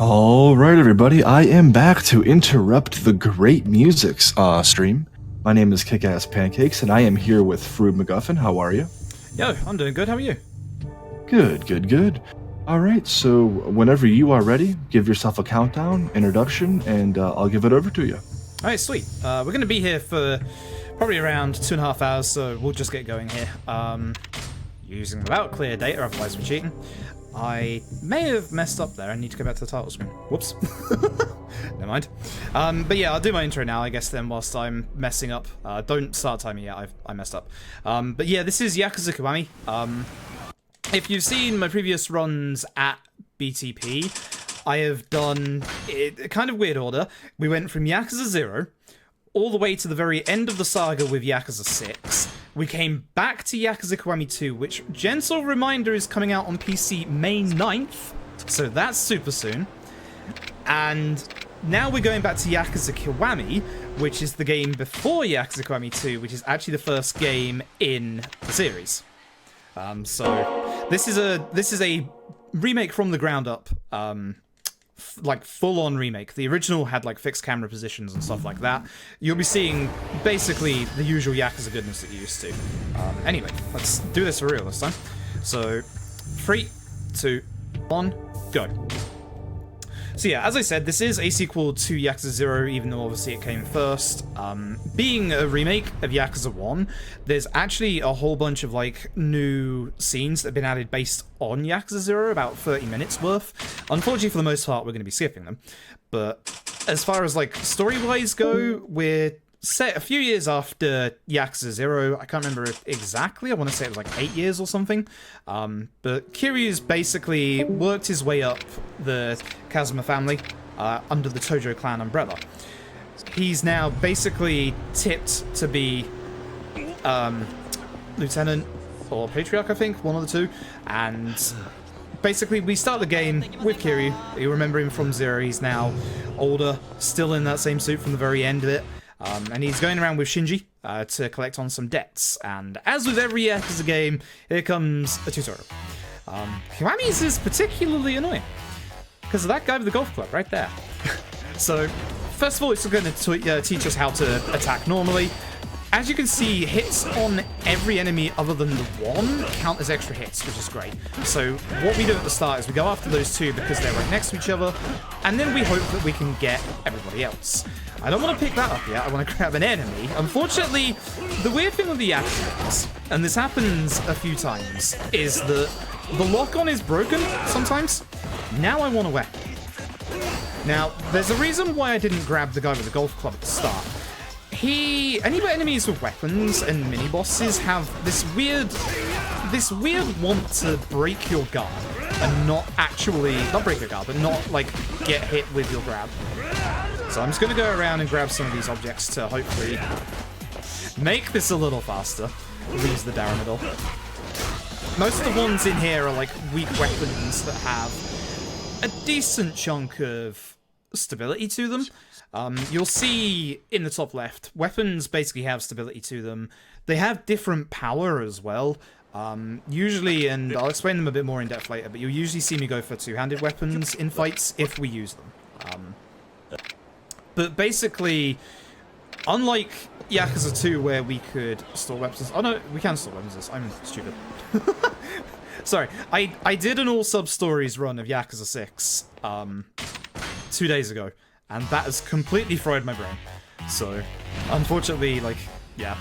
All right, everybody, I am back to interrupt the great music stream. My name is Kick-Ass Pancakes, and I am here with FroobMcGuffin. How are you? Yo, I'm doing good. How are you? Good, good, good. All right, so whenever you are ready, give yourself a countdown, introduction, and I'll give it over to you. All right, sweet. We're going to be here for probably around 2.5 hours, so we'll just get going here. Using without clear data, otherwise we're cheating. I may have messed up there. I need to go back to the title screen. Whoops. Never mind. But yeah, I'll do my intro now, I guess, then, whilst I'm messing up. Don't start timing yet. I messed up. But yeah, this is Yakuza Kiwami. If you've seen my previous runs at BTP, I have done a kind of weird order. We went from Yakuza 0 all the way to the very end of the saga with Yakuza 6. We came back to Yakuza Kiwami 2, which, gentle reminder, is coming out on PC May 9th, so that's super soon. And now we're going back to Yakuza Kiwami, which is the game before Yakuza Kiwami 2, which is actually the first game in the series. So this is a remake from the ground up, like full-on remake. The original had like fixed camera positions and stuff like that. You'll be seeing basically the usual Yakuza goodness that you used to. Anyway, let's do this for real this time. So 3, 2, 1, go. So yeah, as I said, this is a sequel to Yakuza 0, even though obviously it came first. Being a remake of Yakuza 1, there's actually a whole bunch of like new scenes that have been added based on Yakuza 0, about 30 minutes worth. Unfortunately, for the most part, we're going to be skipping them. But as far as like story-wise go, we're set a few years after Yakuza 0. I can't remember exactly. I want to say it was like 8 years or something. But Kiryu's basically worked his way up the Kazuma family under the Tojo clan umbrella. He's now basically tipped to be lieutenant or patriarch, I think, one of the two. And basically, we start the game with Kiryu. You remember him from 0. He's now older, still in that same suit from the very end of it. And he's going around with Shinji to collect on some debts. And as with every Yakuza game, here comes a tutorial. Kiwami's is particularly annoying because of that guy with the golf club right there. So, first of all, it's going to teach us how to attack normally. As you can see, hits on every enemy other than the one count as extra hits, which is great. So what we do at the start is we go after those two because they're right next to each other, and then we hope that we can get everybody else. I don't want to pick that up yet, I want to grab an enemy. Unfortunately, the weird thing with the Yakuza, and this happens a few times, is that the lock-on is broken sometimes. Now I want a weapon. Now, there's a reason why I didn't grab the guy with the golf club at the start. Enemies with weapons and mini-bosses have this weird want to break your guard. And not break your guard, but not, like, get hit with your grab. So I'm just going to go around and grab some of these objects to hopefully make this a little faster. We'll use the Daramidal. Most of the ones in here are, like, weak weapons that have a decent chunk of stability to them. You'll see in the top left, weapons basically have stability to them. They have different power as well. Usually, and I'll explain them a bit more in depth later, but you'll usually see me go for two-handed weapons in fights if we use them. But basically, unlike Yakuza 2 where we could store weapons... Oh no, we can store weapons. I'm stupid. Sorry, I did an all sub-stories run of Yakuza 6 2 days ago. And that has completely fried my brain. So, unfortunately, like, yeah.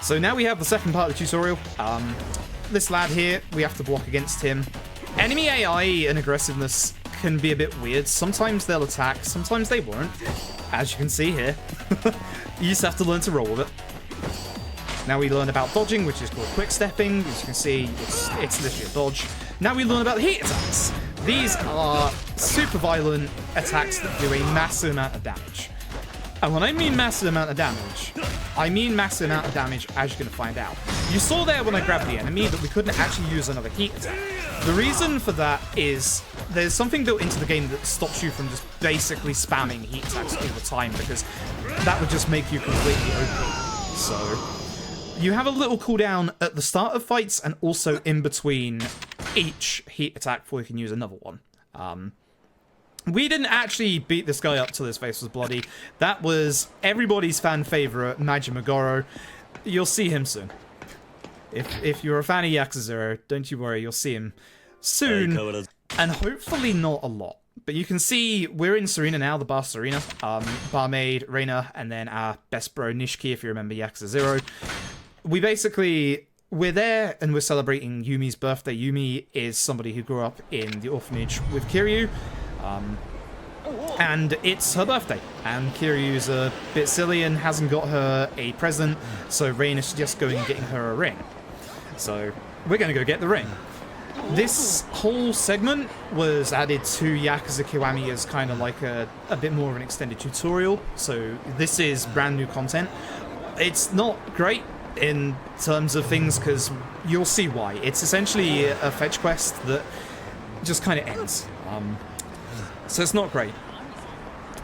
So now we have the second part of the tutorial. This lad here, we have to block against him. Enemy AI and aggressiveness can be a bit weird. Sometimes they'll attack, sometimes they won't. As you can see here. You just have to learn to roll with it. Now we learn about dodging, which is called quick stepping. As you can see, it's literally a dodge. Now we learn about heat attacks. These are super violent attacks that do a massive amount of damage. And when I mean massive amount of damage, I mean massive amount of damage, as you're going to find out. You saw there when I grabbed the enemy that we couldn't actually use another heat attack. The reason for that is there's something built into the game that stops you from just basically spamming heat attacks all the time, because that would just make you completely OP. So you have a little cooldown at the start of fights and also in between each heat attack before you can use another one. We didn't actually beat this guy up till his face was bloody. That was everybody's fan favorite, Majimagoro. You'll see him soon. If you're a fan of Yakuza 0, don't you worry, you'll see him soon. And hopefully not a lot. But you can see we're in Serena now, the bar Serena. Barmaid, Reina, and then our best bro, Nishiki, if you remember Yakuza 0. We're there and we're celebrating Yumi's birthday. Yumi is somebody who grew up in the orphanage with Kiryu. And it's her birthday. And Kiryu's a bit silly and hasn't got her a present. So Reina's just going and getting her a ring. So we're going to go get the ring. This whole segment was added to Yakuza Kiwami as kind of like a bit more of an extended tutorial. So this is brand new content. It's not great in terms of things because you'll see why. It's essentially a fetch quest that just kind of ends. So it's not great.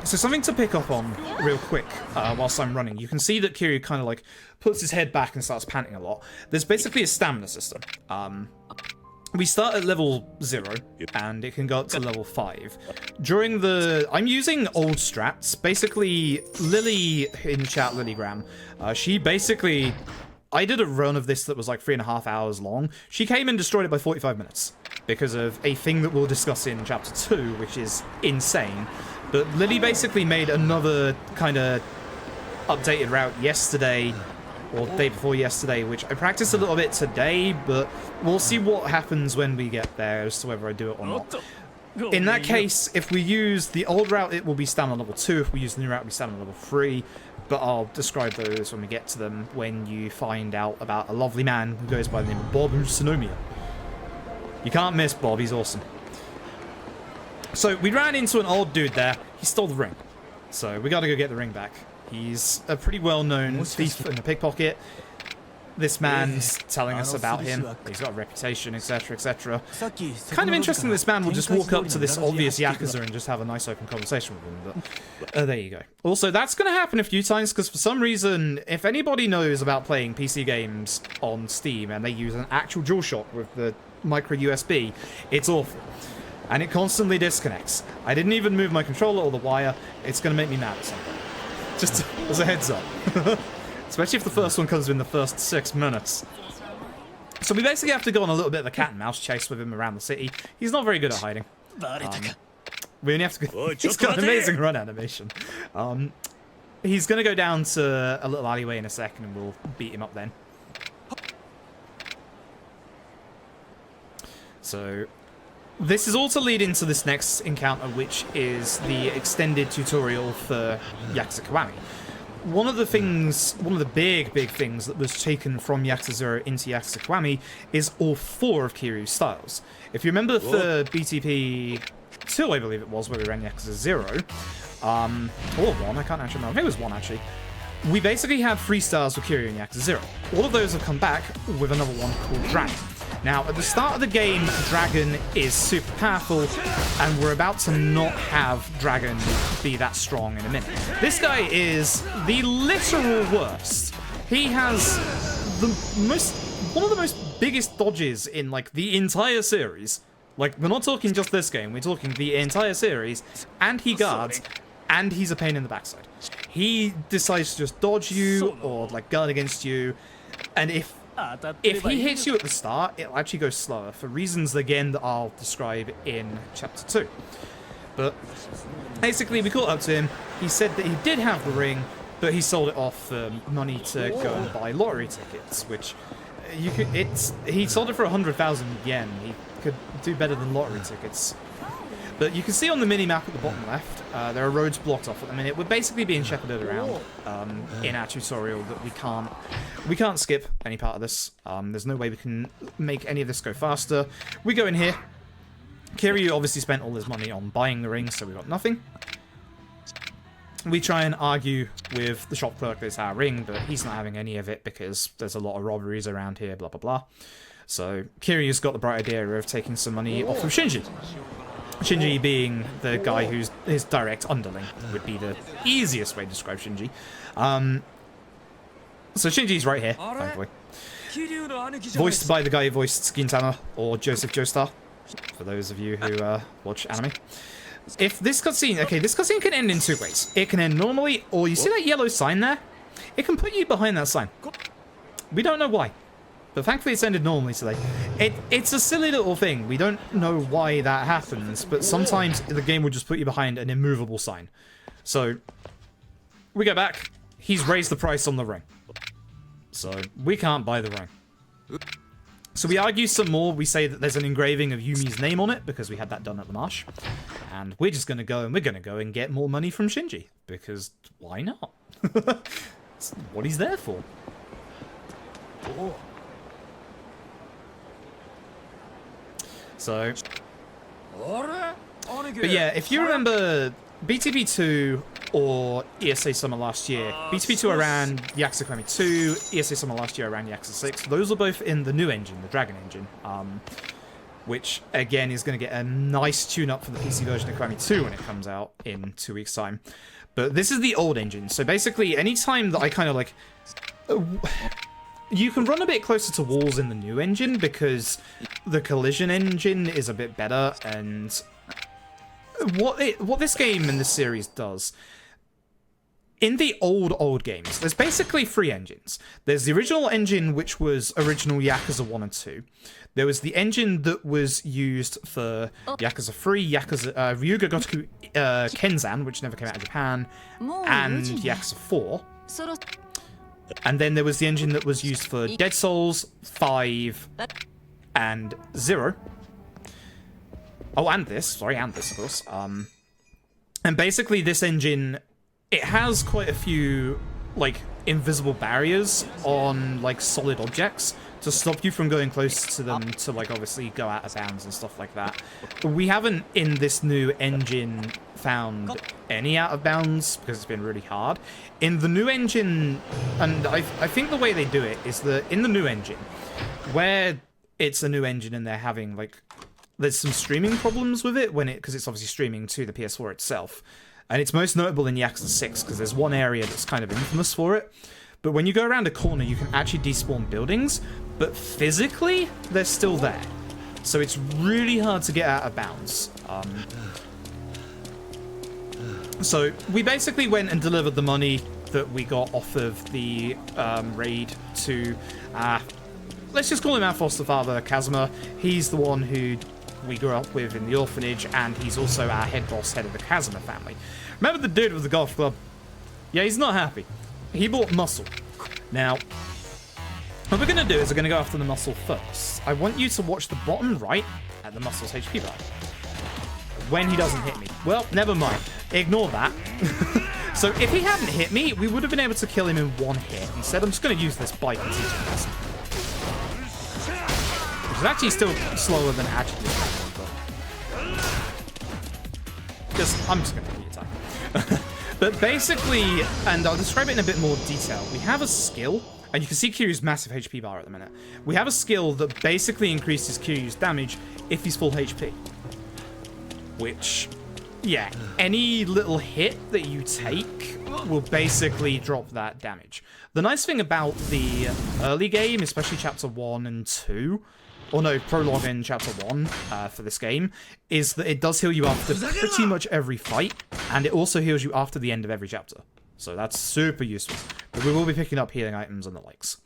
So something to pick up on real quick whilst I'm running. You can see that Kiryu kind of like puts his head back and starts panting a lot. There's basically a stamina system. We start at level 0, and it can go up to level 5. I'm using old strats. Basically, Lily, in the chat, Lilygram, she basically... I did a run of this that was like 3.5 hours long. She came and destroyed it by 45 minutes because of a thing that we'll discuss in Chapter 2, which is insane. But Lily basically made another kind of updated route yesterday, or day before yesterday, which I practiced a little bit today, but we'll see what happens when we get there as to whether I do it or not. In that case, if we use the old route, it will be stamina level 2. If we use the new route, it will be stamina level 3. But I'll describe those when we get to them, when you find out about a lovely man who goes by the name of Bob Utsunomiya. You can't miss Bob, he's awesome. So we ran into an old dude there. He stole the ring. So we gotta go get the ring back. He's a pretty well-known thief and a pickpocket. This man's telling us about him. He's got a reputation, etc., etc. Kind of interesting this man will just walk up to this obvious Yakuza and just have a nice open conversation with him, but there you go. Also, that's going to happen a few times because for some reason, if anybody knows about playing PC games on Steam and they use an actual DualShock with the micro USB, it's awful. And it constantly disconnects. I didn't even move my controller or the wire. It's going to make me mad at some point. Just as a heads up. Especially if the first one comes in the first 6 minutes. So we basically have to go on a little bit of a cat and mouse chase with him around the city. He's not very good at hiding. We only have to go... He's got an amazing run animation. He's going to go down to a little alleyway in a second and we'll beat him up then. So... this is all to lead into this next encounter, which is the extended tutorial for Yakuza Kiwami. One of the big things that was taken from Yakuza 0 into Yakuza Kiwami is all 4 of Kiryu's styles. If you remember the BTP 2, I believe it was, where we ran Yakuza 0, or 1, I can't actually remember, I think it was 1 actually. We basically had 3 styles for Kiryu in Yakuza 0. All of those have come back with another one called Dragon. Now, at the start of the game, Dragon is super powerful, and we're about to not have Dragon be that strong in a minute. This guy is the literal worst. He has one of the most biggest dodges in, like, the entire series. Like, we're not talking just this game, we're talking the entire series, and he guards, and he's a pain in the backside. He decides to just dodge you, or, like, guard against you, and if he hits you at the start, it'll actually go slower, for reasons, again, that I'll describe in Chapter 2. But, basically, we caught up to him. He said that he did have the ring, but he sold it off for money to go and buy lottery tickets, which, he sold it for 100,000 yen. He could do better than lottery tickets. But you can see on the mini-map at the bottom left, there are roads blocked off at the minute. We're basically being shepherded around in our tutorial that we can't skip any part of this. There's no way we can make any of this go faster. We go in here. Kiryu obviously spent all his money on buying the ring, so we got nothing. We try and argue with the shop clerk that it's our ring, but he's not having any of it because there's a lot of robberies around here, blah, blah, blah. So Kiryu's got the bright idea of taking some money off of Shinji. Shinji being the guy who's his direct underling would be the easiest way to describe Shinji. So Shinji's right here, thankfully. Voiced by the guy who voiced Gintama, or Joseph Joestar, for those of you who watch anime. if this cutscene... Okay, this cutscene can end in two ways. It can end normally, or you see that yellow sign there? It can put you behind that sign. We don't know why. But thankfully it's ended normally today. It's a silly little thing. We don't know why that happens, but sometimes the game will just put you behind an immovable sign. So, we go back. He's raised the price on the ring. So, we can't buy the ring. So we argue some more. We say that there's an engraving of Yumi's name on it, because we had that done at the marsh. And we're just going to go and get more money from Shinji. Because, why not? It's what he's there for. So, but yeah, if you remember BTB2 or ESA Summer last year, BTB2 around Yakuza Kiwami 2, ESA Summer last year around Yakuza 6, those are both in the new engine, the Dragon engine, which again is going to get a nice tune-up for the PC version of Kiwami 2 when it comes out in 2 weeks' time. But this is the old engine, so basically anytime that I kind of like... You can run a bit closer to walls in the new engine because the collision engine is a bit better, and what this game and this series does, in the old games, there's basically 3 engines. There's the original engine, which was original Yakuza 1 and 2. There was the engine that was used for Yakuza 3, Ryuga Gotoku Kenzan, which never came out of Japan, and Yakuza 4. And then there was the engine that was used for Dead Souls, 5, and 0. Oh, and this, of course. And basically this engine, it has quite a few, like, invisible barriers on, like, solid objects to stop you from going close to them to, like, obviously go out of bounds and stuff like that. We haven't, in this new engine, found any out of bounds because it's been really hard. In the new engine, and I think the way they do it is that in the new engine, where it's a new engine and they're having, like, there's some streaming problems with it because it's obviously streaming to the PS4 itself. And it's most notable in Yakuza 6 because there's one area that's kind of infamous for it. But when you go around a corner, you can actually despawn buildings, but physically, they're still there. So it's really hard to get out of bounds. So we basically went and delivered the money that we got off of the raid to, let's just call him our foster father, Kazuma. He's the one who we grew up with in the orphanage, and he's also our head boss, head of the Kazuma family. Remember the dude with the golf club? Yeah, he's not happy. He bought muscle. Now, what we're going to do is we're going to go after the muscle first. I want you to watch the bottom right at the muscle's HP bar. When he doesn't hit me. Well, never mind. Ignore that. So if he hadn't hit me, we would have been able to kill him in one hit. Instead, I'm just going to use this bike and teach him this. Which is actually still slower than actually. I'm just going to hit the attack. But basically, and I'll describe it in a bit more detail, we have a skill, and you can see Kiryu's massive HP bar at the minute. We have a skill that basically increases Kiryu's damage if he's full HP. Which, yeah, any little hit that you take will basically drop that damage. The nice thing about the early game, especially Chapter 1 and 2, or no, Prologue in Chapter 1 for this game, is that it does heal you after pretty much every fight, and it also heals you after the end of every chapter. So that's super useful. But we will be picking up healing items and the likes.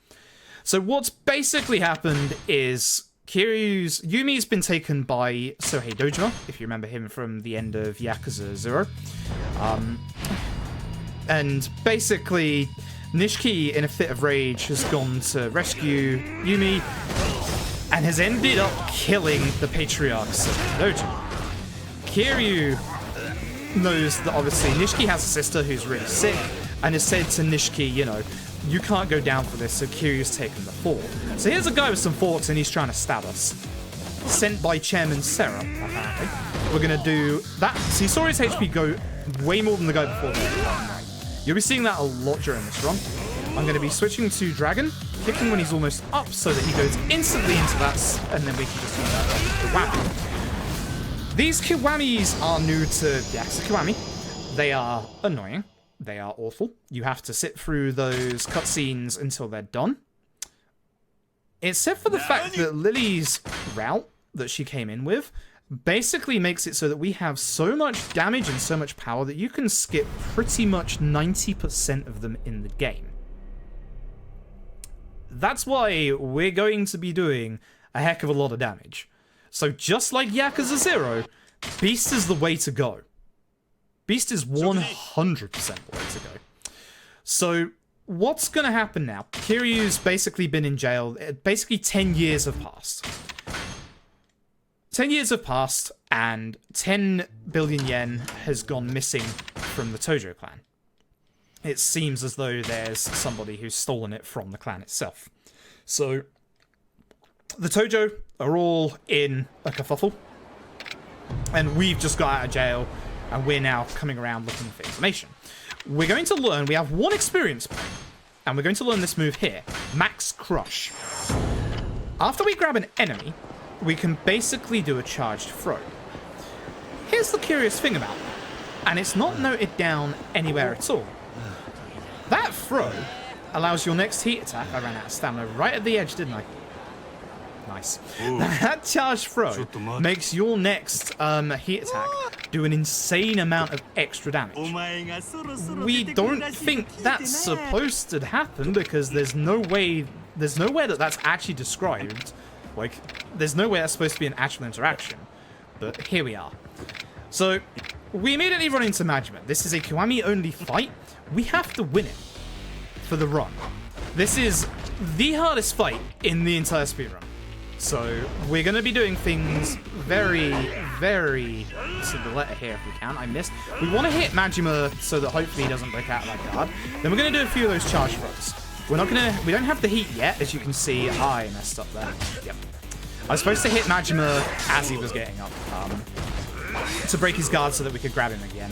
So what's basically happened is Yumi's been taken by Sohei Dojima, if you remember him from the end of Yakuza 0. And basically, Nishiki, in a fit of rage, has gone to rescue Yumi, and has ended up killing the Patriarch Sohei Dojima. Kiryu knows that obviously Nishiki has a sister who's really sick, and has said to Nishiki, you know, you can't go down for this, so Kiryu's taken the fall. So here's a guy with some forks, and he's trying to stab us. Sent by Chairman Serra, apparently. We're going to do that. So you saw his HP go way more than the guy before there. You'll be seeing that a lot during this run. I'm going to be switching to Dragon, kicking when he's almost up so that he goes instantly into that, and then we can just use that Kiwami. These Kiwamis are new to Yakuza Kiwami. They are annoying. They are awful. You have to sit through those cutscenes until they're done. Except for the fact that Lily's route that she came in with, basically makes it so that we have so much damage and so much power that you can skip pretty much 90% of them in the game. That's why we're going to be doing a heck of a lot of damage. So just like Yakuza 0, Beast is the way to go. Beast is 100% the way to go. So what's going to happen now? Kiryu's basically been in jail. Basically 10 years have passed. 10 years have passed, and 10 billion yen has gone missing from the Tojo clan. It seems as though there's somebody who's stolen it from the clan itself. So, the Tojo are all in a kerfuffle, and we've just got out of jail, and we're now coming around looking for information. We're going to learn, we have one experience point, and we're going to learn this move here, Max Crush. After we grab an enemy, we can basically do a charged throw. Here's the curious thing about it, and it's not noted down anywhere at all. That throw allows your next heat attack. I ran out of stamina right at the edge, didn't I? Nice. That charged throw makes your next heat attack do an insane amount of extra damage. We don't think that's supposed to happen because there's nowhere that that's actually described. Like, there's no way that's supposed to be an actual interaction. But here we are. So, we immediately run into Majima. This is a Kiwami-only fight. We have to win it for the run. This is the hardest fight in the entire speedrun. So, we're going to be doing things very, very... to the letter here if we can. I missed. We want to hit Majima so that hopefully he doesn't break out of that guard. Then we're going to do a few of those charge throws. We don't have the heat yet, as you can see. I messed up there. Yep. I was supposed to hit Majima as he was getting up, to break his guard so that we could grab him again.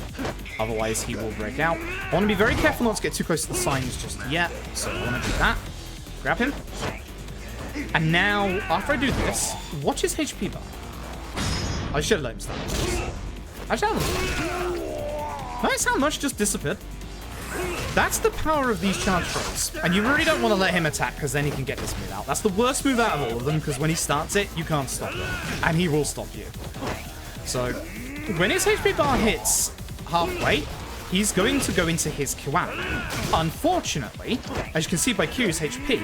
Otherwise, he will break out. I want to be very careful not to get too close to the signs just yet, so I want to do that. Grab him. And now, after I do this, watch his HP bar. I should have let him start. Notice how much just disappeared? That's the power of these charge throws. And you really don't want to let him attack because then he can get this move out. That's the worst move out of all of them because when he starts it, you can't stop him. And he will stop you. So, when his HP bar hits halfway, he's going to go into his Kiwami. Unfortunately, as you can see by Q's HP,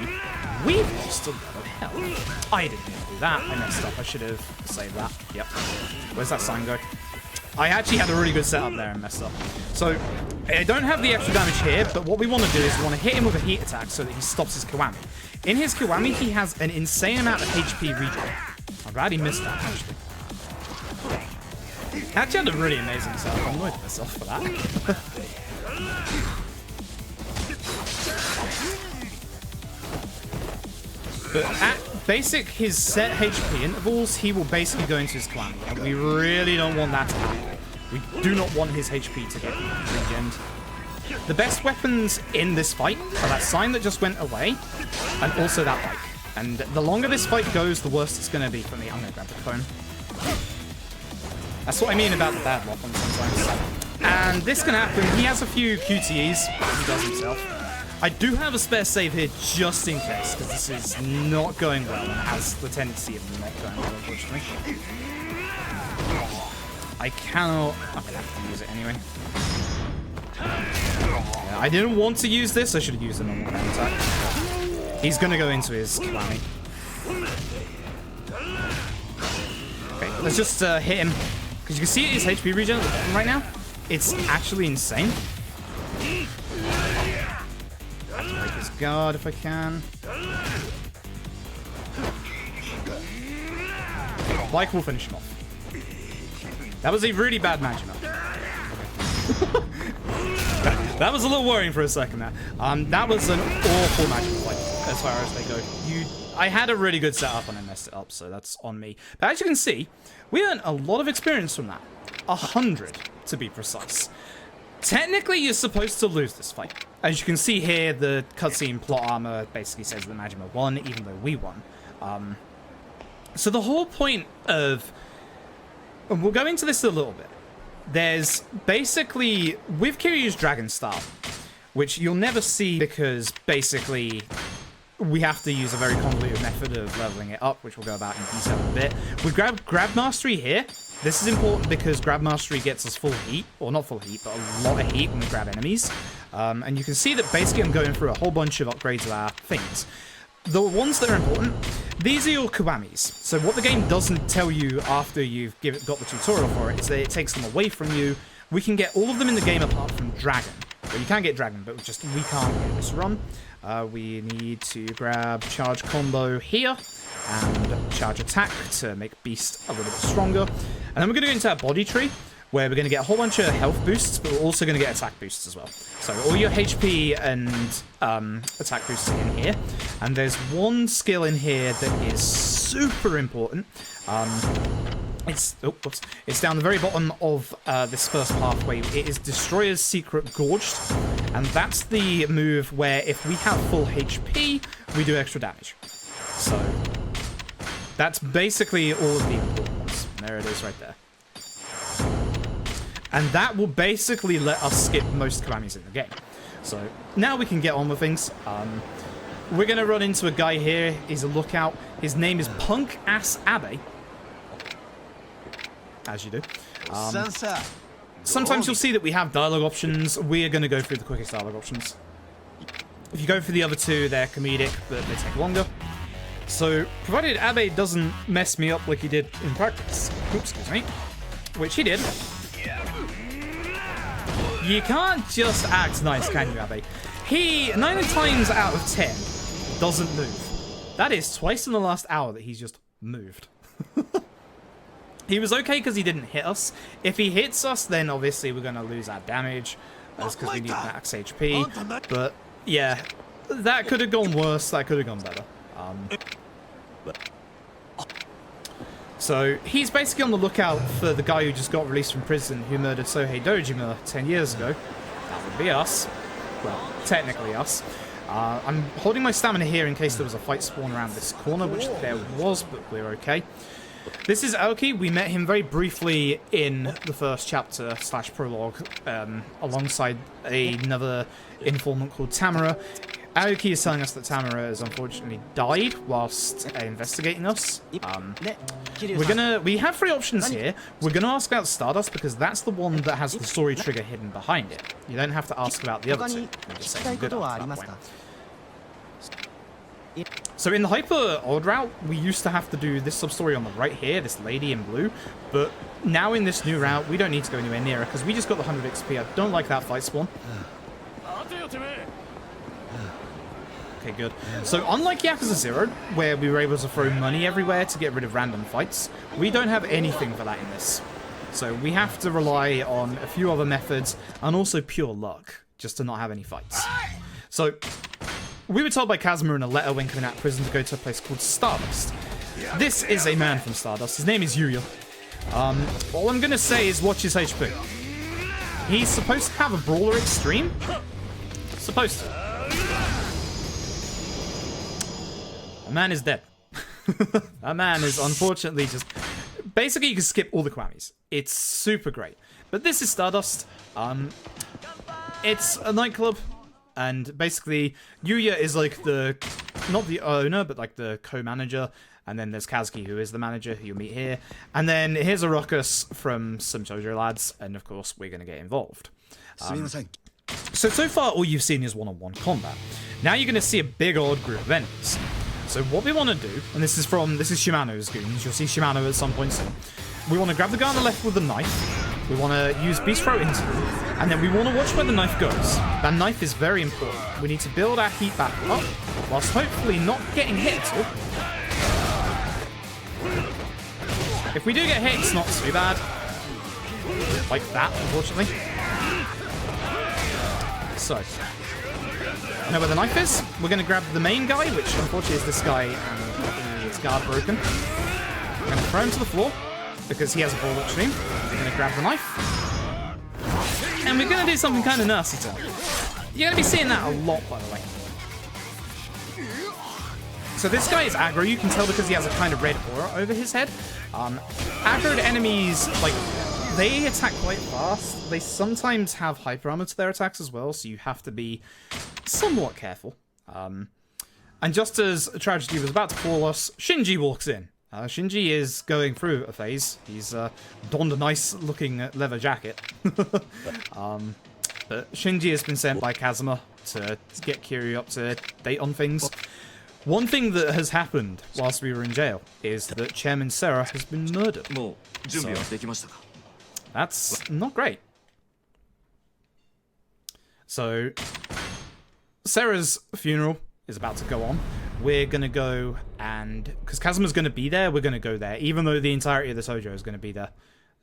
we've lost a lot of health. I didn't do that. I messed up. I should have saved that. Yep. Where's that sign go? I actually had a really good setup there and messed up. So, I don't have the extra damage here, but what we want to do is we want to hit him with a heat attack so that he stops his Kiwami. In his Kiwami, he has an insane amount of HP regen. I'm glad he missed that, actually. Actually had a really amazing setup. I'm annoyed with myself for that. But at basic, his set HP intervals, he will basically go into his Kiwami. And we really don't want that to happen. We do not want his HP to get regened. The best weapons in this fight are that sign that just went away, and also that bike. And the longer this fight goes, the worse it's going to be for me. I'm going to grab the phone. That's what I mean about the bad lock on sometimes. And this can happen. He has a few QTEs that he does himself. I do have a spare save here just in case, because this is not going well and has the tendency of not going well, unfortunately. I cannot... I'm going to have to use it anyway. Yeah, I didn't want to use this. I should have used a normal ground attack. He's going to go into his Kiwami. Okay, let's just hit him. Because you can see his HP regen right now. It's actually insane. I can break his guard if I can. Like will finish him off. That was a really bad Majima. That was a little worrying for a second there. That was an awful Majima fight as far as they go. I had a really good setup and I messed it up, so that's on me. But as you can see, we earned a lot of experience from that. 100 to be precise. Technically, you're supposed to lose this fight. As you can see here, the cutscene plot armor basically says that Majima won, even though we won. So the whole point of... And we'll go into this a little bit. There's basically... With Kiryu's Dragon Style, which you'll never see because basically... we have to use a very convoluted method of leveling it up, which we'll go about in detail in a bit. We grab mastery here. This is important because grab mastery gets us full heat, or not full heat, but a lot of heat when we grab enemies. And you can see that basically I'm going through a whole bunch of upgrades of our things. The ones that are important, these are your Kiwamis. So what the game doesn't tell you after you've got the tutorial for it is that it takes them away from you. We can get all of them in the game apart from Dragon. Well, you can get Dragon, but we can't get this run. We need to grab Charge Combo here and Charge Attack to make Beast a little bit stronger. And then we're going to go into our body tree, where we're going to get a whole bunch of health boosts, but we're also going to get attack boosts as well. So all your HP and attack boosts are in here. And there's one skill in here that is super important. It's down the very bottom of this first pathway. It is Destroyer's Secret Gorged. And that's the move where if we have full HP, we do extra damage. So that's basically all of the important ones. There it is right there. And that will basically let us skip most Kiwamis in the game. So now we can get on with things. We're going to run into a guy here. He's a lookout. His name is Punk Ass Abe. As you do. Sometimes you'll see that we have dialogue options. We are going to go through the quickest dialogue options. If you go for the other two, they're comedic, but they take longer. So, provided Abe doesn't mess me up like he did in practice, oops, excuse me, which he did, you can't just act nice, can you, Abe? He, 9 times out of 10, doesn't move. That is twice in the last hour that he's just moved. He was okay because he didn't hit us. If he hits us, then obviously we're going to lose our damage. That's because we need max HP. But, yeah, that could have gone worse. That could have gone better. So, he's basically on the lookout for the guy who just got released from prison who murdered Sohei Dojima 10 years ago. That would be us. Well, technically us. I'm holding my stamina here in case there was a fight spawn around this corner, which there was, but we're okay. This is Aoki. We met him very briefly in the first chapter / prologue, alongside another informant called Tamara. Aoki is telling us that Tamara has unfortunately died whilst investigating us. We have 3 options here. We're gonna ask about Stardust because that's the one that has the story trigger hidden behind it. You don't have to ask about the other 2. We're just saying good after that point. So in the Hyper Odd route, we used to have to do this sub-story on the right here, this lady in blue, but now in this new route, we don't need to go anywhere near her because we just got the 100 XP. I don't like that fight spawn. Okay, good. So unlike Yakuza 0, where we were able to throw money everywhere to get rid of random fights, we don't have anything for that in this. So we have to rely on a few other methods and also pure luck, just to not have any fights. So we were told by Kazuma in a letter when coming out of prison to go to a place called Stardust. This is a man from Stardust. His name is Yuya. All I'm going to say is watch his HP. He's supposed to have a Brawler Extreme. Supposed to. A man is dead. A man is unfortunately just... Basically, you can skip all the Kiwamis. It's super great. But this is Stardust. It's a nightclub. And basically, Yuya is like the, not the owner, but like the co-manager. And then there's Kazuki, who is the manager, who you'll meet here. And then here's a ruckus from some JoJo lads. And of course, we're going to get involved. So far, all you've seen is one-on-one combat. Now you're going to see a big old group of enemies. So what we want to do, and this is Shimano's goons. You'll see Shimano at some point soon. We want to grab the guy on the left with the knife. We want to use Beast Throw into him. And then we want to watch where the knife goes. That knife is very important. We need to build our heat back up, whilst hopefully not getting hit at all. If we do get hit, it's not too bad. Like that, unfortunately. So, know where the knife is? We're going to grab the main guy, which unfortunately is this guy, and his guard broken. We're going to throw him to the floor, because he has a ball extreme. We're going to grab the knife. And we're going to do something kind of nasty to him. You're going to be seeing that a lot, by the way. So this guy is aggro. You can tell because he has a kind of red aura over his head. Aggroed enemies, like, they attack quite fast. They sometimes have hyper armor to their attacks as well, so you have to be somewhat careful. And just as tragedy was about to fall us, Shinji walks in. Shinji is going through a phase. He's donned a nice-looking leather jacket. But Shinji has been sent by Kazuma to get Kiryu up to date on things. One thing that has happened whilst we were in jail is that Chairman Serra has been murdered. So, that's not great. So, Serra's funeral is about to go on. We're going to go and... because Kazuma's going to be there, we're going to go there. Even though the entirety of the Tojo is going to be there.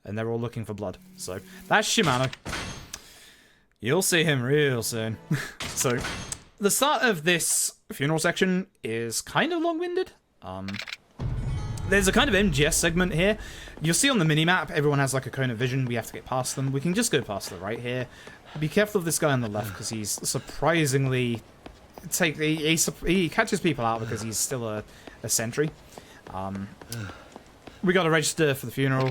And they're all looking for blood. So, that's Shimano. You'll see him real soon. So, the start of this funeral section is kind of long-winded. There's a kind of MGS segment here. You'll see on the minimap, everyone has like a cone of vision. We have to get past them. We can just go past the right here. Be careful of this guy on the left, because he's surprisingly... he catches people out because he's still a sentry. We got to register for the funeral.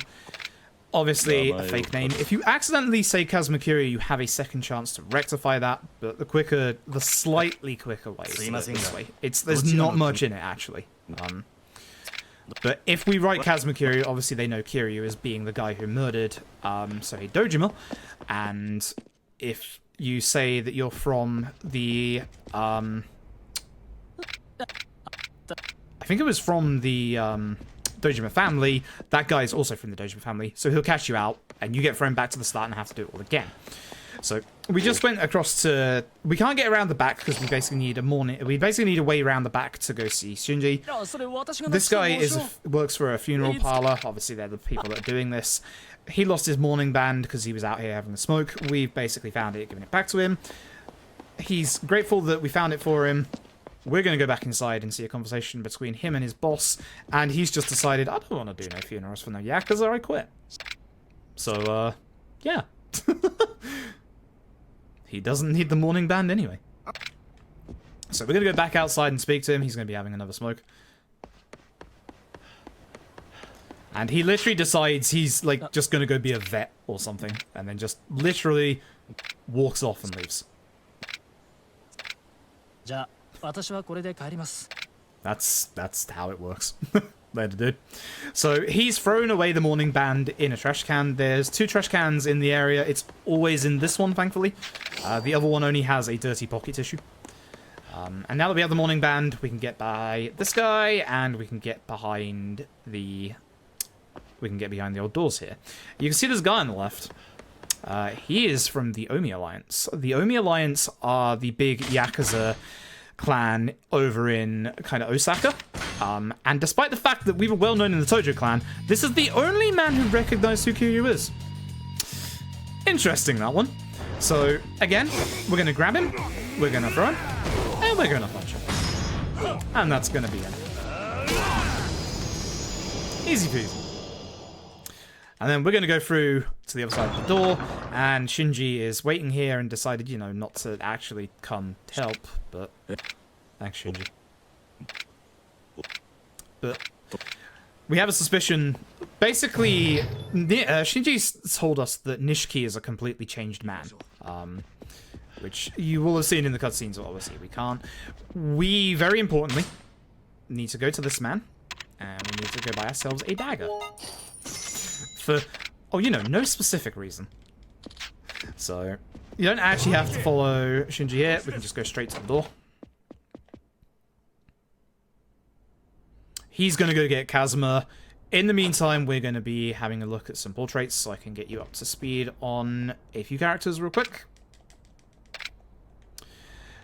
Obviously, a fake name. If you accidentally say Kazuma Kiryu, you have a second chance to rectify that, but the slightly quicker way is this way. There's not much in it, actually. But if we write Kazuma Kiryu, obviously they know Kiryu as being the guy who murdered Sohei Dojima, and if you say that you're from the... I think it was from the Dojima family. That guy is also from the Dojima family, so he'll catch you out, and you get thrown back to the start and have to do it all again. So we just went across to... we can't get around the back because we basically need a way around the back to go see Shinji. This guy works for a funeral parlor. Obviously, they're the people that are doing this. He lost his mourning band because he was out here having a smoke. We've basically found it, given it back to him. He's grateful that we found it for him. We're going to go back inside and see a conversation between him and his boss. And he's just decided, I don't want to do no funerals for no Yakuza, I quit. So, yeah. He doesn't need the mourning band anyway. So we're going to go back outside and speak to him. He's going to be having another smoke. And he literally decides he's, like, just going to go be a vet or something. And then just literally walks off and leaves. That's how it works. Later, dude. So he's thrown away the mourning band in a trash can. There's 2 trash cans in the area. It's always in this one, thankfully. The other one only has a dirty pocket tissue. And now that we have the mourning band, we can get by this guy, and we can get behind the... we can get behind the old doors here. You can see this guy on the left. He is from the Omi Alliance. The Omi Alliance are the big Yakuza clan over in kind of Osaka. And despite the fact that we were well known in the Tojo clan, this is the only man who recognized who Kiryu is. Interesting, that one. So, again, we're going to grab him, we're going to throw him, and we're going to punch him. And that's going to be it. Easy peasy. And then we're going to go through to the other side of the door, and Shinji is waiting here and decided, you know, not to actually come help, but... thanks, Shinji. But we have a suspicion. Basically, Shinji told us that Nishiki is a completely changed man. Which you will have seen in the cutscenes, obviously. We can't. We, very importantly, need to go to this man, and we need to go buy ourselves a dagger. For, oh, you know, no specific reason. So, you don't actually have to follow Shinji here. We can just go straight to the door. He's going to go get Kazuma. In the meantime, we're going to be having a look at some portraits so I can get you up to speed on a few characters real quick.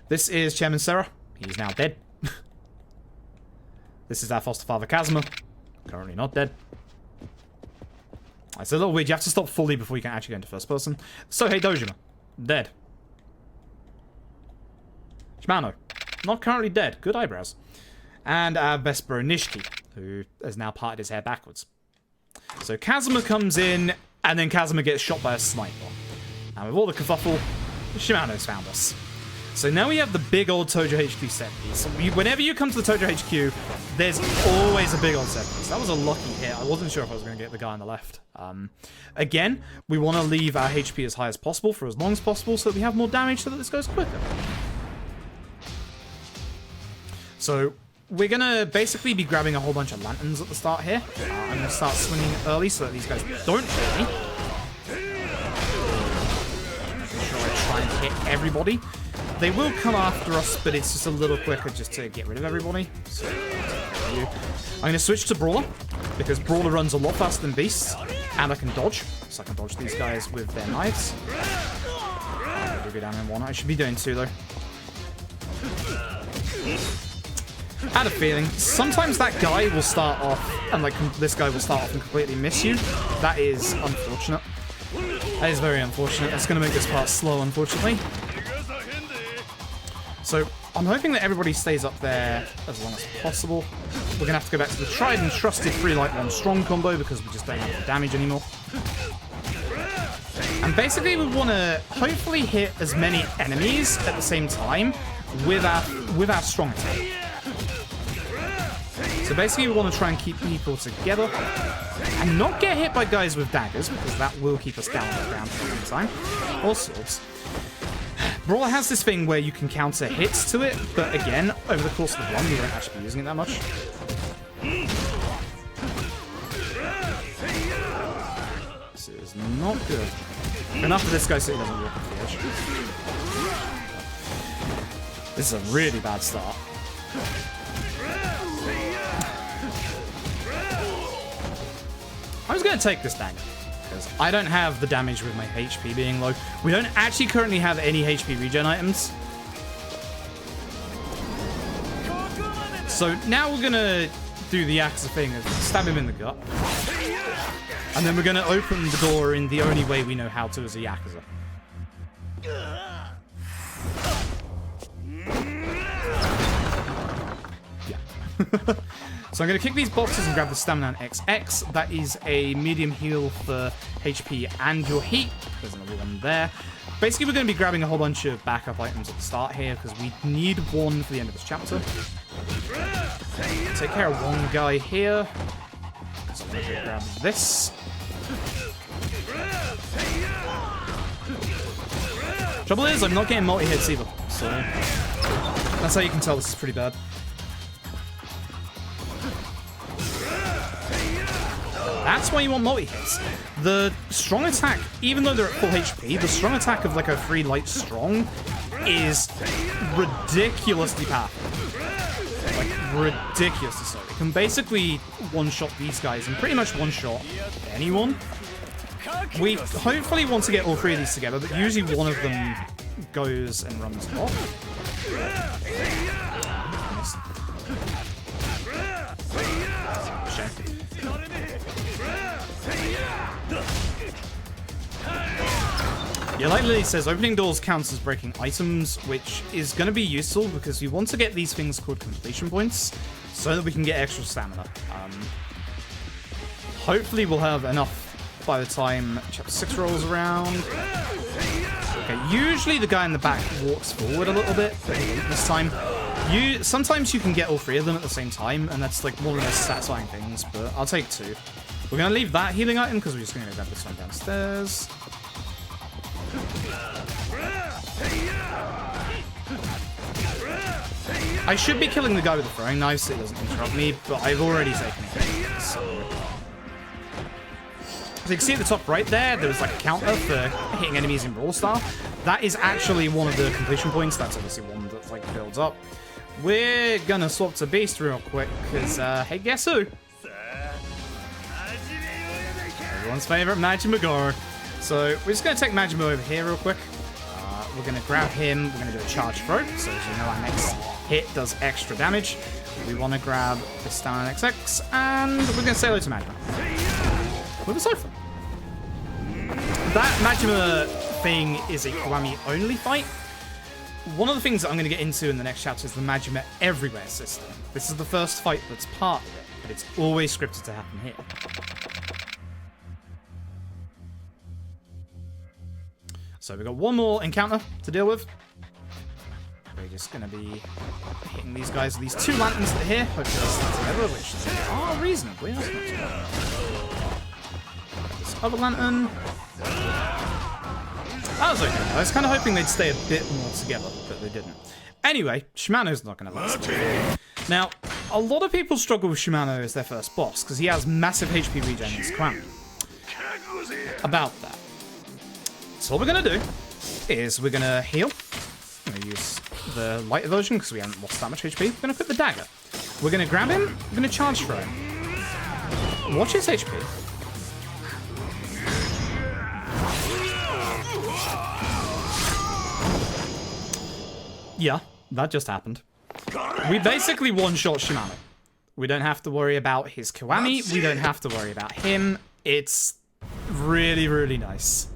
This is Chairman Serra. He's now dead. This is our foster father Kazuma. Currently not dead. It's a little weird. You have to stop fully before you can actually go into first person. Sohei Dojima. Dead. Shimano. Not currently dead. Good eyebrows. And our best bro Nishiki, who has now parted his hair backwards. So Kazuma comes in, and then Kazuma gets shot by a sniper. And with all the kerfuffle, Shimano's found us. So now we have the big old Tojo HQ set piece. Whenever you come to the Tojo HQ, there's always a big old set piece. That was a lucky hit. I wasn't sure if I was going to get the guy on the left. Again, we want to leave our HP as high as possible for as long as possible so that we have more damage so that this goes quicker. So we're going to basically be grabbing a whole bunch of lanterns at the start here. I'm going to start swinging early so that these guys don't hit me. Making sure I try and hit everybody. They will come after us, but it's just a little quicker just to get rid of everybody. So, I'm going to switch to Brawler, because Brawler runs a lot faster than Beasts, and I can dodge. So I can dodge these guys with their knives. I'll go down in one. I should be doing two, though. I had a feeling. Sometimes that guy will start off, and like this guy will start off and completely miss you. That is unfortunate. That is very unfortunate. That's going to make this part slow, unfortunately. So I'm hoping that everybody stays up there as long as possible. We're going to have to go back to the tried and trusted 3 light 1 strong combo because we just don't have the damage anymore. And basically we want to hopefully hit as many enemies at the same time with our strong attack. So basically we want to try and keep people together and not get hit by guys with daggers because that will keep us down on the ground for a long time. Or swords. Brawler has this thing where you can counter hits to it, but again, over the course of the run, we won't actually be using it that much. This is not good. Enough of this guy so he doesn't walk off the edge. This is a really bad start. I was going to take this dagger. I don't have the damage with my HP being low. We don't actually currently have any HP regen items. So now we're going to do the Yakuza thing of stab him in the gut. And then we're going to open the door in the only way we know how to as a Yakuza. Yeah. So I'm going to kick these boxes and grab the Stamina and XX. That is a medium heal for HP and your heat. There's another one there. Basically, we're going to be grabbing a whole bunch of backup items at the start here because we need one for the end of this chapter. Take care of one guy here. So I'm going to grab this. Trouble is, I'm not getting multi-hits either. So that's how you can tell this is pretty bad. That's why you want multi-hits. The strong attack, even though they're at full HP, the strong attack of like a 3 light strong is ridiculously powerful. Like, ridiculously so. It can basically one-shot these guys and pretty much one-shot anyone. We hopefully want to get all 3 of these together, but usually one of them goes and runs off. Shame. Yeah, like Lily says, opening doors counts as breaking items, which is going to be useful because we want to get these things called completion points so that we can get extra stamina. Hopefully we'll have enough by the time chapter 6 rolls around. Okay, usually the guy in the back walks forward a little bit, but this time sometimes you can get all 3 of them at the same time, and that's like one of the most satisfying things, but I'll take 2. We're going to leave that healing item because we're just going to grab this one downstairs. I should be killing the guy with the throwing knife so it doesn't interrupt me, but I've already taken it. So you can see at the top right there, there's like a counter for hitting enemies in Brawl Style. That is actually one of the completion points. That's obviously one that like builds up. We're gonna swap to Beast real quick because, hey, guess who? Everyone's favorite Majima Goro. So we're just going to take Majima over here real quick. We're going to grab him. We're going to do a charge throw. So as you know, our next hit does extra damage. We want to grab the Stamina XX. And we're going to say hello to Majima. With a sofa. That Majima thing is a Kiwami only fight. One of the things that I'm going to get into in the next chapter is the Majima Everywhere system. This is the first fight that's part of it, but it's always scripted to happen here. So we've got one more encounter to deal with. We're just going to be hitting these guys with these 2 lanterns that are here. Hopefully they'll stick together, which they are reasonably. That's not too bad. This other lantern. That was okay. I was kind of hoping they'd stay a bit more together, but they didn't. Anyway, Shimano's not going to last long. Now, a lot of people struggle with Shimano as their first boss, because he has massive HP regen in his Kiwami. About that. So what we're going to do is we're going to heal. I'm going to use the lighter version, because we haven't lost that much HP. We're going to put the dagger. We're going to grab him. We're going to charge throw him. Watch his HP. Yeah, that just happened. We basically one-shot Shimano. We don't have to worry about his Kiwami. We don't have to worry about him. It's really, really nice.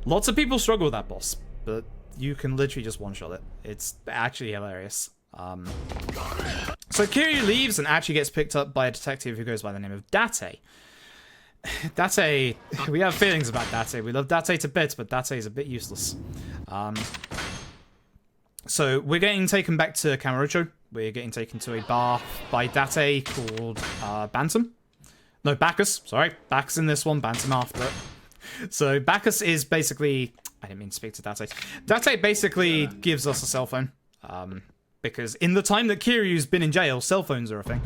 Lots of people struggle with that boss, but you can literally just one-shot it. It's actually hilarious. So Kiryu leaves and actually gets picked up by a detective who goes by the name of Date. Date, we have feelings about Date. We love Date to bits, but Date is a bit useless. So we're getting taken back to Kamurocho. We're getting taken to a bar by Date called Bantam. No, Bacchus. Sorry. Bacchus in this one, Bantam after it. So Bacchus is basically... I didn't mean to speak to Date. Date basically gives us a cell phone. Because in the time that Kiryu's been in jail, cell phones are a thing.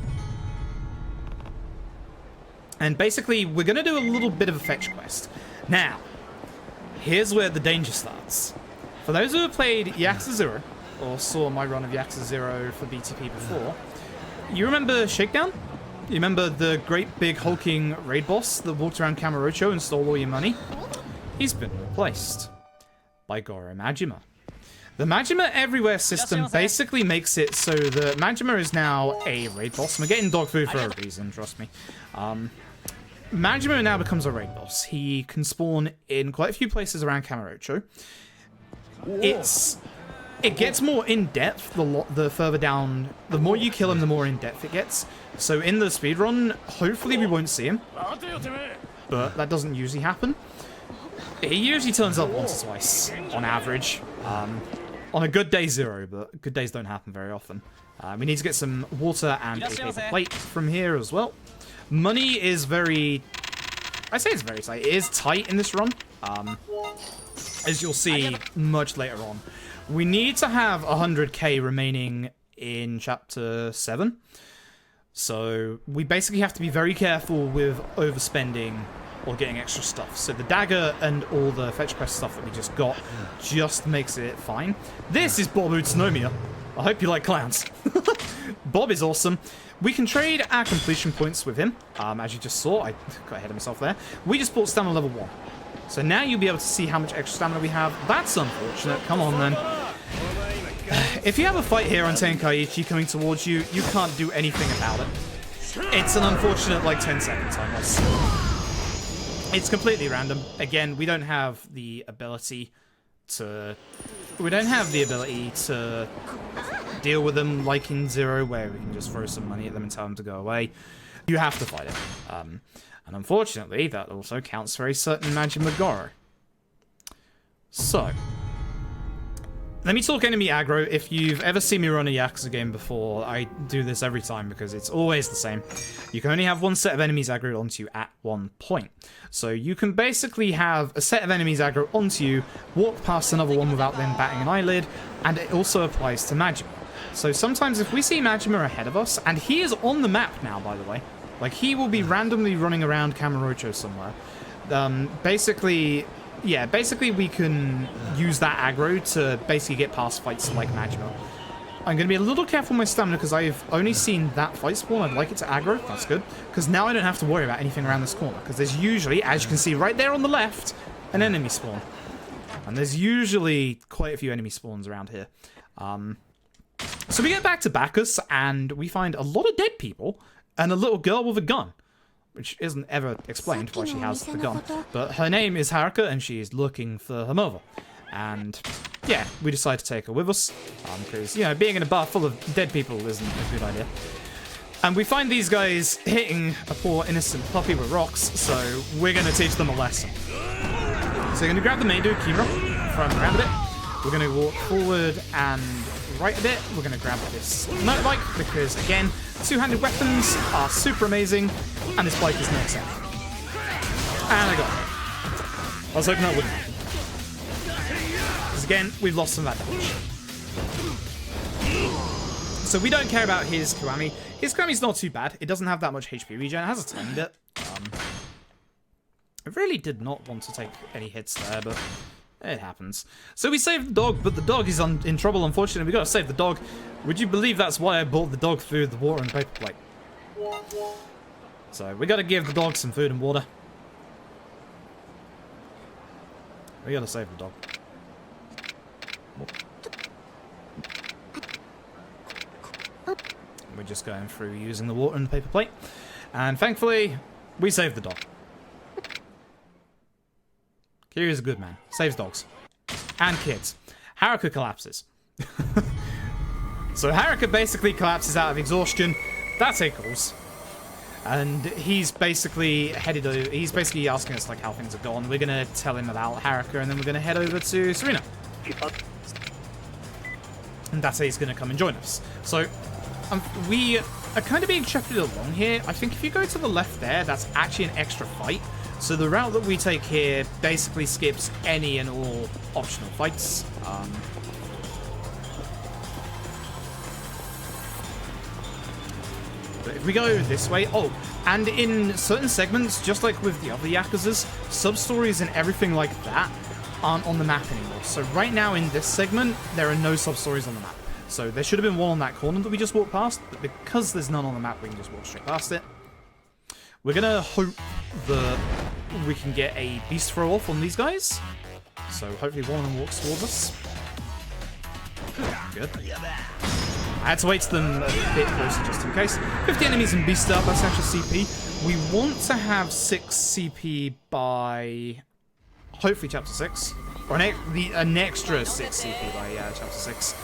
And basically, we're going to do a little bit of a fetch quest. Now, here's where the danger starts. For those who have played Yakuza 0, or saw my run of Yakuza 0 for BTP before, you remember Shakedown? You remember the great big hulking raid boss that walked around Kamurocho and stole all your money? He's been replaced by Goro Majima. The Majima Everywhere system basically makes it so that Majima is now a raid boss. We're getting dog food for a reason, trust me. Majima now becomes a raid boss. He can spawn in quite a few places around Kamurocho. It gets more in-depth the further down, the more you kill him, the more in-depth it gets. So in the speedrun, hopefully we won't see him, but that doesn't usually happen. He usually turns up once or twice, on average. On a good day, 0, but good days don't happen very often. We need to get some water and a paper plate from here as well. Money is very... I say it's very tight. It is tight in this run. As you'll see much later on. We need to have 100k remaining in Chapter 7. So we basically have to be very careful with overspending or getting extra stuff. So the dagger and all the fetch quest stuff that we just got just makes it fine. This is Bob Utsunomiya. I hope you like clowns. Bob is awesome. We can trade our completion points with him. As you just saw, I got ahead of myself there. We just bought stamina level 1. So now you'll be able to see how much extra stamina we have. That's unfortunate. Come on, then. If you have a fight here on Tenkaichi coming towards you, you can't do anything about it. It's an unfortunate, like, 10-second time loss. It's completely random. Again, we don't have the ability to... We don't have the ability to deal with them like in 0, where we can just throw some money at them and tell them to go away. You have to fight it. And unfortunately, that also counts for a certain Majima Goro. So, let me talk enemy aggro. If you've ever seen me run a Yakuza game before, I do this every time because it's always the same. You can only have one set of enemies aggroed onto you at one point. So you can basically have a set of enemies aggro onto you, walk past another one without them batting an eyelid, and it also applies to Majima. So sometimes if we see Majima ahead of us, and he is on the map now, by the way, like he will be randomly running around Kamurocho somewhere. Basically we can use that aggro to basically get past fights like Majima. I'm going to be a little careful with my stamina because I've only seen that fight spawn. I'd like it to aggro. That's good. Because now I don't have to worry about anything around this corner. Because there's usually, as you can see right there on the left, an enemy spawn. And there's usually quite a few enemy spawns around here. So we get back to Bacchus and we find a lot of dead people and a little girl with a gun. Which isn't ever explained why she has the gun. But her name is Haricot, and she's looking for her mother. And, yeah, we decide to take her with us. Because, you know, being in a bar full of dead people isn't a good idea. And we find these guys hitting a poor innocent puppy with rocks, so we're going to teach them a lesson. So we're going to grab the Meidu Kira, throw him around a bit. We're going to walk forward and right a bit. We're going to grab this motorbike, because, again, two-handed weapons are super amazing, and this bike is no exception. And I got it. I was hoping that wouldn't happen. Because again, we've lost some of that damage. So we don't care about his Kiwami. His Kiwami's not too bad. It doesn't have that much HP regen. It has a tiny bit. I really did not want to take any hits there, but it happens. So we saved the dog, but the dog is in trouble, unfortunately. We gotta save the dog. Would you believe that's why I bought the dog food, the water, and the paper plate? So we gotta give the dog some food and water. We gotta save the dog. We're just going through using the water and the paper plate. And thankfully, we saved the dog. Kiryu's a good man. Saves dogs. And kids. Haricot collapses. So Haricot basically collapses out of exhaustion. That's Eccles. And he's basically headed over. He's basically asking us like how things have gone. We're gonna tell him about Haricot, and then we're gonna head over to Serena. And that's how he's gonna come and join us. So we are kind of being shepherded along here. I think if you go to the left there, that's actually an extra fight. So the route that we take here basically skips any and all optional fights. But if we go this way, and in certain segments, just like with the other Yakuzas, sub-stories and everything like that aren't on the map anymore. So right now in this segment, there are no sub-stories on the map. So there should have been one on that corner that we just walked past, but because there's none on the map, we can just walk straight past it. We're gonna hope that we can get a beast throw off on these guys. So hopefully one of them walks towards us. Good. I had to wait to them a bit closer just in case. 50 enemies and beast up, that's extra CP. We want to have 6 CP by hopefully chapter 6. Or an extra 6 CP by chapter 6.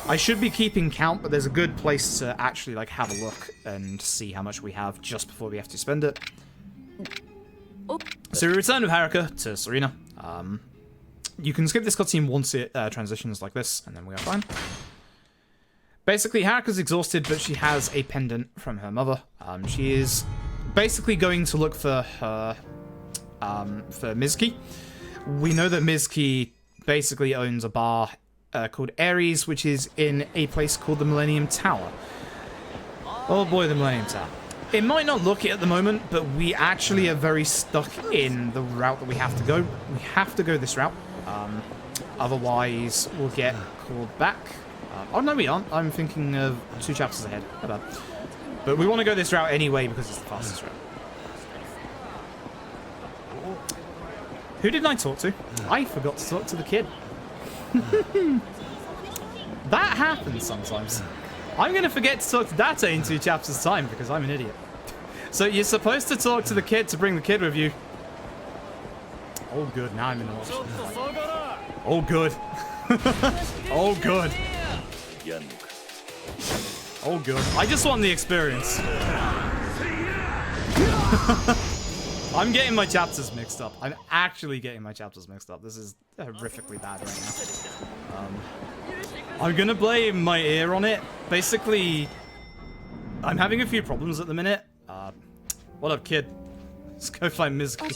I should be keeping count, but there's a good place to actually like have a look and see how much we have just before we have to spend it. So we return with Haricot to Serena. You can skip this cutscene once it transitions like this, and then we are fine. Basically, Haricot's exhausted, but she has a pendant from her mother. She is basically going to look for her, for Mizuki. We know that Mizuki basically owns a bar called Ares, which is in a place called the Millennium Tower. Oh boy, the Millennium Tower. It might not look it at the moment, but we actually are very stuck in the route that we have to go. We have to go this route. Otherwise, we'll get called back. Oh, no, we aren't. I'm thinking of 2 chapters ahead. But we want to go this route anyway because it's the fastest route. Who did I talk to? I forgot to talk to the kid. That happens sometimes. I'm going to forget to talk to Date in 2 chapters' time because I'm an idiot. So you're supposed to talk to the kid to bring the kid with you. Oh, good. Now I'm in the watch. Oh, good. Oh, good. Oh, good. I just want the experience. I'm getting my chapters mixed up. I'm actually getting my chapters mixed up. This is horrifically bad right now. I'm gonna blame my ear on it. Basically, I'm having a few problems at the minute. What up, kid? Let's go find Mizuki.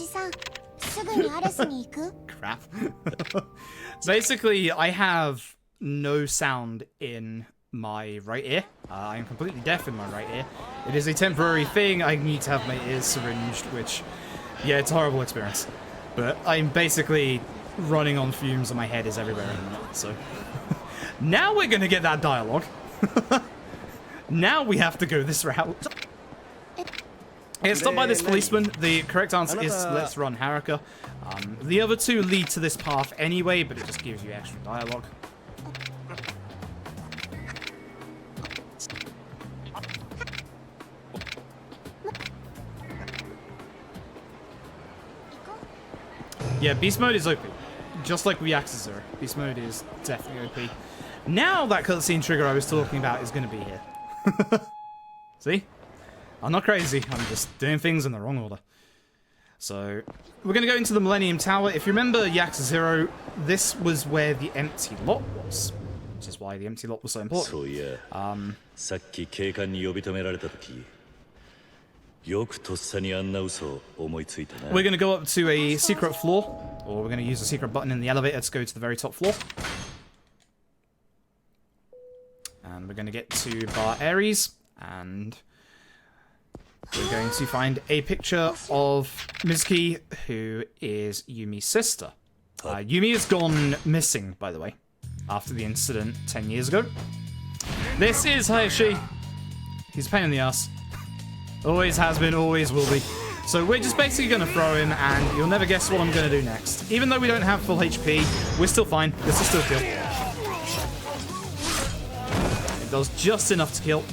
Crap. Basically, I have no sound in my right ear. I'm completely deaf in my right ear. It is a temporary thing. I need to have my ears syringed, which, yeah, it's a horrible experience. But I'm basically running on fumes and my head is everywhere in the minute, so... Now we're gonna get that dialogue. Now we have to go this route. Yeah, stopped by this policeman. The correct answer is let's run Haricot. The other 2 lead to this path anyway, but it just gives you extra dialogue. Yeah, beast mode is OP. Just like Yakuza. Beast mode is definitely OP. Now that cutscene trigger I was talking about is going to be here. See? I'm not crazy. I'm just doing things in the wrong order. So, we're going to go into the Millennium Tower. If you remember Yakuza 0, this was where the empty lot was. Which is why the empty lot was so important. So yeah. We're going to go up to a secret floor, or we're going to use a secret button in the elevator to go to the very top floor. And and we're going to get to Bar Aries, and we're going to find a picture of Mizuki, who is Yumi's sister. Yumi has gone missing, by the way, after the incident 10 years ago. This is Hayashi. He's a pain in the ass. Always has been, always will be. So we're just basically going to throw him, and you'll never guess what I'm going to do next. Even though we don't have full HP, we're still fine. This is still a kill. It does just enough to kill.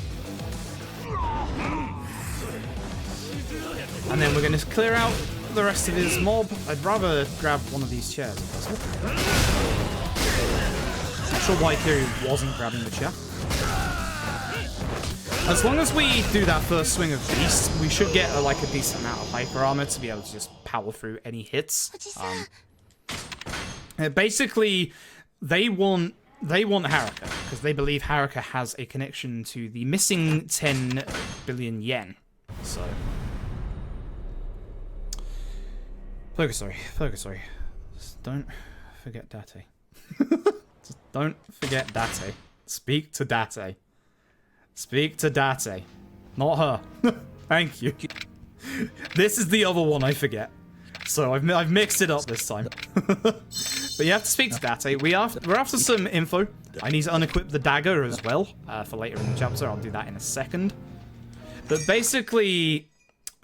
And then we're going to clear out the rest of his mob. I'd rather grab one of these chairs if possible. Not sure why Kiryu wasn't grabbing the chair. As long as we do that first swing of Beast, we should get a decent amount of hyper armor to be able to just power through any hits. Basically, they want Haricot because they believe Haricot has a connection to the missing 10 billion yen. So, Purgatory. Just don't forget Date. Just don't forget Date. Speak to Date. Speak to Date. Not her. Thank you. This is the other one I forget. So I've mixed it up this time. But you have to speak to Date. We're after some info. I need to unequip the dagger as well for later in the chapter. I'll do that in a second. But basically,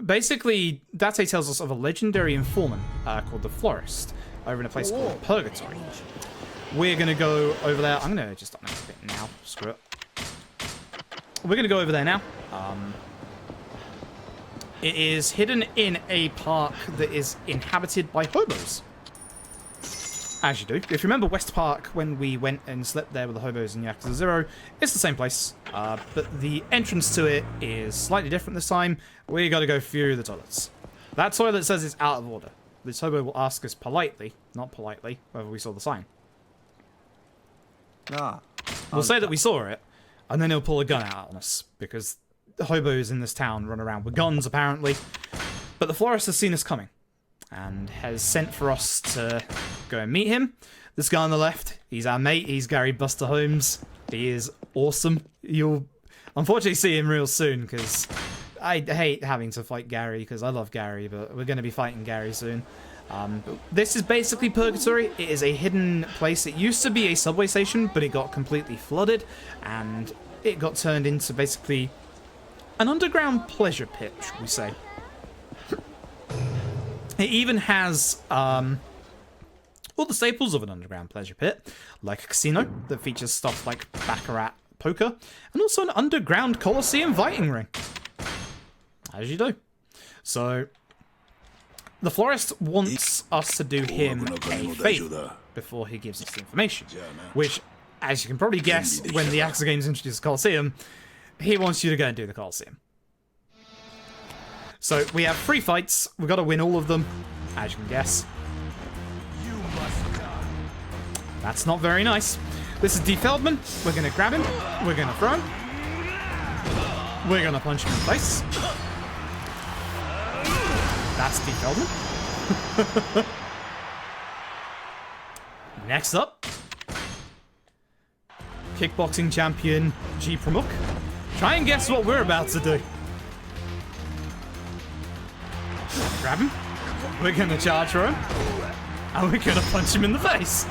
Date tells us of a legendary informant called the Florist over in a place called Purgatory. We're going to go over there. I'm going to just unequip it now. Screw it. We're going to go over there now. It is hidden in a park that is inhabited by hobos. As you do. If you remember West Park, when we went and slept there with the hobos in Yakuza 0, it's the same place. But the entrance to it is slightly different this time. We got to go through the toilets. That toilet says it's out of order. This hobo will ask us politely, not politely, whether we saw the sign. We'll say that we saw it, and then he'll pull a gun out on us, because the hobos in this town run around with guns, apparently. But the florist has seen us coming, and has sent for us to go and meet him. This guy on the left, he's our mate, he's Gary Buster Holmes. He is awesome. You'll unfortunately see him real soon, because I hate having to fight Gary, because I love Gary, but we're going to be fighting Gary soon. This is basically Purgatory. It is a hidden place. It used to be a subway station, but it got completely flooded, and it got turned into basically an underground pleasure pit, should we say. It even has all the staples of an underground pleasure pit, like a casino that features stuff like Baccarat poker, and also an underground Colosseum fighting ring. As you do. So, the florist wants us to do him a favor before he gives us the information. Which, as you can probably guess, when the Yakuza games introduce the Colosseum, he wants you to go and do the Colosseum. So, we have 3 fights. We've got to win all of them, as you can guess. That's not very nice. This is D. Feldman. We're going to grab him. We're going to throw him. We're going to punch him in the face. That's D. Feldman. Next up, kickboxing champion G. Pramuk. Try and guess what we're about to do. Grab him. We're going to charge for him. And we're going to punch him in the face.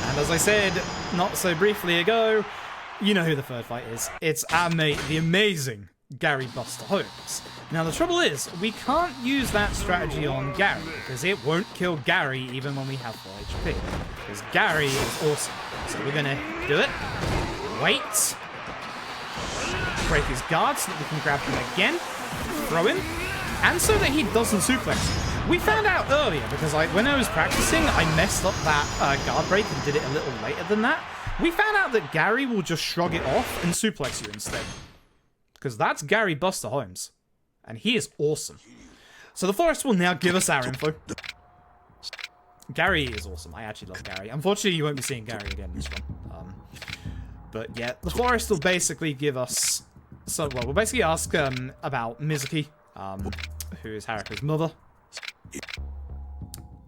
And as I said not so briefly ago, you know who the third fight is. It's our mate, the amazing Gary Buster Holmes. Now the trouble is, we can't use that strategy on Gary, because it won't kill Gary even when we have full HP. Because Gary is awesome. So we're gonna do it. Wait. Break his guard so that we can grab him again. Throw him. And so that he doesn't suplex. We found out earlier, because when I was practicing, I messed up that guard break and did it a little later than that. We found out that Gary will just shrug it off and suplex you instead. Because that's Gary Buster Holmes. And he is awesome. So the Forest will now give us our info. Gary is awesome. I actually love Gary. Unfortunately, you won't be seeing Gary again in this one. But yeah, the Forest will basically give us... So, well, we'll basically ask about Mizuki, who is Hariko's mother.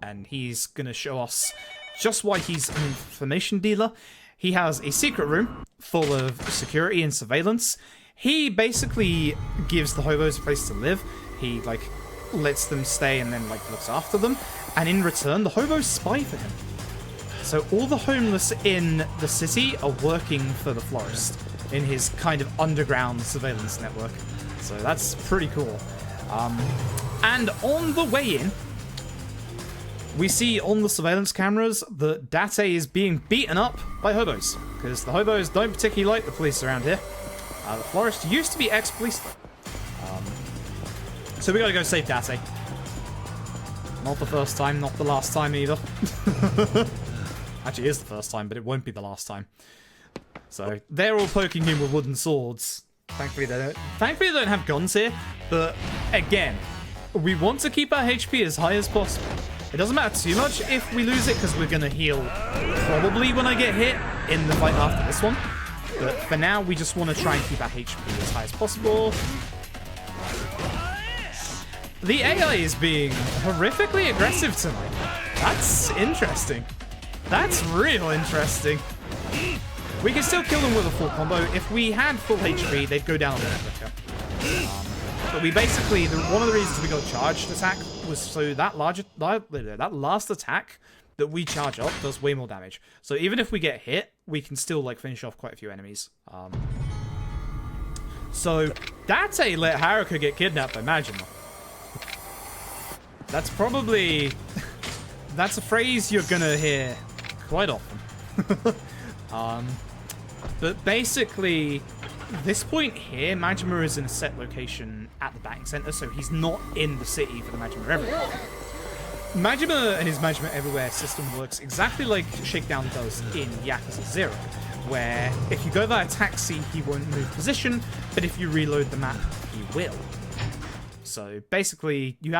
And he's going to show us just why he's an information dealer. he has a secret room full of security and surveillance. He basically gives the hobos a place to live. He, like, lets them stay and then, like, looks after them. And in return, the hobos spy for him. So all the homeless in the city are working for the florist in his kind of underground surveillance network. So that's pretty cool. And on the way in, we see on the surveillance cameras that Date is being beaten up by hobos, because the hobos don't particularly like the police around here. The florist used to be ex-police though. So we gotta go save Date. Not the first time, not the last time either. Actually, it is the first time, but it won't be the last time. So they're all poking him with wooden swords. Thankfully they don't have guns here, but again, we want to keep our HP as high as possible. It doesn't matter too much if we lose it, because we're going to heal probably when I get hit in the fight after this one. But for now, we just want to try and keep our HP as high as possible. The AI is being horrifically aggressive tonight. That's interesting. That's real interesting. We can still kill them with a full combo. If we had full HP, they'd go down a little quicker. But we basically, one of the reasons we got charged attack was so that last attack that we charge up does way more damage. So even if we get hit, we can still like finish off quite a few enemies. So Date let Haricot get kidnapped by Majima. That's probably that's a phrase you're gonna hear quite often. But basically, this point here, Majima is in a set location at the batting center, so he's not in the city for the Majima Everywhere. Majima and his Majima Everywhere system works exactly like Shakedown does in Yakuza 0, where if you go via taxi, he won't move position, but if you reload the map, he will. So basically, you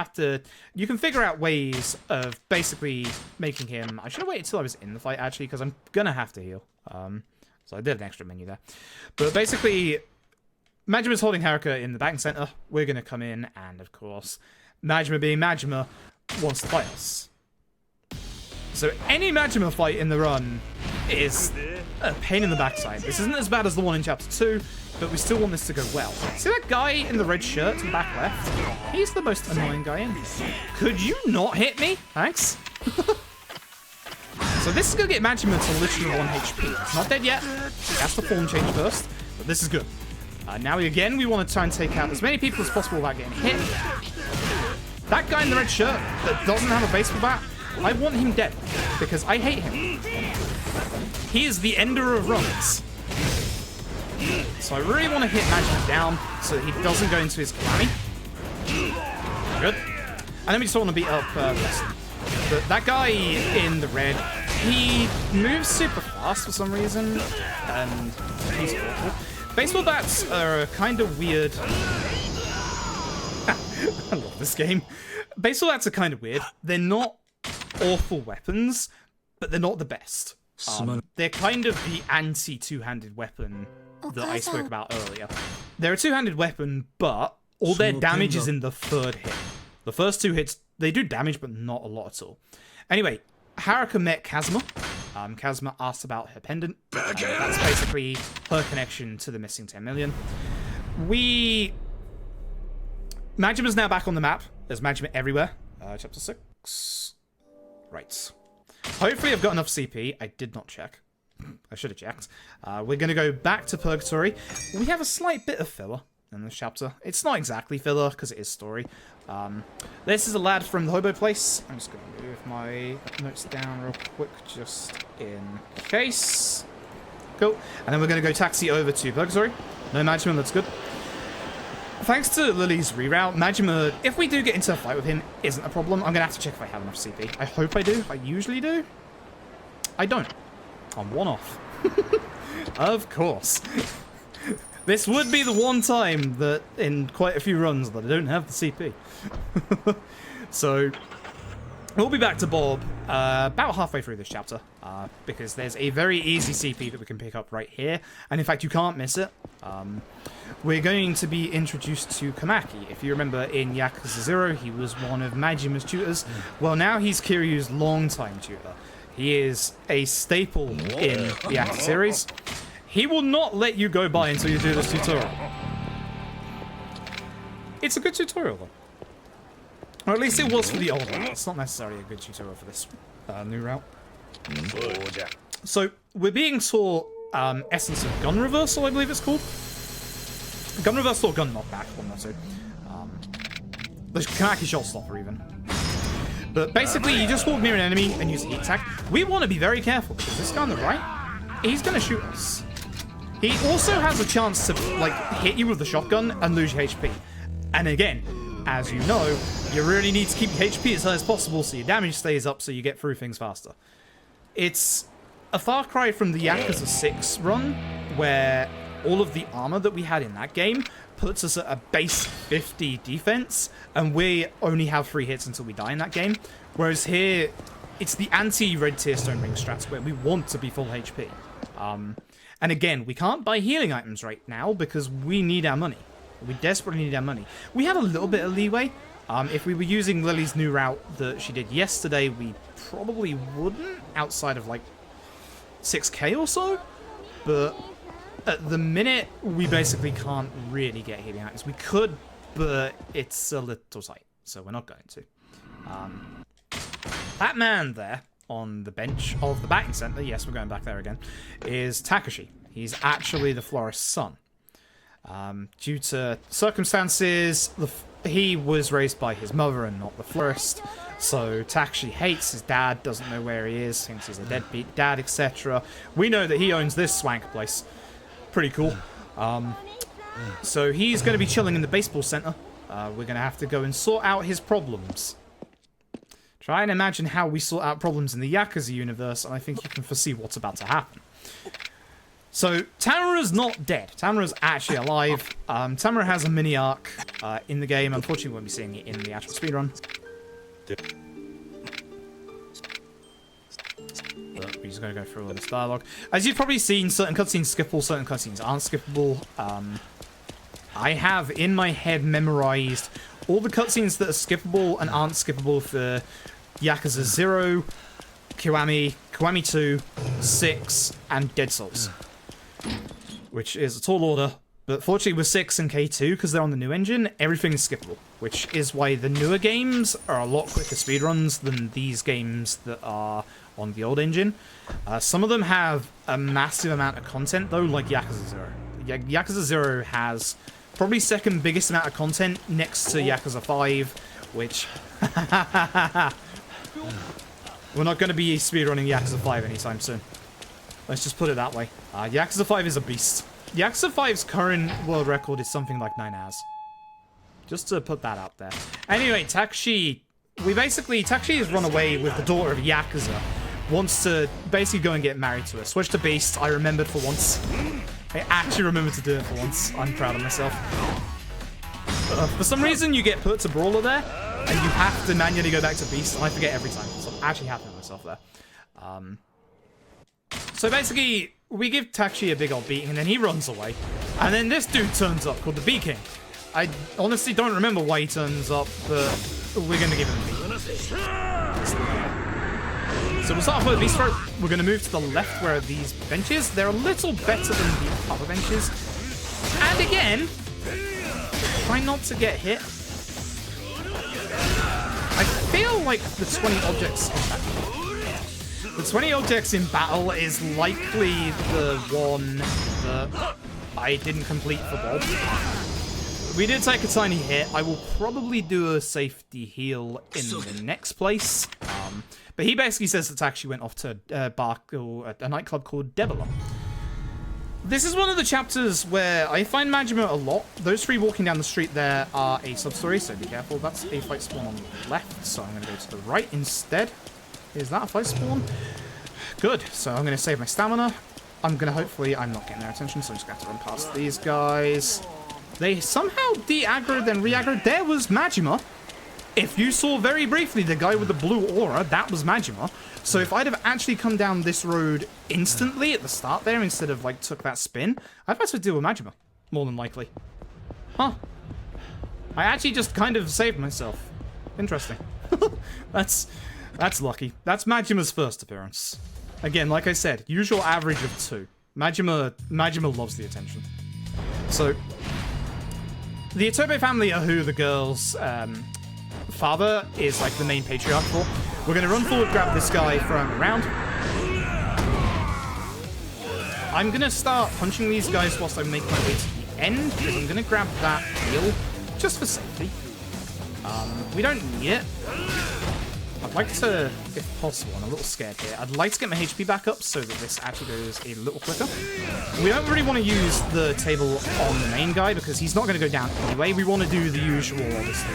can figure out ways of basically making him. I should have waited until I was in the fight, actually, because I'm gonna have to heal. So I did an extra menu there. But basically, Majima's holding Haricot in the batting center. We're gonna come in, and of course, Majima being Majima wants to fight us. So any Majima fight in the run is a pain in the backside. This isn't as bad as the one in Chapter 2, but we still want this to go well. See that guy in the red shirt to the back left? He's the most annoying guy in here. Could you not hit me? Thanks. So this is going to get Majima to literally 1 HP. He's not dead yet. He has to form change first, but this is good. Now again, we want to try and take out as many people as possible without getting hit. That guy in the red shirt that doesn't have a baseball bat, I want him dead, because I hate him. He is the ender of runs. So I really want to hit Majima down so that he doesn't go into his Kiwami. Good. And then we just want to beat up Preston. But that guy in the red, he moves super fast for some reason, and he's awful. Baseball bats are a kind of weird... I love this game. Baseball bats are kind of weird. They're not awful weapons, but they're not the best. They're kind of the anti-two-handed weapon that I spoke about earlier. They're a two-handed weapon, but all their damage is in the third hit. The first 2 hits, they do damage, but not a lot at all. Anyway, Haricot met Kazuma. Kazuma asked about her pendant. That's basically her connection to the missing 10 million. Majima's now back on the map. There's Majima everywhere. Chapter 6. Right. Hopefully I've got enough CP. I did not check. I should have checked. We're going to go back to Purgatory. We have a slight bit of filler in this chapter. It's not exactly filler, because it is story. This is a lad from the Hobo Place. I'm just going to move my notes down real quick, just in case. Cool. And then we're going to go taxi over to Purgatory. No Majima, that's good. Thanks to Lily's reroute, Majima, if we do get into a fight with him, isn't a problem. I'm going to have to check if I have enough CP. I hope I do. I usually do. I don't. I'm 1 off. Of course. This would be the one time that in quite a few runs that I don't have the CP. So, we'll be back to Bob about halfway through this chapter, because there's a very easy CP that we can pick up right here, and in fact you can't miss it. We're going to be introduced to Kamaki. If you remember in Yakuza 0, he was one of Majima's tutors. Well, now he's Kiryu's longtime tutor. He is a staple in the Yakuza series. He will not let you go by until you do this tutorial. It's a good tutorial, though. Or at least it was for the old one. It's not necessarily a good tutorial for this new route. So, we're being taught Essence of Gun Reversal, I believe it's called. Gun Reversal or Gun Knockback, one of the two. The Kanaki Shot Stopper, even. But basically, you just walk near an enemy and use a heat attack. We want to be very careful, because this guy on the right, he's going to shoot us. He also has a chance to, like, hit you with the shotgun and lose your HP. And again, as you know, you really need to keep your HP as high as possible so your damage stays up so you get through things faster. It's a far cry from the Yakuza 6 run, where all of the armor that we had in that game puts us at a base 50 defense, and we only have 3 hits until we die in that game. Whereas here, it's the anti-red tier stone ring strats where we want to be full HP. And again, we can't buy healing items right now because we need our money. We desperately need our money. We have a little bit of leeway. If we were using Lily's new route that she did yesterday, we probably wouldn't, outside of like 6k or so. But at the minute, we basically can't really get healing items. We could, but it's a little tight, so we're not going to. That man there on the bench of the batting center, yes, we're going back there again, is Takashi. He's actually the florist's son. Due to circumstances, he was raised by his mother and not the florist, so Takashi hates his dad, doesn't know where he is, thinks he's a deadbeat dad, etc. We know that he owns this swank place. Pretty cool. So he's going to be chilling in the baseball center. We're going to have to go and sort out his problems. Try and imagine how we sort out problems in the Yakuza universe, and I think you can foresee what's about to happen. So, Tamara's not dead. Tamara's actually alive. Tamara has a mini-arc in the game. Unfortunately, we won't be seeing it in the actual speedrun. But we're just going to go through all this dialogue. As you've probably seen, certain cutscenes skippable, certain cutscenes aren't skippable. I have, in my head, memorized all the cutscenes that are skippable and aren't skippable for Yakuza 0, Kiwami, Kiwami 2, 6, and Dead Souls. Which is a tall order, but fortunately with 6 and K2, because they're on the new engine, everything is skippable. Which is why the newer games are a lot quicker speedruns than these games that are on the old engine. Some of them have a massive amount of content, though, like Yakuza 0. Yakuza 0 has probably second biggest amount of content next to Yakuza 5, which... We're not going to be speedrunning Yakuza 5 anytime soon. Let's just put it that way. Yakuza 5 is a beast. Yakuza 5's current world record is something like 9 hours. Just to put that out there. Anyway, Takashi... Takashi has run away with the daughter of Yakuza. Wants to basically go and get married to her. Switch to Beast. I remembered for once. I actually remembered to do it for once. I'm proud of myself. For some reason, you get put to Brawler there, and you have to manually go back to Beast, and I forget every time. So I'm actually happy with myself there. So basically, we give Takashi a big old beating, and then he runs away. And then this dude turns up, called the Bee King. I honestly don't remember why he turns up, but we're going to give him a beat. So we'll start off with a Beast Throat. We're going to move to the left where are these benches. They're a little better than the other benches. And again, try not to get hit. I feel like the 20 objects in battle. The 20 objects in battle is likely the one that I didn't complete for Bob. We did take a tiny hit. I will probably do a safety heal in the next place. But he basically says that Takashi went off to a nightclub called Debala. This is one of the chapters where I find Majima a lot. Those 3 walking down the street there are a sub-story, so be careful. That's a fight spawn on the left, so I'm going to go to the right instead. Is that a fight spawn? Good, so I'm going to save my stamina. I'm going to hopefully... I'm not getting their attention, so I'm just going to have to run past these guys. They somehow de-aggroed, then re-aggroed. There was Majima. If you saw very briefly the guy with the blue aura, that was Majima. So if I'd have actually come down this road instantly at the start there, instead of, like, took that spin, I'd have to deal with Majima, more than likely. Huh. I actually just kind of saved myself. Interesting. That's That's lucky. That's Majima's first appearance. Again, like I said, usual average of 2. Majima loves the attention. So, the Itobe family are who the girl's father is like the main patriarch for. We're going to run forward, grab this guy, throw him around. I'm going to start punching these guys whilst I make my way to the end, because I'm going to grab that heal just for safety. We don't need it. I'd like to, if possible, I'm a little scared here, I'd like to get my HP back up so that this actually goes a little quicker. We don't really want to use the table on the main guy because he's not going to go down anyway. We want to do the usual, obviously.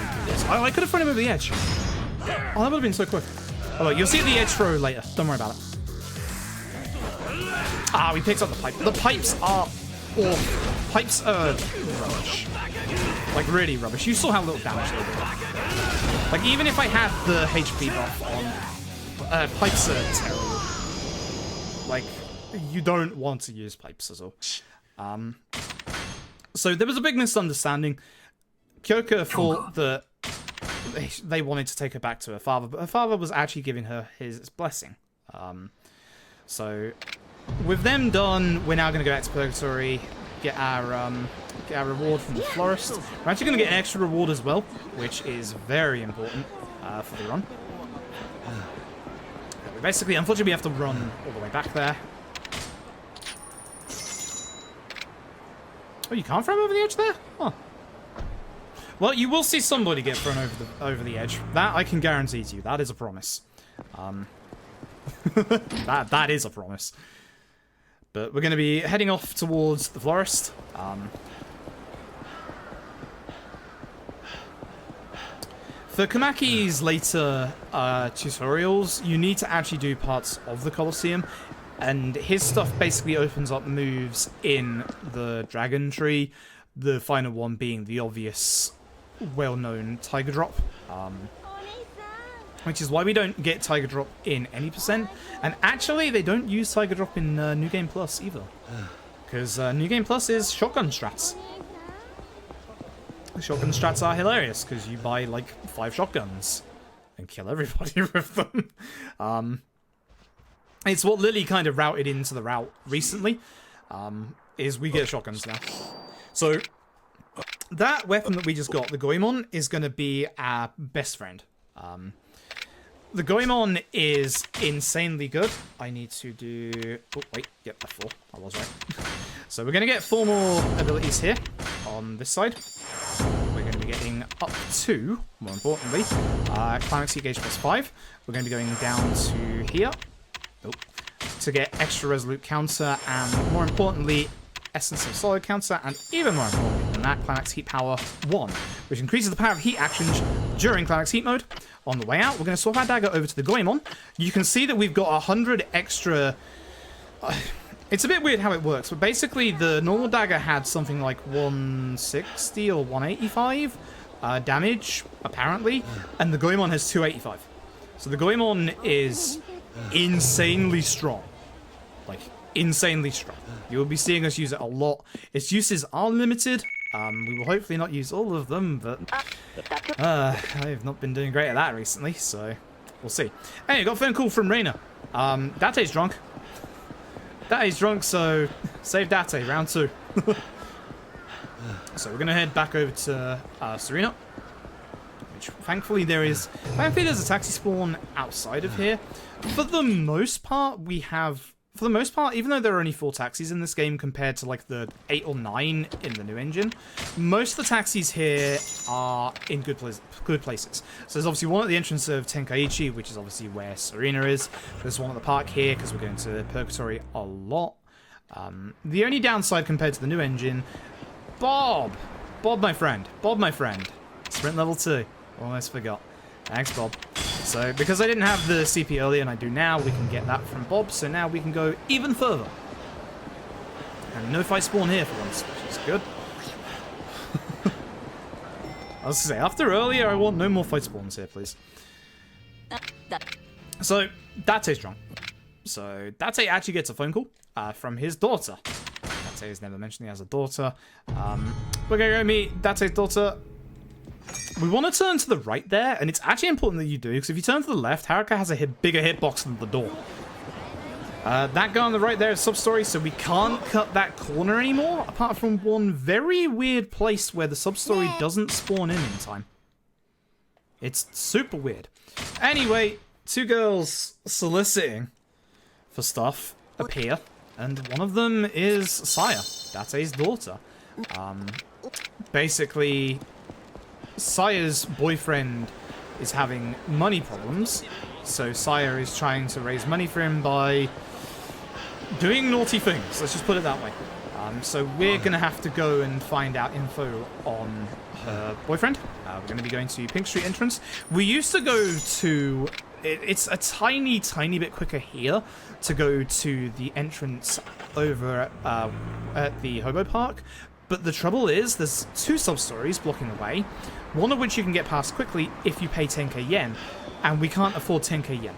Oh, I could have thrown him over the edge. Oh, that would have been so quick. Oh, look, you'll see the edge throw later. Don't worry about it. Ah, we picked up the pipe. The pipes are awful. Pipes are rubbish. Like, really rubbish. You saw how little damage they did. Like, even if I had the HP buff on, pipes are terrible. Like, you don't want to use pipes at all. So there was a big misunderstanding. Kyoka thought that they wanted to take her back to her father, but her father was actually giving her his blessing. So with them done, we're now going to go back to Purgatory, get our reward from the florist. We're actually going to get an extra reward as well, which is very important for the run. We basically, unfortunately, we have to run all the way back there. Oh, you can't throw him over the edge there? Huh. Well, you will see somebody get thrown over the edge. That I can guarantee to you. That is a promise. That is a promise. But we're going to be heading off towards the florist. For Kamaki's later tutorials, you need to actually do parts of the Colosseum. And his stuff basically opens up moves in the Dragon Tree. The final one being the obvious, well-known Tiger Drop. Which is why we don't get Tiger Drop in any percent. And actually, they don't use Tiger Drop in New Game Plus either. Because New Game Plus is shotgun strats. The shotgun strats are hilarious, because you buy, like, 5 shotguns and kill everybody with them. It's what Lily kind of routed into the route recently, is we get shotguns now. So, that weapon that we just got, the Goemon, is going to be our best friend. The Goemon is insanely good. I need to do... Oh, wait. Yep, F4. I was right. So we're going to get 4 more abilities here on this side. We're going to be getting up to, more importantly, Climax Heat Gauge plus 5. We're going to be going down to here. Oh, to get extra Resolute Counter and, more importantly, Essence of Solid Counter, and even more important than that, Climax Heat Power 1, which increases the power of heat actions during Climax Heat mode. On the way out, we're going to swap our dagger over to the Goemon. You can see that we've got 100 extra... it's a bit weird how it works, but basically the normal dagger had something like 160 or 185 damage, apparently, and the Goemon has 285. So the Goemon is insanely strong. Like, insanely strong. You will be seeing us use it a lot. Its uses are limited. We will hopefully not use all of them, but I've not been doing great at that recently, so we'll see. Hey, got a phone call from Reina. Date's drunk. Date's drunk, so save Date, round 2. So we're going to head back over to Serena, which thankfully there's a taxi spawn outside of here. For the most part, even though there are only 4 taxis in this game compared to like the 8 or 9 in the new engine, most of the taxis here are in good places. So there's obviously one at the entrance of Tenkaichi, which is obviously where Serena is. There's one at the park here because we're going to Purgatory a lot. The only downside compared to the new engine, Bob my friend, sprint level 2, almost forgot. Thanks, Bob. So, because I didn't have the CP earlier and I do now, we can get that from Bob, so now we can go even further. And no fight spawn here for once, which is good. I was gonna say, after earlier, I want no more fight spawns here, please. So, Date's drunk. So, Date actually gets a phone call from his daughter. Date has never mentioned he has a daughter. We're gonna go meet Date's daughter. we want to turn to the right there, and it's actually important that you do, because if you turn to the left, Haricot has a bigger hitbox than the door. That guy on the right there is sub-story, so we can't cut that corner anymore, apart from one very weird place where the sub-story doesn't spawn in time. It's super weird. Anyway, two girls soliciting for stuff appear, and one of them is Saya, Date's daughter. Basically, Saya's boyfriend is having money problems, so Saya is trying to raise money for him by doing naughty things, let's just put it that way. So we're going to have to go and find out info on her boyfriend. We're going to be going to Pink Street entrance. We used to go to... It's a tiny bit quicker here to go to the entrance over at the Hobo Park. But the trouble is, there's two sub-stories blocking the way, one of which you can get past quickly if you pay 10k yen, and we can't afford 10k yen.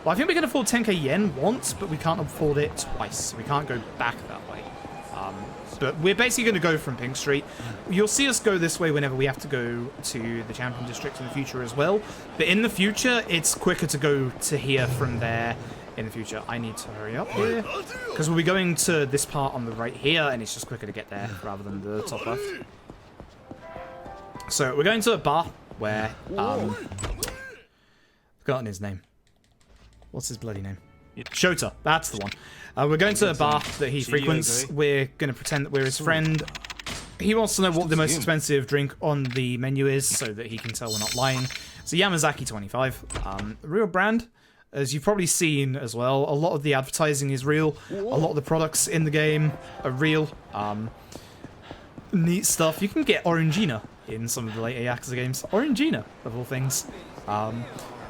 Well, I think we can afford 10k yen once, but we can't afford it twice. We can't go back that way. But we're basically going to go from Pink Street. You'll see us go this way whenever we have to go to the Champion District in the future as well. But in the future, it's quicker to go to here from there in the future. I need to hurry up here, because we'll be going to this part on the right here, and it's just quicker to get there rather than the top left. So we're going to a bar where... I've forgotten his name. What's his bloody name? Shota, that's the one. We're going to a bar that he frequents. We're going to pretend that we're his friend. He wants to know what the most expensive drink on the menu is so that he can tell we're not lying. It's a Yamazaki 25. Real brand, as you've probably seen as well. A lot of the advertising is real. A lot of the products in the game are real. Neat stuff. You can get Orangina in some of the later Yakuza games. Orangina, of all things.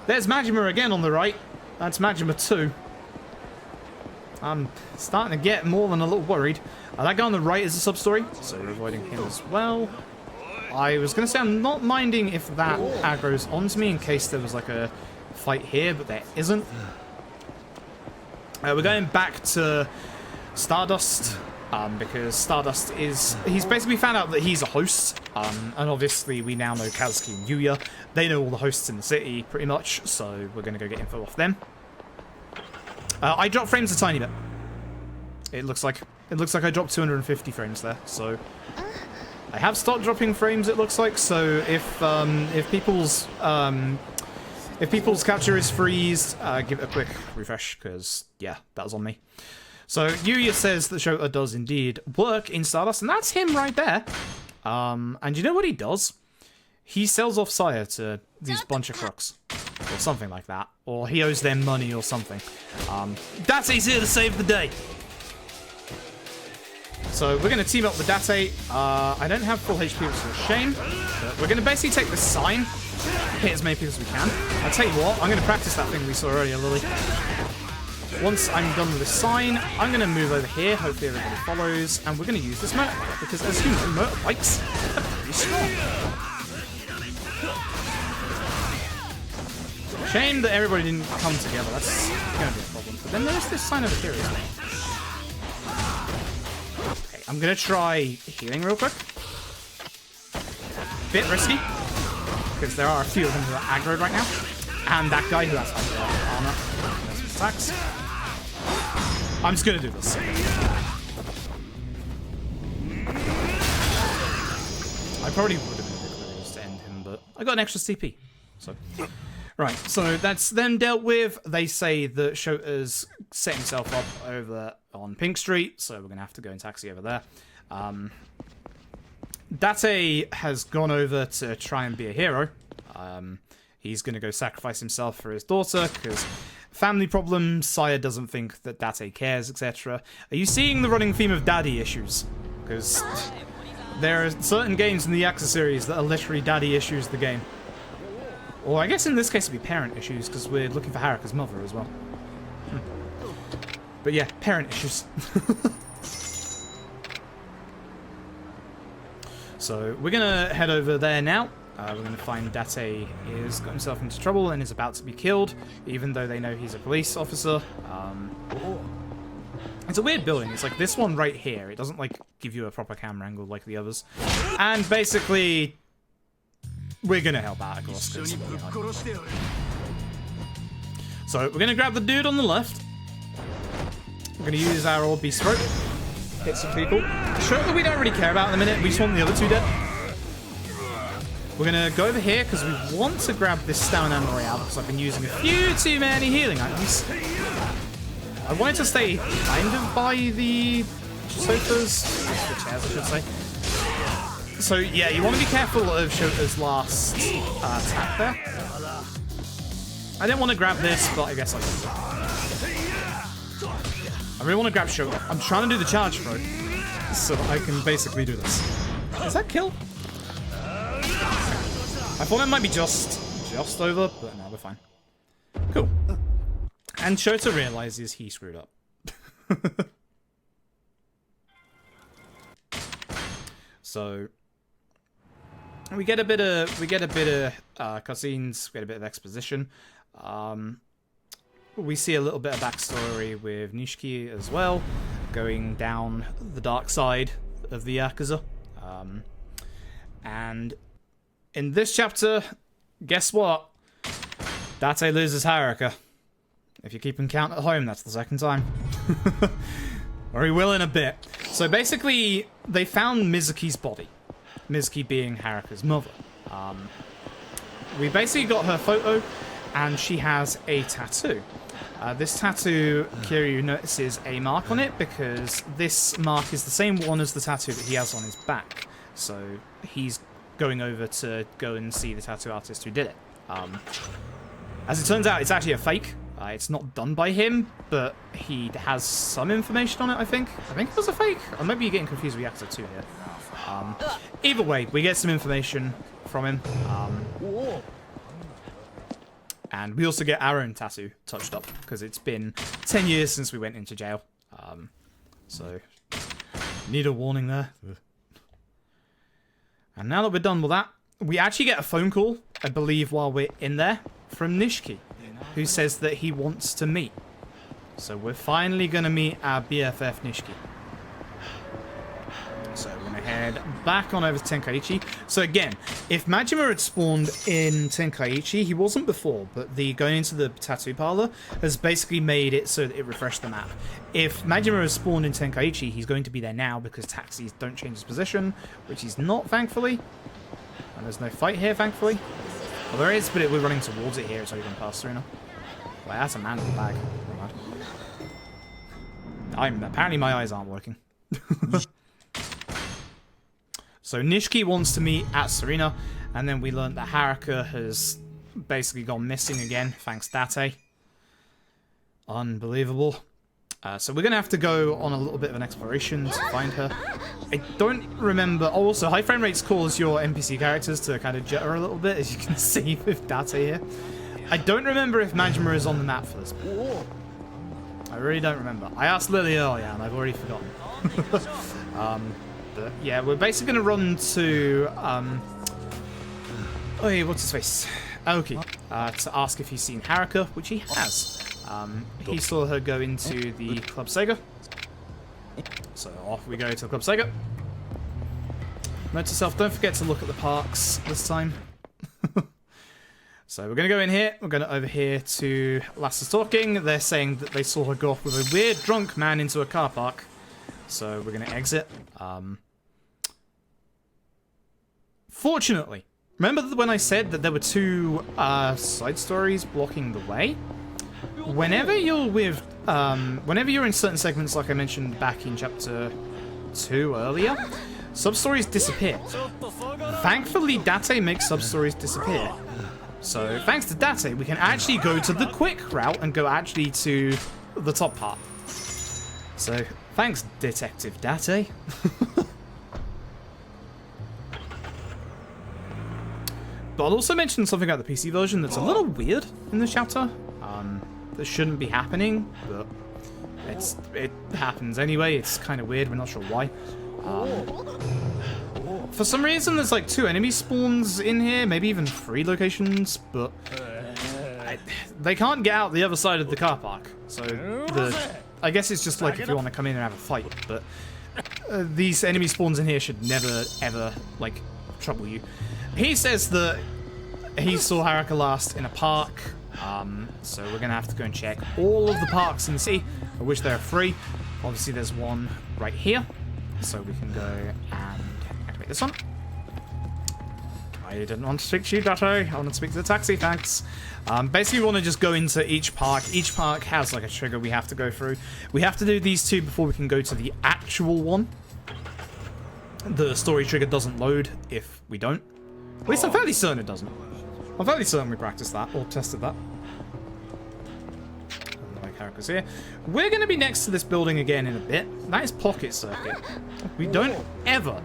There's Majima again on the right. That's Majima 2. I'm starting to get more than a little worried. That guy on the right is a sub-story, so we're avoiding him as well. I was going to say I'm not minding if that aggro's onto me in case there was like a fight here, but there isn't. We're going back to Stardust, because Stardust is... He's basically found out that he's a host, and obviously we now know Kazuki and Yuya. They know all the hosts in the city, pretty much, so we're going to go get info off them. I dropped frames a tiny bit. It looks like I dropped 250 frames there, so... I have stopped dropping frames, it looks like, so if people's capture is freezed, give it a quick refresh, because, yeah, that was on me. So, Yuya says that Shota does indeed work in Stardust, and that's him right there. And you know what he does? He sells off Saya to these bunch of crooks. Or something like that. Or he owes them money or something. Date's here to save the day. So we're going to team up with Date. I don't have full HP, which is a shame. But we're going to basically take this sign. Hit as many people as we can. I'll tell you what, I'm going to practice that thing we saw earlier, Lily. Once I'm done with this sign, I'm going to move over here. Hopefully everybody follows. And we're going to use this motorbike. Because as you know, motorbikes are pretty strong. Shame that everybody didn't come together. That's going to be a problem. But then there's this sign over here as well. Okay, I'm going to try healing real quick. Bit risky. Because there are a few of them who are aggroed right now. And that guy who has armor. There's his attacks. I'm just going to do this. I probably would have been a bit close to end him, but I got an extra CP. So... Right, so that's them dealt with. They say that Shota's set himself up over on Pink Street, so we're going to have to go in taxi over there. Date has gone over to try and be a hero. He's going to go sacrifice himself for his daughter, because family problems, Saya doesn't think that Date cares, etc. Are you seeing the running theme of daddy issues? Because there are certain games in the Yakuza series that are literally daddy issues the game. Or I guess in this case it'd be parent issues, because we're looking for Haricot's mother as well. But yeah, parent issues. So we're going to head over there now. We're going to find Date is got himself into trouble and is about to be killed, even though they know he's a police officer. It's a weird building. It's like this one right here. It doesn't like give you a proper camera angle like the others. And basically... we're gonna help out, of course. 'Cause, you know. So we're gonna grab the dude on the left. We're gonna use our old beast throat. Hit some people. Sure that we don't really care about in a minute. We just want the other two dead. We're gonna go over here because we want to grab this stamina Royale because I've been using a few too many healing items. I wanted to stay kind of by the sofas, the chairs, I should say. So yeah, you want to be careful of Shota's last attack there. I didn't want to grab this, but I guess I can. I really want to grab Shota. I'm trying to do the charge throw, so that I can basically do this. Is that kill? I thought it might be just over, but no, we're fine. Cool. And Shota realizes he screwed up. So we get a bit of cutscenes, we get a bit of exposition. We see a little bit of backstory with Nishiki as well, going down the dark side of the Yakuza. And in this chapter, guess what? Date loses Haricot. If you're keeping count at home, that's the second time. Or he will in a bit. So basically, they found Mizuki's body. Mizuki being Haricot's mother. We basically got her photo, and she has a tattoo. This tattoo, Kiryu notices a mark on it because this mark is the same one as the tattoo that he has on his back. So he's going over to go and see the tattoo artist who did it. As it turns out, it's actually a fake. It's not done by him, but he has some information on it, I think. I think it was a fake. Or maybe you're getting confused with Yakuza 2 here. Either way, we get some information from him. And we also get our own tattoo touched up, because it's been 10 years since we went into jail. So, need a warning there. And now that we're done with that, we actually get a phone call, I believe, while we're in there, from Nishiki, who says that he wants to meet. So we're finally going to meet our BFF Nishiki. So we're going to head back on over to Tenkaichi. So again, if Majima had spawned in Tenkaichi, he wasn't before, but the going into the tattoo parlor has basically made it so that it refreshed the map. If Majima has spawned in Tenkaichi, he's going to be there now because taxis don't change his position, which he's not, thankfully. And there's no fight here, thankfully. Well, there is, but we're running towards it here, so you can pass through now. Well, that's a man in the bag. Apparently my eyes aren't working. So Nishiki wants to meet at Serena, and then we learned that Haricot has basically gone missing again, thanks Date. Unbelievable. So we're going to have to go on a little bit of an exploration to find her. I don't remember... Oh, also, high frame rates cause your NPC characters to kind of jitter a little bit, as you can see with Date here. I don't remember if Majima is on the map for this. I really don't remember. I asked Lily earlier, and I've already forgotten. But yeah, we're basically going to run to... oh, what's his face? Aoki. To ask if he's seen Haricot, which he has. He saw her go into the Club Sega. So off we go to Club Sega. Note to self, don't forget to look at the parks this time. So we're going to go in here. We're going to over here to Last is Talking. They're saying that they saw her go off with a weird drunk man into a car park. So we're going to exit. Fortunately, remember when I said that there were two side stories blocking the way? Whenever you're with, whenever you're in certain segments, like I mentioned back in chapter 2 earlier, sub-stories disappear. Thankfully, Date makes sub-stories disappear. So, thanks to Date, we can actually go to the quick route and go actually to the top part. So, thanks, Detective Date. But I'll also mention something about the PC version that's a little weird in this chapter. That shouldn't be happening, but it happens anyway. It's kind of weird. We're not sure why. For some reason, there's like 2 enemy spawns in here, maybe even 3 locations, but they can't get out the other side of the car park. So I guess it's just like if you want to come in and have a fight, but these enemy spawns in here should never, ever, like, trouble you. he says that he saw Haricot last in a park. So we're gonna have to go and check all of the parks in the city, of which there are 3. Obviously, there's one right here, so we can go and activate this one. I didn't want to speak to you, Datto. I want to speak to the taxi, thanks. Basically, we want to just go into each park. Each park has like a trigger we have to go through. We have to do these 2 before we can go to the actual one. The story trigger doesn't load if we don't. At least I'm fairly certain it doesn't. I'm fairly certain we practiced that, or tested that. Like Haricot's here. We're going to be next to this building again in a bit. That is Pocket Circuit. We don't ever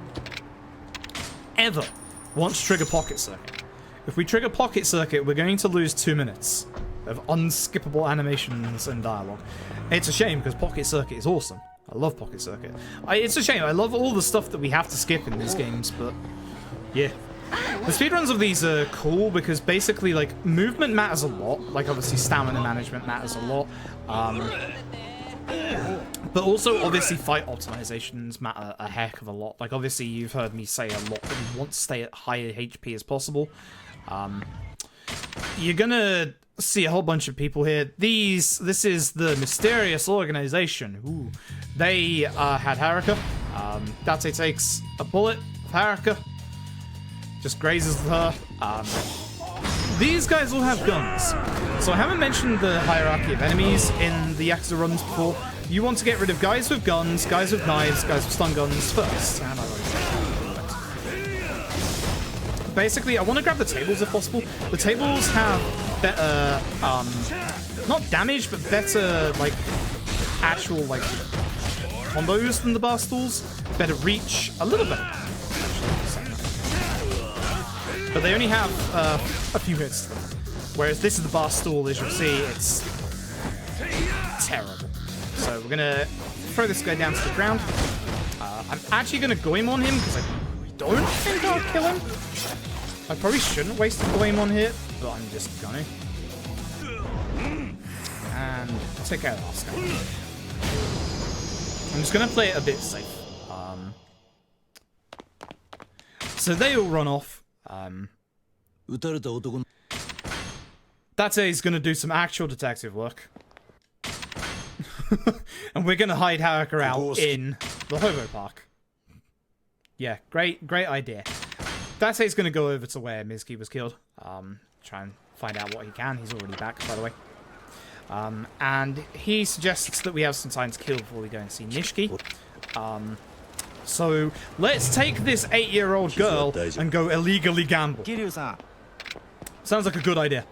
want to trigger Pocket Circuit. If we trigger Pocket Circuit, we're going to lose 2 minutes of unskippable animations and dialogue. It's a shame, because Pocket Circuit is awesome. I love Pocket Circuit. It's a shame. I love all the stuff that we have to skip in these games, but yeah. The speedruns of these are cool because basically, like, movement matters a lot. Like, obviously, stamina management matters a lot. But also, obviously, fight optimizations matter a heck of a lot. Like, obviously, you've heard me say a lot that we want to stay at higher HP as possible. You're gonna see a whole bunch of people here. This is the mysterious organization. Ooh. They had Haricot. Date takes a bullet of Haricot. Just grazes her. These guys all have guns. So I haven't mentioned the hierarchy of enemies in the Yakuza runs before. You want to get rid of guys with guns, guys with knives, guys with stun guns first. And I've already said that. Basically, I want to grab the tables if possible. The tables have better, not damage, but better, like, actual, like, combos than the bar stools. Better reach, a little better. But they only have a few hits to them. Whereas this is the bar stool, as you'll see, it's terrible. So we're gonna throw this guy down to the ground. I'm actually gonna go aim on him because I don't think I'll kill him. I probably shouldn't waste a go aim on here, but I'm just gonna. And I'll take care of the last guy. I'm just gonna play it a bit safe. So they all run off. Date's gonna do some actual detective work. And we're gonna hide Haricot out in the hobo park. Yeah, great idea. Date's gonna go over to where Mizuki was killed. Try and find out what he can. He's already back, by the way. And he suggests that we have some time to kill before we go and see Nishiki. So let's take this 8-year-old girl and go illegally gamble. Sounds like a good idea.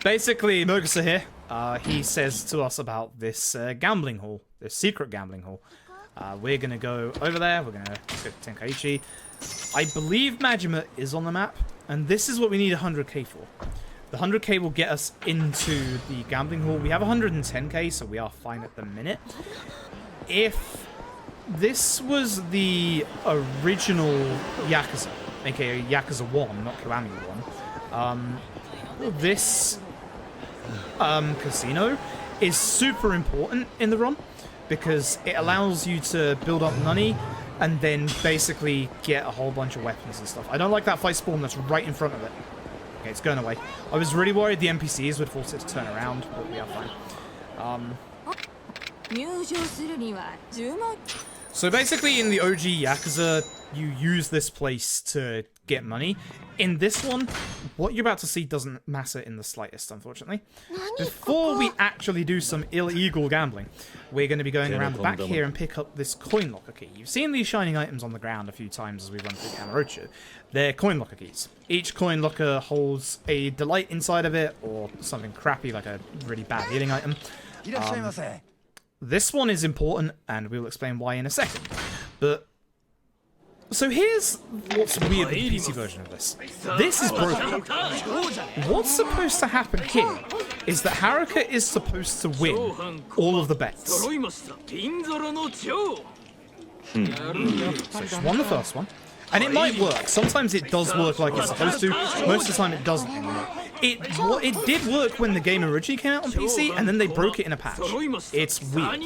Basically, Mogusa here, he says to us about this gambling hall, this secret gambling hall. We're gonna go over there. We're gonna go to Tenkaichi. I believe Majima is on the map, and this is what we need 100k for. The 100k will get us into the gambling hall. We have 110k, so we are fine at the minute. If this was the original Yakuza, aka Yakuza 1, not Kiwami 1. This casino is super important in the ROM because it allows you to build up money and then basically get a whole bunch of weapons and stuff. I don't like that fight spawn that's right in front of it. Okay, it's going away. I was really worried the NPCs would force it to turn around, but we are fine. So basically in the OG Yakuza, you use this place to get money. In this one, what you're about to see doesn't matter in the slightest, unfortunately. Before we actually do some illegal gambling, we're going to be going around the back here and pick up this coin locker key. You've seen these shining items on the ground a few times as we run through Kamurocho. They're coin locker keys. Each coin locker holds a delight inside of it, or something crappy like a really bad healing item. This one is important, and we'll explain why in a second. But so here's what's weird with the PC version of this. This is broken. What's supposed to happen here is that Haricot is supposed to win all of the bets. So she's won the first one. And it might work. Sometimes it does work like it's supposed to. Most of the time it doesn't anymore. It did work when the game originally came out on PC, and then they broke it in a patch. It's weird.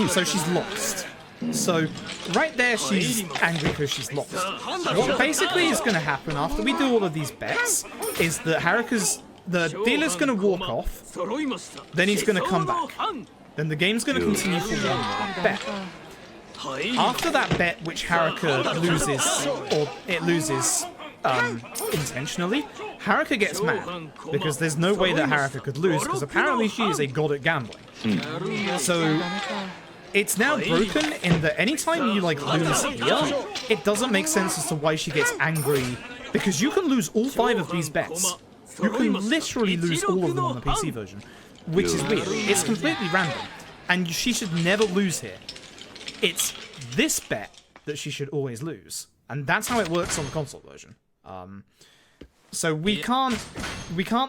So she's lost. So right there, she's angry because she's lost. What basically is going to happen after we do all of these bets is that the dealer's going to walk off, then he's going to come back. Then the game's going to continue for one more bet. After that bet, which Haricot loses, or it loses intentionally, Haricot gets mad because there's no way that Haricot could lose because apparently she is a god at gambling. So it's now broken in that anytime you like lose here, it doesn't make sense as to why she gets angry because you can lose all 5 of these bets. You can literally lose all of them on the PC version, which is weird. It's completely random, and she should never lose here. It's this bet that she should always lose, and that's how it works on the console version. So we can't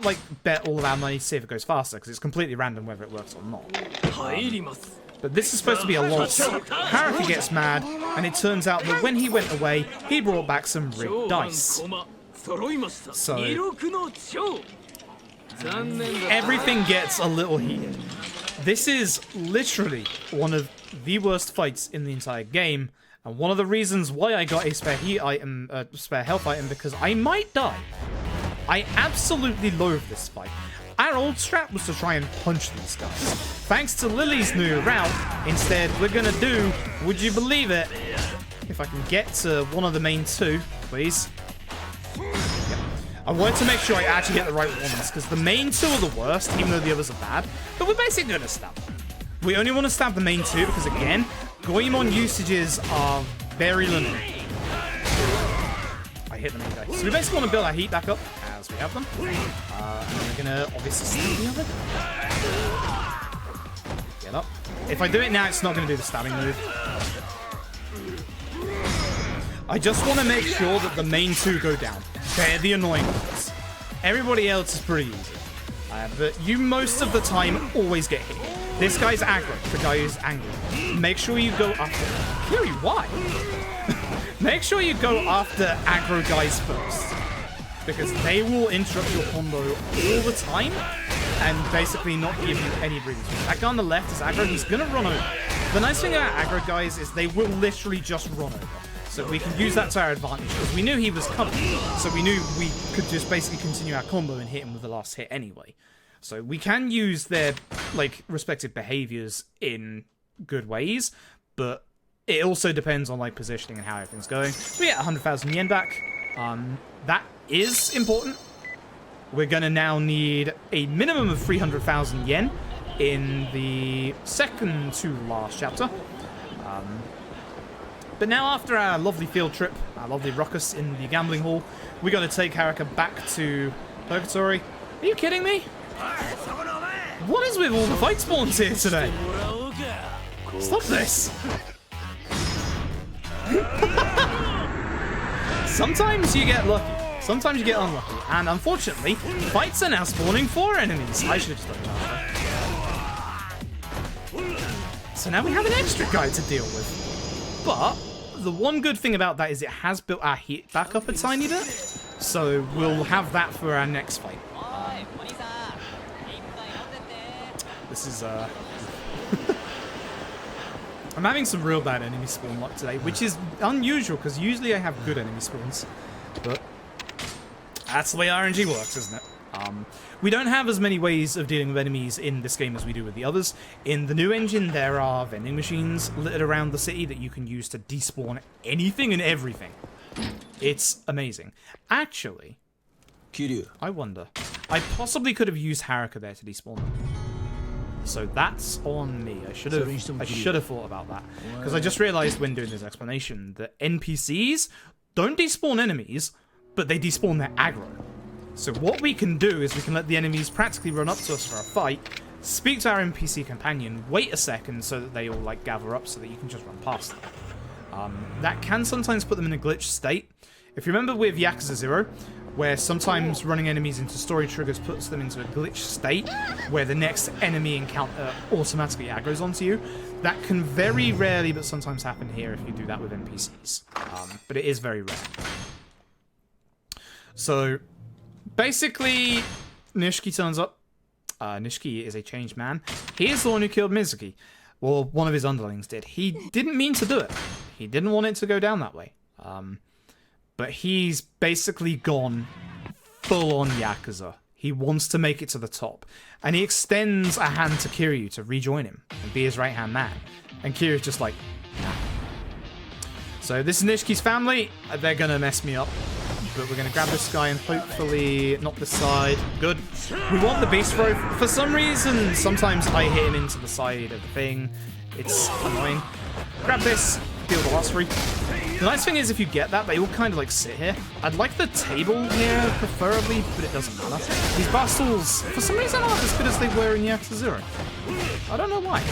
like bet all of our money to see if it goes faster because it's completely random whether it works or not. But this is supposed to be a loss. Haricot gets mad, and it turns out that when he went away, he brought back some rigged dice. So everything gets a little heated. This is literally one of the worst fights in the entire game, and one of the reasons why I got a spare health item, because I might die. I absolutely loathe this fight. Our old strat was to try and punch these guys. Thanks to Lily's new route, instead we're gonna do, would you believe it? If I can get to one of the main 2, please. I wanted to make sure I actually get the right ones, because the main 2 are the worst, even though the others are bad. But we're basically going to stab them. We only want to stab the main 2, because again, Goemon usages are very limited. I hit the main guy. So we basically want to build our heat back up, as we have them. And we're going to obviously stab the other. Get up. If I do it now, it's not going to do the stabbing move. I just want to make sure that the main 2 go down. They're the annoying ones. Everybody else is pretty easy. But you most of the time always get hit. This guy's aggro, the guy who's angry. Make sure you go after... Kiri, why? Make sure you go after aggro guys first. Because they will interrupt your combo all the time and basically not give you any breathing space. That guy on the left is aggro, he's going to run over. The nice thing about aggro guys is they will literally just run over. So we can use that to our advantage, because we knew he was coming, so we knew we could just basically continue our combo and hit him with the last hit anyway. So we can use their like respective behaviors in good ways, but it also depends on like positioning and how everything's going. We get 100,000 yen back. That is important. We're gonna now need a minimum of 300,000 yen in the second to last chapter. But now, after our lovely field trip, our lovely ruckus in the gambling hall, we got to take Haricot back to Purgatory. Are you kidding me? What is with all the fight spawns here today? Stop this! Sometimes you get lucky, sometimes you get unlucky, and unfortunately, fights are now spawning 4 enemies. I should have just done that. So now we have an extra guy to deal with. But the one good thing about that is it has built our heat back up a tiny bit, so we'll have that for our next fight. This is I'm having some real bad enemy spawn luck today, which is unusual because usually I have good enemy spawns, but that's the way RNG works, isn't it? We don't have as many ways of dealing with enemies in this game as we do with the others. In the new engine, there are vending machines littered around the city that you can use to despawn anything and everything. It's amazing. Actually, Kiryu. I wonder. I possibly could have used Haricot there to despawn them. So that's on me. I should have thought about that. Because I just realized when doing this explanation that NPCs don't despawn enemies, but they despawn their aggro. So what we can do is we can let the enemies practically run up to us for a fight, speak to our NPC companion, wait a second so that they all like gather up so that you can just run past them. That can sometimes put them in a glitch state. If you remember with Yakuza 0, where sometimes running enemies into story triggers puts them into a glitch state, where the next enemy encounter automatically aggroes onto you, that can very rarely but sometimes happen here if you do that with NPCs. But it is very rare. So basically, Nishiki turns up. Nishiki is a changed man. He is the one who killed Mizuki. Well, one of his underlings did. He didn't mean to do it. He didn't want it to go down that way. But he's basically gone full on Yakuza. He wants to make it to the top. And he extends a hand to Kiryu to rejoin him and be his right-hand man. And Kiryu's just like, nah. So this is Nishiki's family. They're going to mess me up. But we're going to grab this guy and hopefully knock this side. Good. We want the beast throw. For some reason, sometimes I hit him into the side of the thing. It's annoying. Grab this. Deal the last three. The nice thing is if you get that, they all kind of like sit here. I'd like the table here, preferably, but it doesn't matter. These bastles, for some reason, aren't as good as they were in Yakuza 0. I don't know why,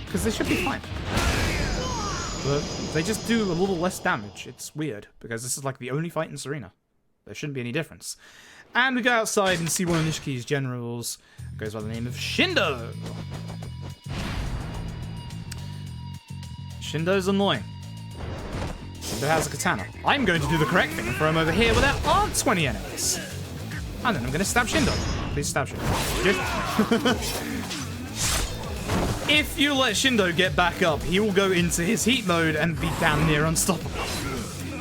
because they should be fine. But they just do a little less damage. It's weird, because this is like the only fight in Serena. There shouldn't be any difference. And we go outside and see one of Nishiki's generals. Goes by the name of Shindo. Shindo's annoying. Shindo has a katana. I'm going to do the correct thing and throw him over here where there aren't 20 enemies. And then I'm going to stab Shindo. Please stab Shindo. If you let Shindo get back up, he will go into his heat mode and be damn near unstoppable.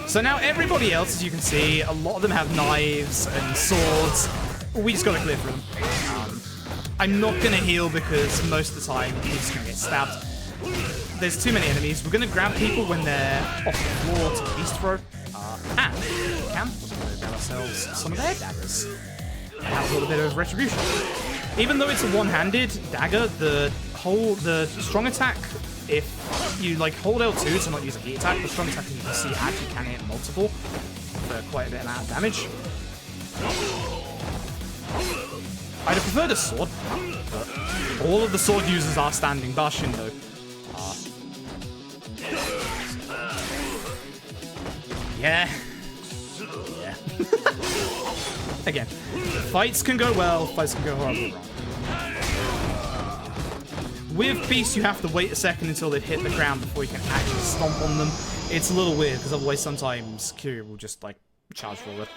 So now everybody else, as you can see, a lot of them have knives and swords. We just got to clear through them. I'm not going to heal because most of the time he's just going to get stabbed. There's too many enemies. We're going to grab people when they're off the floor to the beast throw. And if we can, we're going to grab ourselves some of their daggers. And have a little bit of retribution. Even though it's a one-handed dagger, the strong attack, if you like hold L2 to not use a heat attack, the strong attack you can see actually can hit multiple for quite a bit amount of damage. I'd have preferred a sword, but all of the sword users are standing, bar Shindo. Yeah. Again, fights can go well, fights can go horribly wrong. With Beast, you have to wait a second until they've hit the ground before you can actually stomp on them. It's a little weird, because otherwise sometimes Kiryu will just, like, charge forward.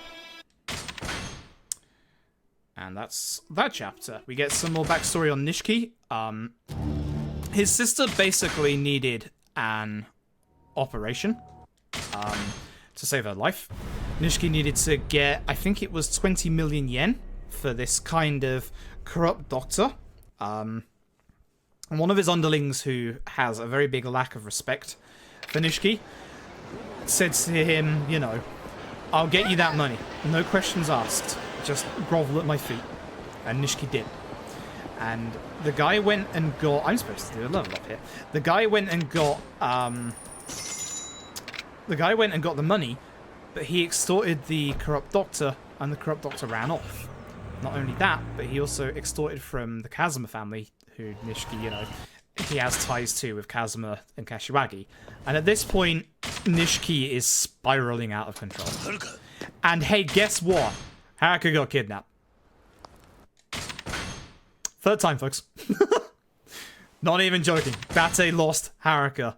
And that's that chapter. We get some more backstory on Nishiki. His sister basically needed an operation to save her life. Nishiki needed to get, I think it was 20 million yen for this kind of corrupt doctor. And one of his underlings, who has a very big lack of respect for Nishiki, said to him, you know, I'll get you that money. No questions asked. Just grovel at my feet. And Nishiki did. And the guy went and got... I'm supposed to do a level up here. The guy went and got... the money, but he extorted the corrupt doctor, and the corrupt doctor ran off. Not only that, but he also extorted from the Kazuma family, who Nishiki, you know, he has ties to with Kazuma and Kashiwagi. And at this point, Nishiki is spiraling out of control. And hey, guess what? Haricot got kidnapped. Third time, folks. Not even joking. Bate lost Haricot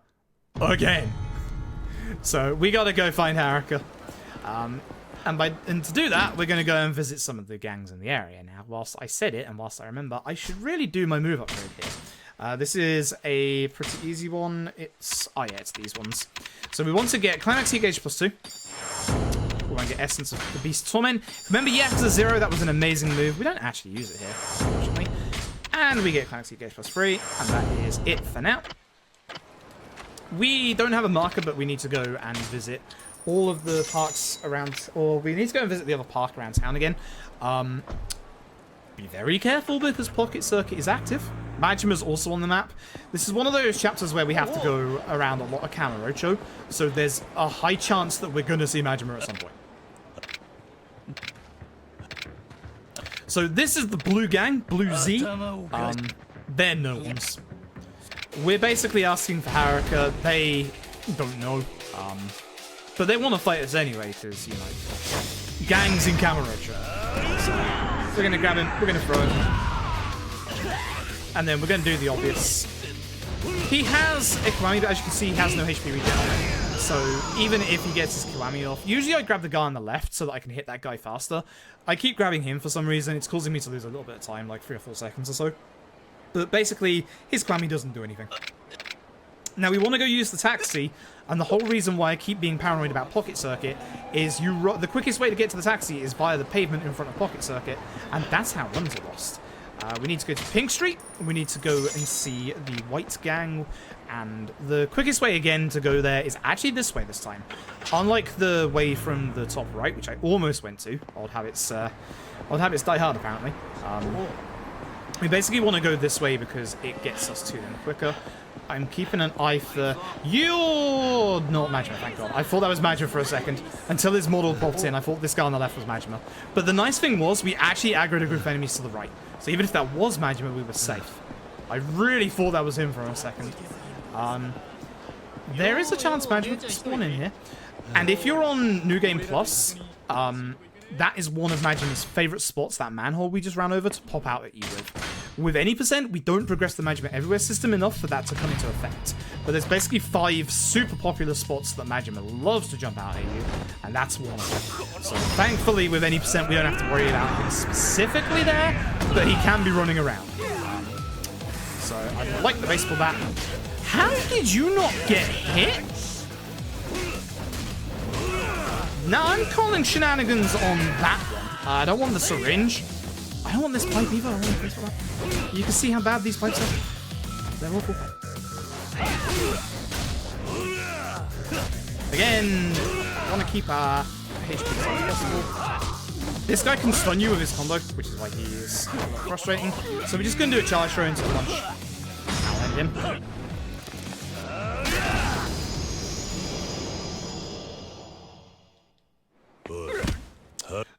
again. So we gotta go find Haricot. And to do that, we're going to go and visit some of the gangs in the area. Now, whilst I said it, and whilst I remember, I should really do my move upgrade here. This is a pretty easy one. It's... oh, yeah, it's these ones. So we want to get Climax Heat Gauge +2. We want to get Essence of the Beast's Torment. Remember Yakuza 0? That was an amazing move. We don't actually use it here, unfortunately. And we get Climax Heat Gauge +3. And that is it for now. We don't have a marker, but we need to go and visit all of the parks around, or we need to go and visit the other park around town again. Be very careful because Pocket Circuit is active. Majima's also on the map. This is one of those chapters where we have to go around a lot of Kamurocho, so there's a high chance that we're going to see Majima at some point. So this is the Blue Gang, Blue Z. They're no ones. We're basically asking for Haricot. They don't know. But they want to fight us anyway, because, you know, gangs in Kamurocho. So we're going to grab him, we're going to throw him. And then we're going to do the obvious. He has a Kiwami, but as you can see, he has no HP regen on it. So even if he gets his Kiwami off, usually I grab the guy on the left so that I can hit that guy faster. I keep grabbing him for some reason. It's causing me to lose a little bit of time, like 3 or 4 seconds or so. But basically, his Kiwami doesn't do anything. Now, we want to go use the taxi, and the whole reason why I keep being paranoid about Pocket Circuit is the quickest way to get to the taxi is via the pavement in front of Pocket Circuit, and that's how runs are lost. We need to go to Pink Street, we need to go and see the White Gang, and the quickest way, again, to go there is actually this way this time. Unlike the way from the top right, which I almost went to. Old habits die hard, apparently. We basically want to go this way because it gets us to them quicker. I'm keeping an eye for... You're not Majima, thank God. I thought that was Majima for a second. Until his model popped in, I thought this guy on the left was Majima. But the nice thing was, we actually aggroed a group of enemies to the right. So even if that was Majima, we were safe. I really thought that was him for a second. There is a chance Majima could spawn in here. And if you're on New Game Plus, that is one of Majima's favourite spots, that manhole we just ran over, to pop out at you with. With any percent, we don't progress the Majima Everywhere system enough for that to come into effect. But there's basically 5 super popular spots that Majima loves to jump out at you, and that's one of them. So thankfully, with any percent, we don't have to worry about him specifically there, but he can be running around. So I like the baseball bat. How did you not get hit? Now I'm calling shenanigans on that one. I don't want the syringe. I don't want this pipe either. I don't want the baseball bat. You can see how bad these pipes are. They're awful. Again, I want to keep our HP as high as possible. This guy can stun you with his combo, which is why he is a little frustrating. So we're just going to do a charge throw into punch. I'll end him.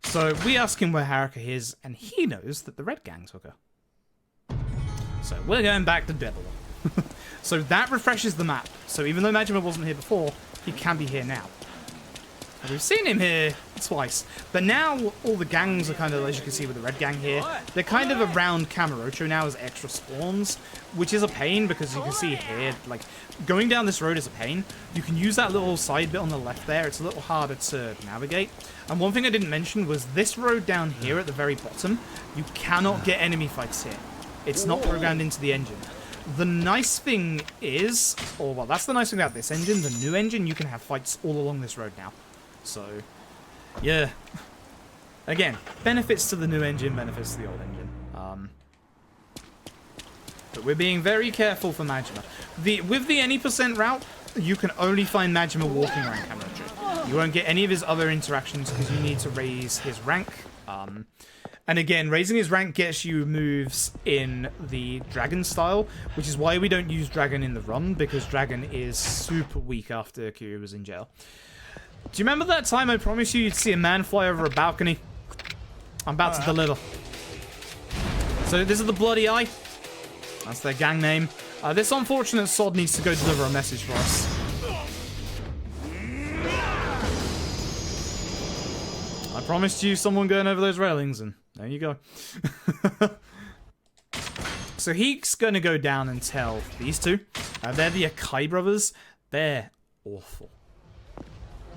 So we ask him where Haricot is, and he knows that the Red Gang took her. So we're going back to Devil. So that refreshes the map. So even though Majima wasn't here before, he can be here now. And we've seen him here twice. But now all the gangs are kind of, as you can see with the Red Gang here, they're kind of around Kamurocho now as extra spawns, which is a pain because you can see here, like, going down this road is a pain. You can use that little side bit on the left there. It's a little harder to navigate. And one thing I didn't mention was this road down here at the very bottom, you cannot get enemy fights here. It's not programmed into the engine. The nice thing is, or well, that's the nice thing about this engine, the new engine, you can have fights all along this road now. So, yeah. Again, benefits to the new engine, benefits to the old engine. But we're being very careful for Majima. With the any percent route, you can only find Majima walking around Kamurocho. You won't get any of his other interactions because you need to raise his rank. And again, raising his rank gets you moves in the Dragon style, which is why we don't use Dragon in the run, because Dragon is super weak after Kiryu was in jail. Do you remember that time I promised you'd see a man fly over a balcony? I'm about to deliver. So this is the Bloody Eye. That's their gang name. This unfortunate sod needs to go deliver a message for us. I promised you someone going over those railings, and there you go. So he's going to go down and tell these two. They're the Akai brothers. They're awful.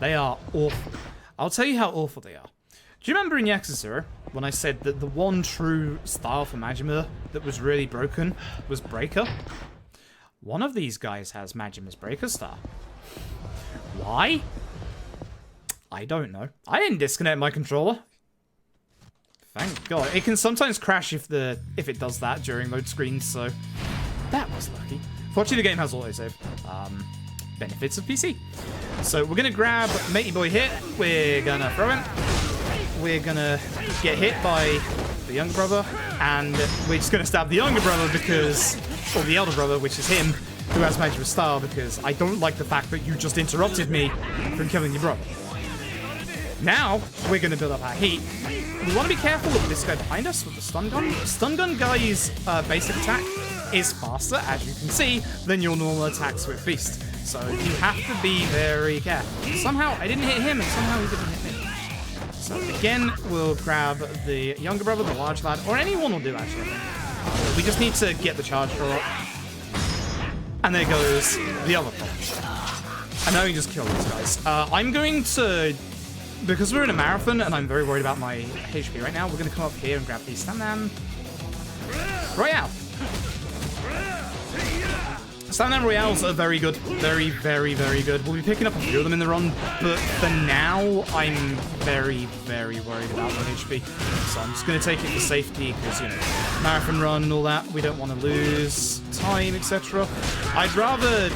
They are awful. I'll tell you how awful they are. Do you remember in Yakuza when I said that the one true style for Majima that was really broken was Breaker? One of these guys has Majima's Breaker style. Why? I don't know. I didn't disconnect my controller. Thank God. It can sometimes crash if it does that during load screens, so that was lucky. Fortunately, the game has autosave. Benefits of PC. So we're gonna grab Matey Boy here. We're gonna throw him. We're gonna get hit by the younger brother, and we're just gonna stab the younger brother because, or the elder brother, which is him, who has Majima's style, because I don't like the fact that you just interrupted me from killing your brother. Now, we're going to build up our heat. We want to be careful of this guy behind us with the stun gun. The stun gun guy's basic attack is faster, as you can see, than your normal attacks with Feast. So you have to be very careful. Somehow, I didn't hit him, and somehow he didn't hit me. So again, we'll grab the younger brother, the large lad, or anyone will do, actually. We just need to get the charge throw up. And there goes the other part. And now we just kill these guys. I'm going to... Because we're in a marathon and I'm very worried about my HP right now, we're going to come up here and grab these Stamman. Royale! Stand-down royales are very good. Very, very, very good. We'll be picking up a few of them in the run, but for now, I'm very, very worried about the HP. So I'm just going to take it for safety, because, you know, marathon run and all that, we don't want to lose time, etc. I'd rather,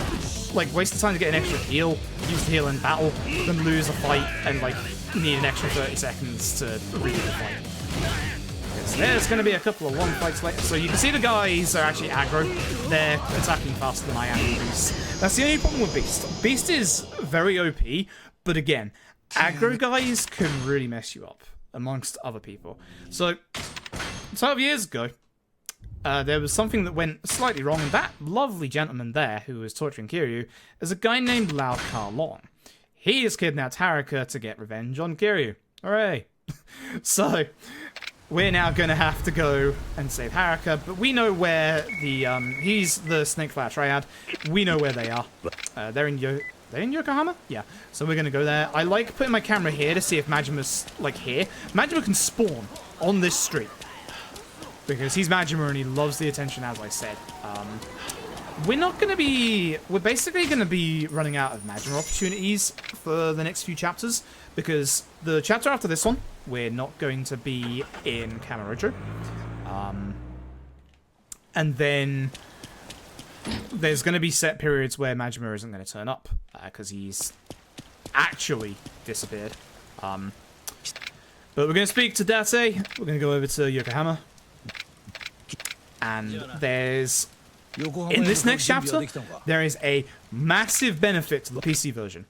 like, waste the time to get an extra heal, use the heal in battle, than lose a fight and, like, need an extra 30 seconds to redo the fight. There's going to be a couple of long fights later. So you can see the guys are actually aggro. They're attacking faster than I am with Beast. That's the only problem with Beast. Beast is very OP, but again, aggro guys can really mess you up amongst other people. So 12 years ago, there was something that went slightly wrong, and that lovely gentleman there who was torturing Kiryu is a guy named Lao Long. He has kidnapped Haricot to get revenge on Kiryu. Hooray! So we're now going to have to go and save Haricot, but we know where the, he's the Snake Flower Triad. We know where they are. They're in Yokohama? Yeah. So we're going to go there. I like putting my camera here to see if Majima's, like, here. Majima can spawn on this street, because he's Majima and he loves the attention, as I said. We're basically going to be running out of Majima opportunities for the next few chapters, because the chapter after this one, we're not going to be in Kamurocho. And then there's going to be set periods where Majima isn't going to turn up, because he's actually disappeared. But we're going to speak to Date. We're going to go over to Yokohama. And there's... in this next chapter, there is a massive benefit to the PC version,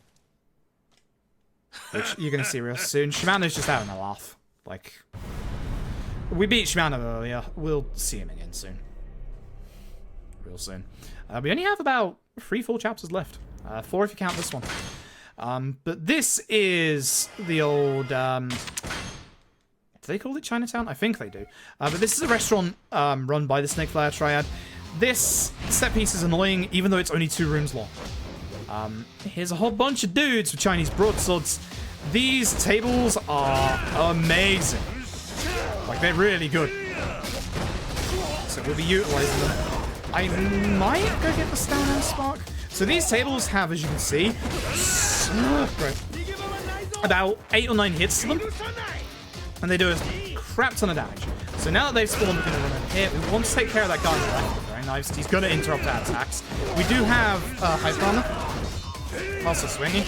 which you're going to see real soon. Shimano's just having a laugh. Like, we beat Shimano earlier. We'll see him again soon. Real soon. We only have about 3-4 chapters left. 4 if you count this one. But this is the old... do they call it Chinatown? I think they do. But this is a restaurant run by the Snake Flower Triad. This set piece is annoying, even though it's only 2 rooms long. Here's a whole bunch of dudes with Chinese broadswords. These tables are amazing. Like, they're really good. So we'll be utilizing them. I might go get the Stamina Spark. So these tables have, as you can see, about 8 or 9 hits to them. And they do a crap ton of damage. So now that they've spawned, we're going to run over here. We want to take care of that guy on the left with throwing knives. He's going to interrupt our attacks. We do have Hyper Armor, also swinging.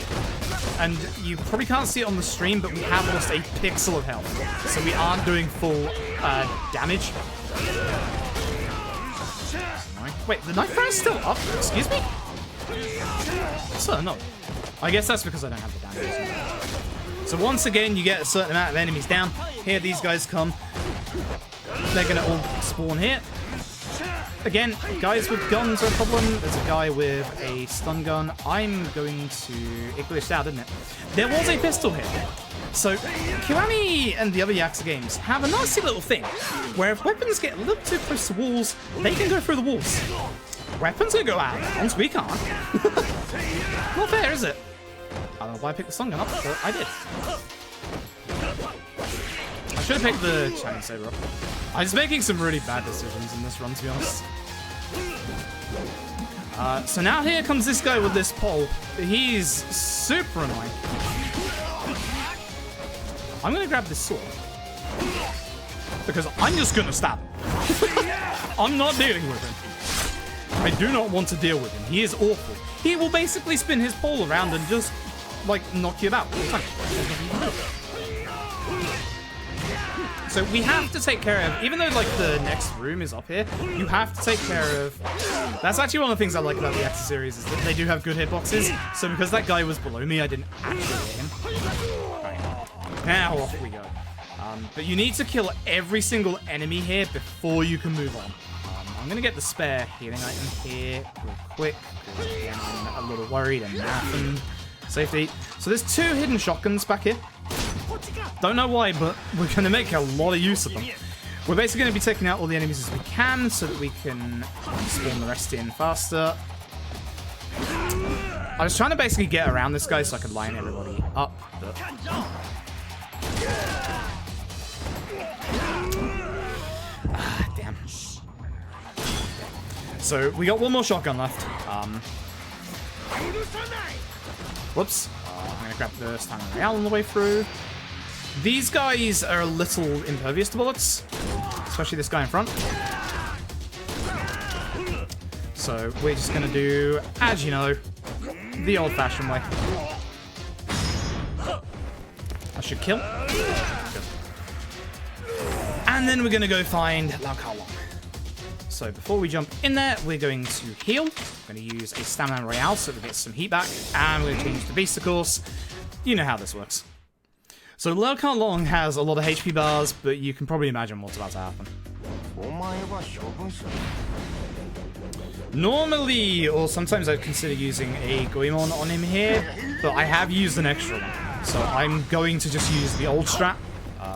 And you probably can't see it on the stream, but we have lost a pixel of health. So we aren't doing full damage. Wait, the knife throw is still up? Excuse me? So, no. I guess that's because I don't have the damage. So once again, you get a certain amount of enemies down. Here, these guys come. They're going to all spawn here. Again, guys with guns are a problem. There's a guy with a stun gun. I'm going to... It glitched out, didn't it? There was a pistol here. So, Kiwami and the other Yakuza games have a nasty little thing where if weapons get a little too close to walls, they can go through the walls. Weapons can go out of bounds, we can't. Not fair, is it? I don't know why I picked the stun gun up, but I did. I should have picked the Chinese saber up. I'm just making some really bad decisions in this run, to be honest. So now here comes this guy with this pole. He's super annoying. I'm going to grab this sword. Because I'm just going to stab him. I'm not dealing with him. I do not want to deal with him. He is awful. He will basically spin his pole around and just, like, knock you about. So we have to take care of, even though, like, the next room is up here, you have to take care of... That's actually one of the things I like about the Yakuza series, is that they do have good hitboxes. So because that guy was below me, I didn't actually hit him. Right. Now off we go. But you need to kill every single enemy here before you can move on. I'm going to get the spare healing item here real quick, because again, I'm a little worried and nothing. Safety. So there's 2 hidden shotguns back here. Don't know why, but we're going to make a lot of use of them. We're basically going to be taking out all the enemies as we can so that we can spawn the rest in faster. I was trying to basically get around this guy so I could line everybody up, but... damn. So we got one more shotgun left. Whoops. I'm going to grab the Stamina Royale on the way through. These guys are a little impervious to bullets, especially this guy in front. So we're just going to do, as you know, the old-fashioned way. That should kill. Good. And then we're going to go find Haricot. So before we jump in there, we're going to heal. We're going to use a Stamina Royale so we get some heat back. And we're going to change to Beast, of course. You know how this works. So Haricot has a lot of HP bars, but you can probably imagine what's about to happen. Normally, or sometimes I'd consider using a Goemon on him here, but I have used an extra one. So I'm going to just use the old strat,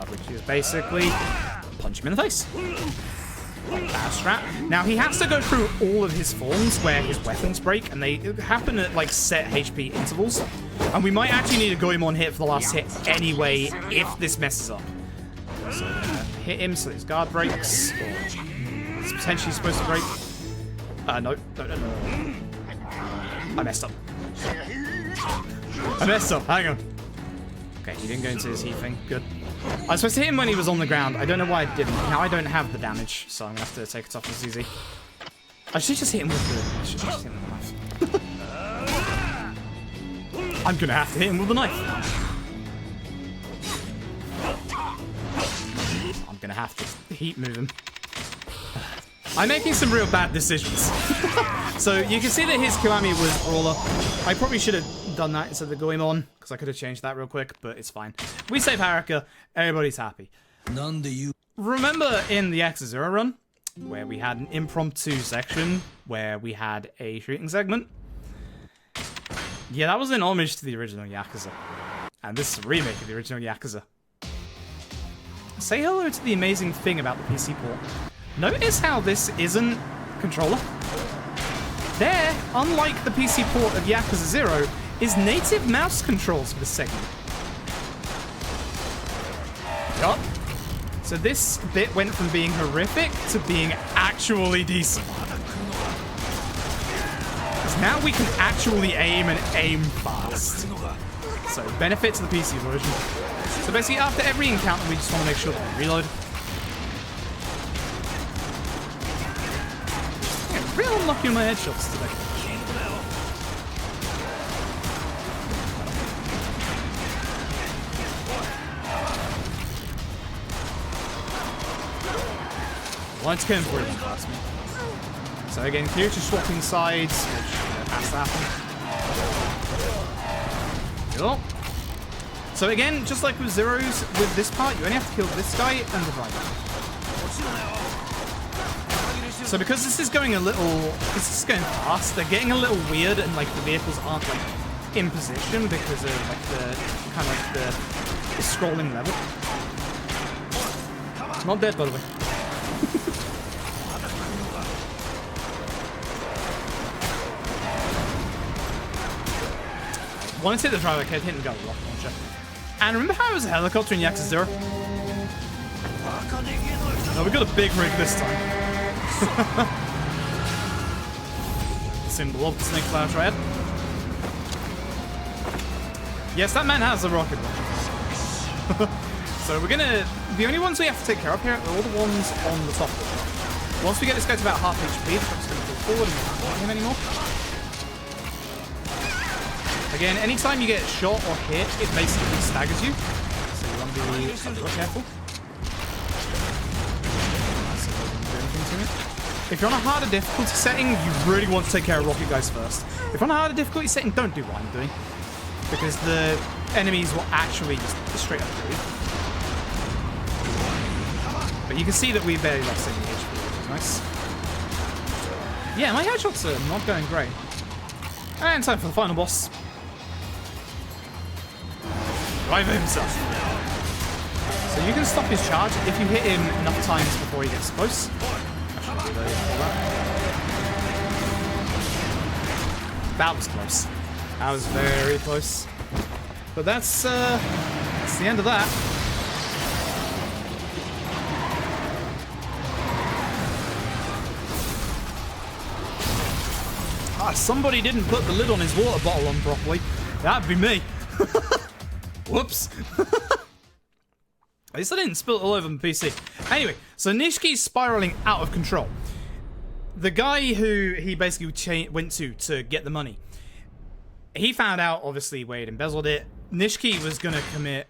which is basically punch him in the face. Like that strat. Now, he has to go through all of his forms where his weapons break, and they happen at like set HP intervals. And we might actually need a Goemon hit for the last hit anyway if this messes up. So hit him so his guard breaks. It's potentially supposed to break. No. I messed up. Hang on. Okay, he didn't go into his heat thing. Good. I was supposed to hit him when he was on the ground. I don't know why I didn't. Now I don't have the damage, so I'm going to have to take it off as easy. I should just hit him with the... I should just hit him with the knife. I'm going to have to hit him with the knife. I'm going to have to heat move him. I'm making some real bad decisions. So you can see that his Kiwami was Brawler. I probably should have done that instead of the Goemon, because I could have changed that real quick, but it's fine. We save Haricot, everybody's happy. Remember in the Yakuza 0 run, where we had an impromptu section, where we had a shooting segment? Yeah, that was an homage to the original Yakuza. And this is a remake of the original Yakuza. Say hello to the amazing thing about the PC port. Notice how this isn't controller. There, unlike the PC port of Yakuza 0, is native mouse controls for this segment. Yup. So this bit went from being horrific to being actually decent. Because now we can actually aim and aim fast. So benefit to the PC version. So basically after every encounter we just want to make sure that we reload. Real unlucky on my headshots today. Let's go for it past me. So again, here just swapping sides, which has to happen. Cool. So again, just like with Zeros, with this part, you only have to kill this guy and the driver. So because this is going fast, they're getting a little weird, and like the vehicles aren't like in position because of like the kind of like the scrolling level. Not dead, by the way. Wanted to hit the driver, okay, hit and go rocket launcher. And remember how it was a helicopter in Yakuza 0? No, we got a big rig this time. Symbol of the snake flower triad. Yes, that man has a rocket launcher. So we're gonna... The only ones we have to take care of here are all the ones on the top floor. Once we get this guy to about half HP, the truck's gonna pull forward and we can't hit him anymore. Again, anytime you get shot or hit, it basically staggers you. So you want to be extra careful. If you're on a harder difficulty setting, you really want to take care of rocket guys first. If you're on a harder difficulty setting, don't do what I'm doing. Because the enemies will actually just straight up kill you. But you can see that we barely lost any HP, which is nice. Yeah, my headshots are not going great. And time for the final boss. Driver himself. So you can stop his charge if you hit him enough times before he gets close. That was close. That was very close. But that's the end of that. Ah, somebody didn't put the lid on his water bottle on properly. That'd be me. Whoops. At least I didn't spill it all over the PC. Anyway, so Nishiki's spiraling out of control. The guy who he basically went to get the money, he found out, obviously, where he'd embezzled it. Nishiki was going to commit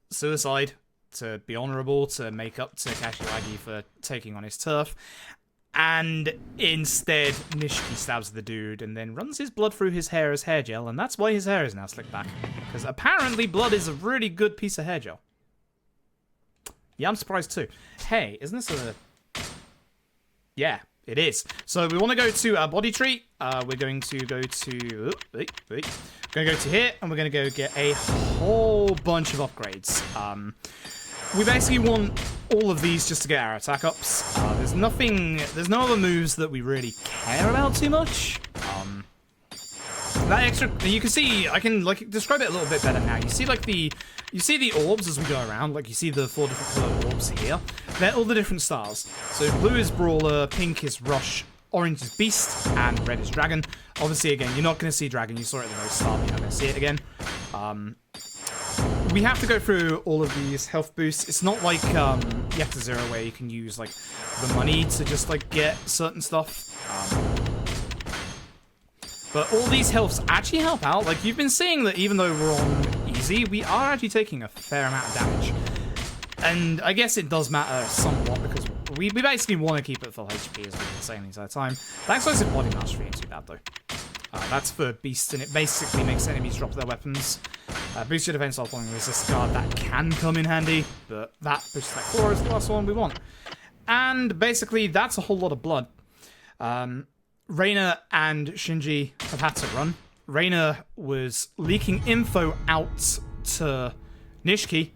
suicide to be honourable, to make up to Kashiwagi for taking on his turf. And instead, Nishiki stabs the dude and then runs his blood through his hair as hair gel, and that's why his hair is now slicked back. Because apparently blood is a really good piece of hair gel. Yeah, I'm surprised too. Hey, isn't this a... Yeah, it is. So we want to go to our body tree. We're going to go to... We're going to go to here, and we're going to go get a whole bunch of upgrades. We basically want all of these just to get our attack ups. There's no other moves that we really care about too much. That extra, you can see, I can like describe it a little bit better now. You see like you see the orbs as we go around, like you see the 4 different color orbs here. They're all the different stars. So blue is Brawler, pink is Rush, orange is Beast, and red is Dragon. Obviously, again, you're not going to see Dragon. You saw it at the very start, but you're not going to see it again. We have to go through all of these health boosts. It's not like Yakuza 0 where you can use like the money to just like get certain stuff. But all these healths actually help out. Like you've been seeing that even though we're on easy, we are actually taking a fair amount of damage. And I guess it does matter somewhat because we basically want to keep it full HP as we've been saying the entire time. That explosive body mastery ain't too bad though. That's for beasts, and it basically makes enemies drop their weapons. Boost your defense while following resist guard, that can come in handy, but that boost attack 4 is the last one we want. And basically, that's a whole lot of blood. Reina and Shinji have had to run. Reina was leaking info out to Nishiki,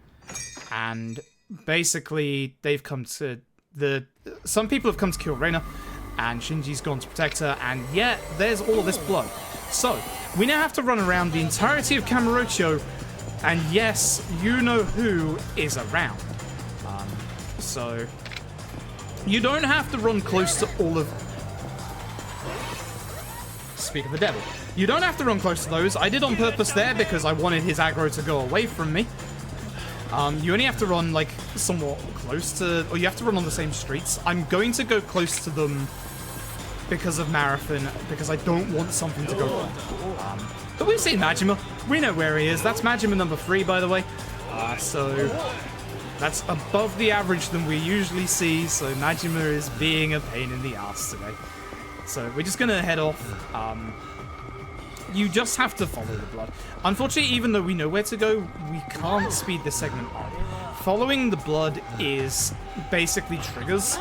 and basically they've come to some people have come to kill Reina, and Shinji's gone to protect her, and yet there's all of this blood. So, we now have to run around the entirety of Kamurocho, and yes, you know who is around. So, you don't have to run close to all of... Speak of the devil. You don't have to run close to those. I did on purpose there because I wanted his aggro to go away from me. You only have to run, like, somewhat close to... Or you have to run on the same streets. I'm going to go close to them because of Marathon, because I don't want something to go wrong. But we've seen Majima. We know where he is. That's Majima number 3, by the way. So that's above the average than we usually see, so Majima is being a pain in the ass today. So we're just going to head off. You just have to follow the blood. Unfortunately, even though we know where to go, we can't speed this segment up. Following the blood is basically triggers.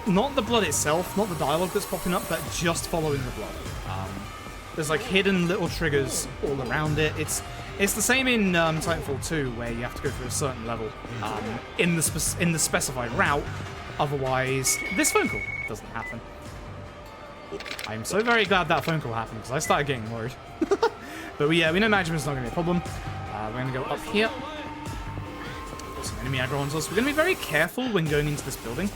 Not the blood itself, not the dialogue that's popping up, but just following the blood. There's like hidden little triggers all around it. It's the same in Titanfall 2, where you have to go through a certain level in the specified route. Otherwise, this phone call doesn't happen. I'm so very glad that phone call happened, because I started getting worried. But we know Majima's not going to be a problem. We're going to go up here. Some enemy aggro on us. We're going to be very careful when going into this building.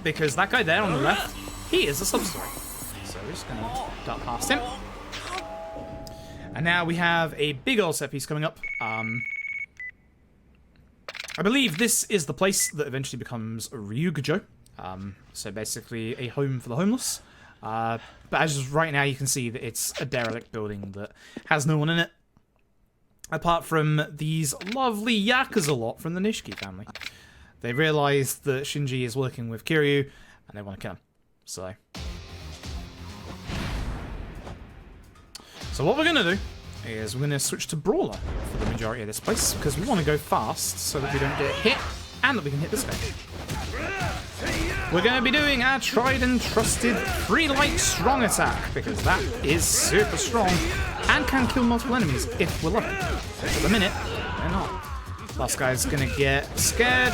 Because that guy there on the left, he is a sub-story. So we're just going to dart past him. And now we have a big old set piece coming up. I believe this is the place that eventually becomes Ryugujo. So basically a home for the homeless. But as right now you can see that it's a derelict building that has no one in it. Apart from these lovely Yakuza lot from the Nishiki family. They realise that Shinji is working with Kiryu, and they want to kill him. So what we're going to do is we're going to switch to Brawler for the majority of this place, because we want to go fast so that we don't get hit, and that we can hit this guy. We're going to be doing our tried and trusted 3 light strong attack, because that is super strong, and can kill multiple enemies if we're lucky. At the minute, they're not. Last guy's gonna get scared.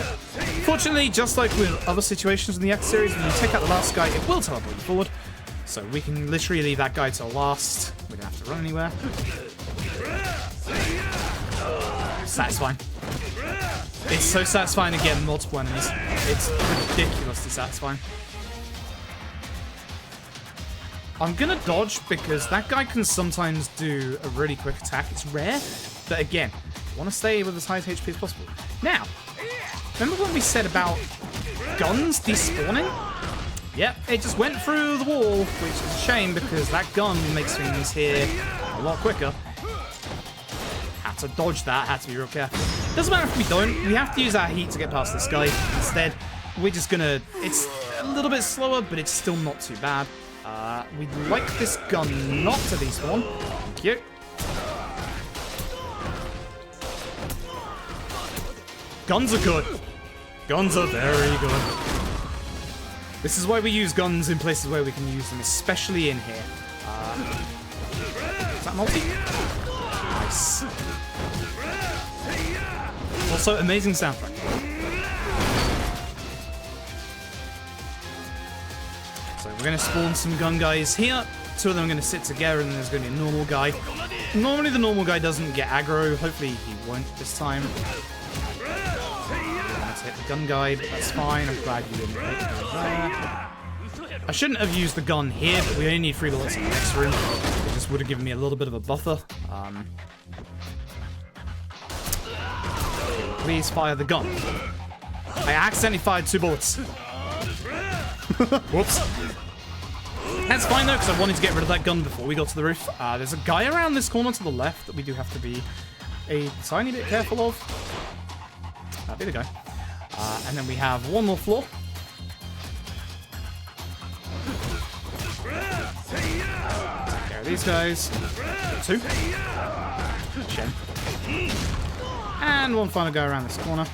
Fortunately, just like with other situations in the Yakuza series, when you take out the last guy, it will teleport you forward. So we can literally leave that guy till last. We don't have to run anywhere. Satisfying. It's so satisfying to get multiple enemies. It's ridiculously satisfying. I'm gonna dodge because that guy can sometimes do a really quick attack. It's rare, but again, I want to stay with as high HP as possible. Now, remember what we said about guns despawning? Yep, it just went through the wall, which is a shame because that gun makes things here a lot quicker. Had to dodge that, had to be real careful. Doesn't matter if we don't, we have to use our heat to get past this guy. Instead, we're just gonna, it's a little bit slower, but it's still not too bad. We'd like this gun not to despawn. Thank you. Guns are good. Guns are very good. This is why we use guns in places where we can use them, especially in here. Is that multi? Nice. Also, amazing soundtrack. So we're going to spawn some gun guys here. Two of them are going to sit together, and then there's going to be a normal guy. Normally the normal guy doesn't get aggro. Hopefully he won't this time. Let's hit the gun guy, but that's fine. I'm glad you didn't hit me there. I shouldn't have used the gun here, but we only need 3 bullets in the next room. It just would have given me a little bit of a buffer. Please fire the gun. I accidentally fired 2 bullets. Whoops. That's fine though, because I wanted to get rid of that gun before we got to the roof. There's a guy around this corner to the left that we do have to be a tiny bit careful of. That'd be the guy. And then we have one more floor. Take care of these guys. 2. Shen. And one final guy around this corner.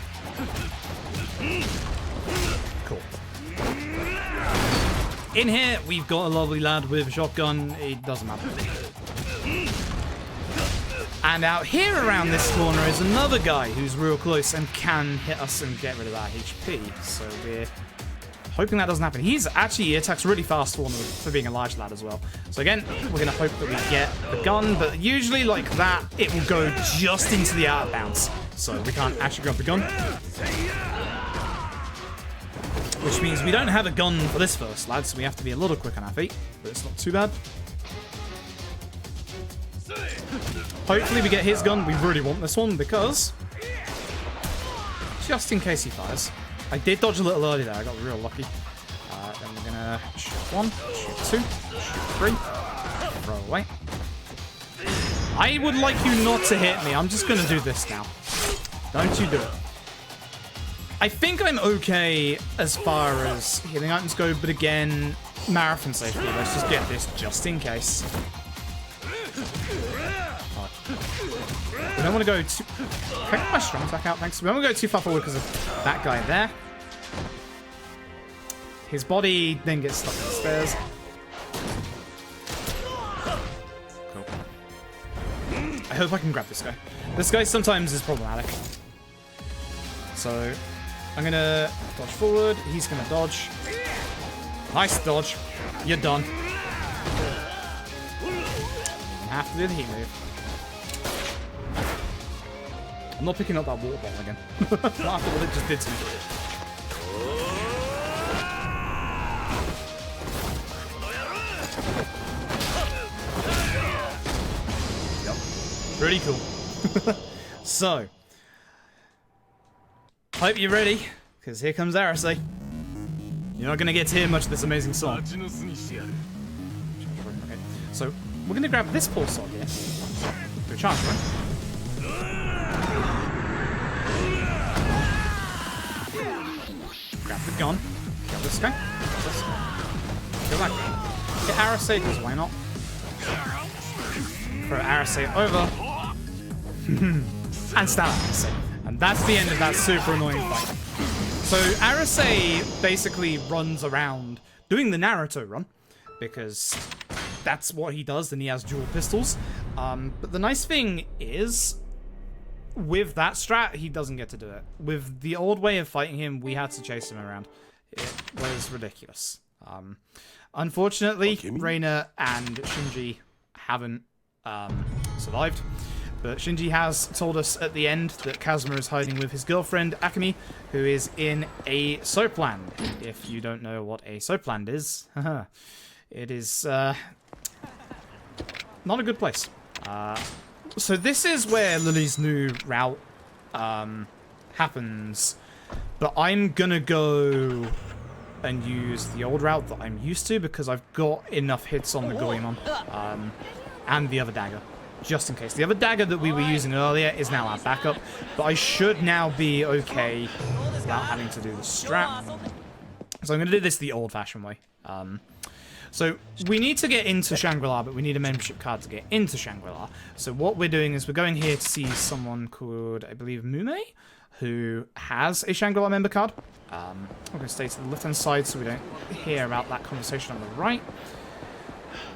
Cool. In here, we've got a lovely lad with a shotgun. It doesn't matter. And out here around this corner is another guy who's real close and can hit us and get rid of our HP. So we're hoping that doesn't happen. He attacks really fast for being a large lad as well. So again, we're going to hope that we get the gun, but usually like that, it will go just into the out of bounds. So we can't actually grab the gun. Which means we don't have a gun for this first lad, so we have to be a little quick on our feet, but it's not too bad. Hopefully we get his gun. We really want this one because just in case he fires. I did dodge a little early there. I got real lucky. Then we're gonna shoot 1, shoot 2, shoot 3, throw away. I would like you not to hit me. I'm just gonna do this now. Don't you do it. I think I'm okay as far as healing items go, but again, marathon safety. Let's just get this just in case. We don't want to go too... Can I get my strong attack out? Thanks. We don't want to go too far forward because of that guy there. His body then gets stuck in the stairs. Cool. I hope I can grab this guy. This guy sometimes is problematic. So, I'm going to dodge forward. He's going to dodge. Nice dodge. You're done. Have to do the heat move. I'm not picking up that water bottle again. Not after what it just did to me. Yep. Pretty cool. So, hope you're ready, because here comes Arase. You're not going to get to hear much of this amazing song. Okay. So, we're going to grab this poor sod here. Do a chance, right? Grab the gun. Kill this guy. Kill this guy. Kill that guy. Get Arase, because why not? Throw Arase over. And stab Arase. And that's the end of that super annoying fight. So Arase basically runs around doing the Naruto run. Because that's what he does, and he has dual pistols. But the nice thing is, with that strat, he doesn't get to do it. With the old way of fighting him, we had to chase him around. It was ridiculous. Unfortunately, Reina and Shinji haven't survived. But Shinji has told us at the end that Kazuma is hiding with his girlfriend, Akemi, who is in a soapland. If you don't know what a soapland is, It is not a good place. So this is where Lily's new route happens. But I'm gonna go and use the old route that I'm used to because I've got enough hits on the Goemon and the other dagger, just in case. The other dagger that we were using earlier is now our backup, but I should now be okay without having to do the strap. So I'm gonna do this the old-fashioned way. So we need to get into Shangri-La, but we need a membership card to get into Shangri-La. So what we're doing is we're going here to see someone called, I believe, Mume, who has a Shangri-La member card. I'm going to stay to the left-hand side so we don't hear about that conversation on the right.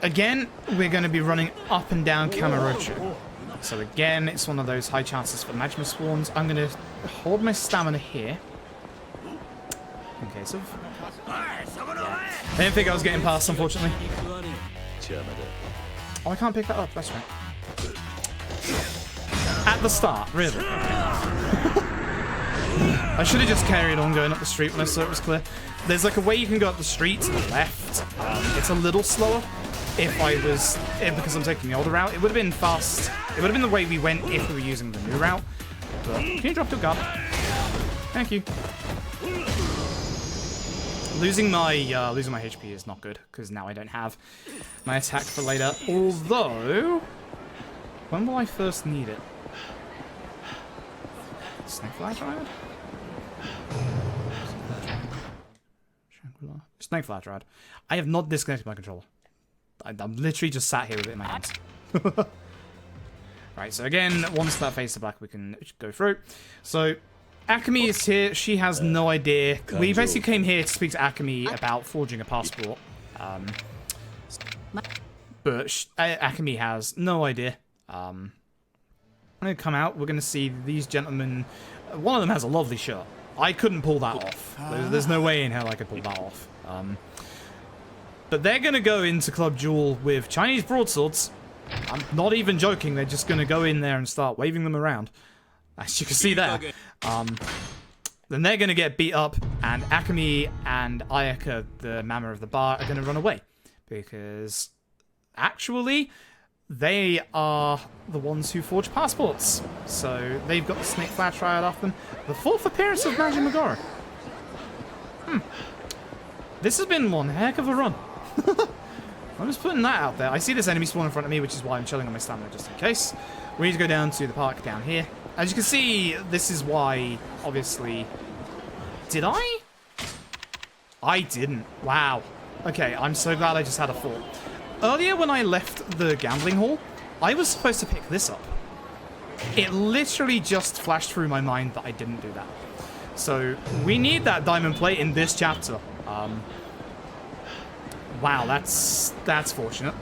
Again, we're going to be running up and down Kamurocho. So again, it's one of those high chances for Magma spawns. I'm going to hold my stamina here. In case of... I didn't think I was getting past, unfortunately. Oh, I can't pick that up. That's right. At the start, really. I should have just carried on going up the street when I saw it was clear. There's like a way you can go up the street to the left. It's a little slower because I'm taking the older route. It would have been fast. It would have been the way we went if we were using the new route. But can you drop your guard? Thank you. Losing my HP is not good because now I don't have my attack for later. Although, when will I first need it? Snake Flower Triad? Shangri-La. Snake Flower Triad. I have not disconnected my controller. I'm literally just sat here with it in my hands. Right, so again, once that fades to black, we can go through. So, Akemi is here. She has no idea. We basically came here to speak to Akemi about forging a passport. But Akemi has no idea. I'm going to come out. We're going to see these gentlemen. One of them has a lovely shirt. I couldn't pull that off. There's no way in hell I could pull that off. But they're going to go into Club Jewel with Chinese broadswords. I'm not even joking. They're just going to go in there and start waving them around. As you can see there. Then they're going to get beat up, and Akemi and Ayaka, the mama of the bar, are going to run away. Because, actually, they are the ones who forge passports. So, they've got the Snake Flower Triad off them. The 4th appearance of Magic Megara. This has been one heck of a run. I'm just putting that out there. I see this enemy spawn in front of me, which is why I'm chilling on my stamina just in case. We need to go down to the park down here. As you can see, this is why, obviously... Did I? I didn't. Wow. Okay, I'm so glad I just had a thought. Earlier when I left the gambling hall, I was supposed to pick this up. It literally just flashed through my mind that I didn't do that. So, we need that diamond plate in this chapter. Wow, that's fortunate.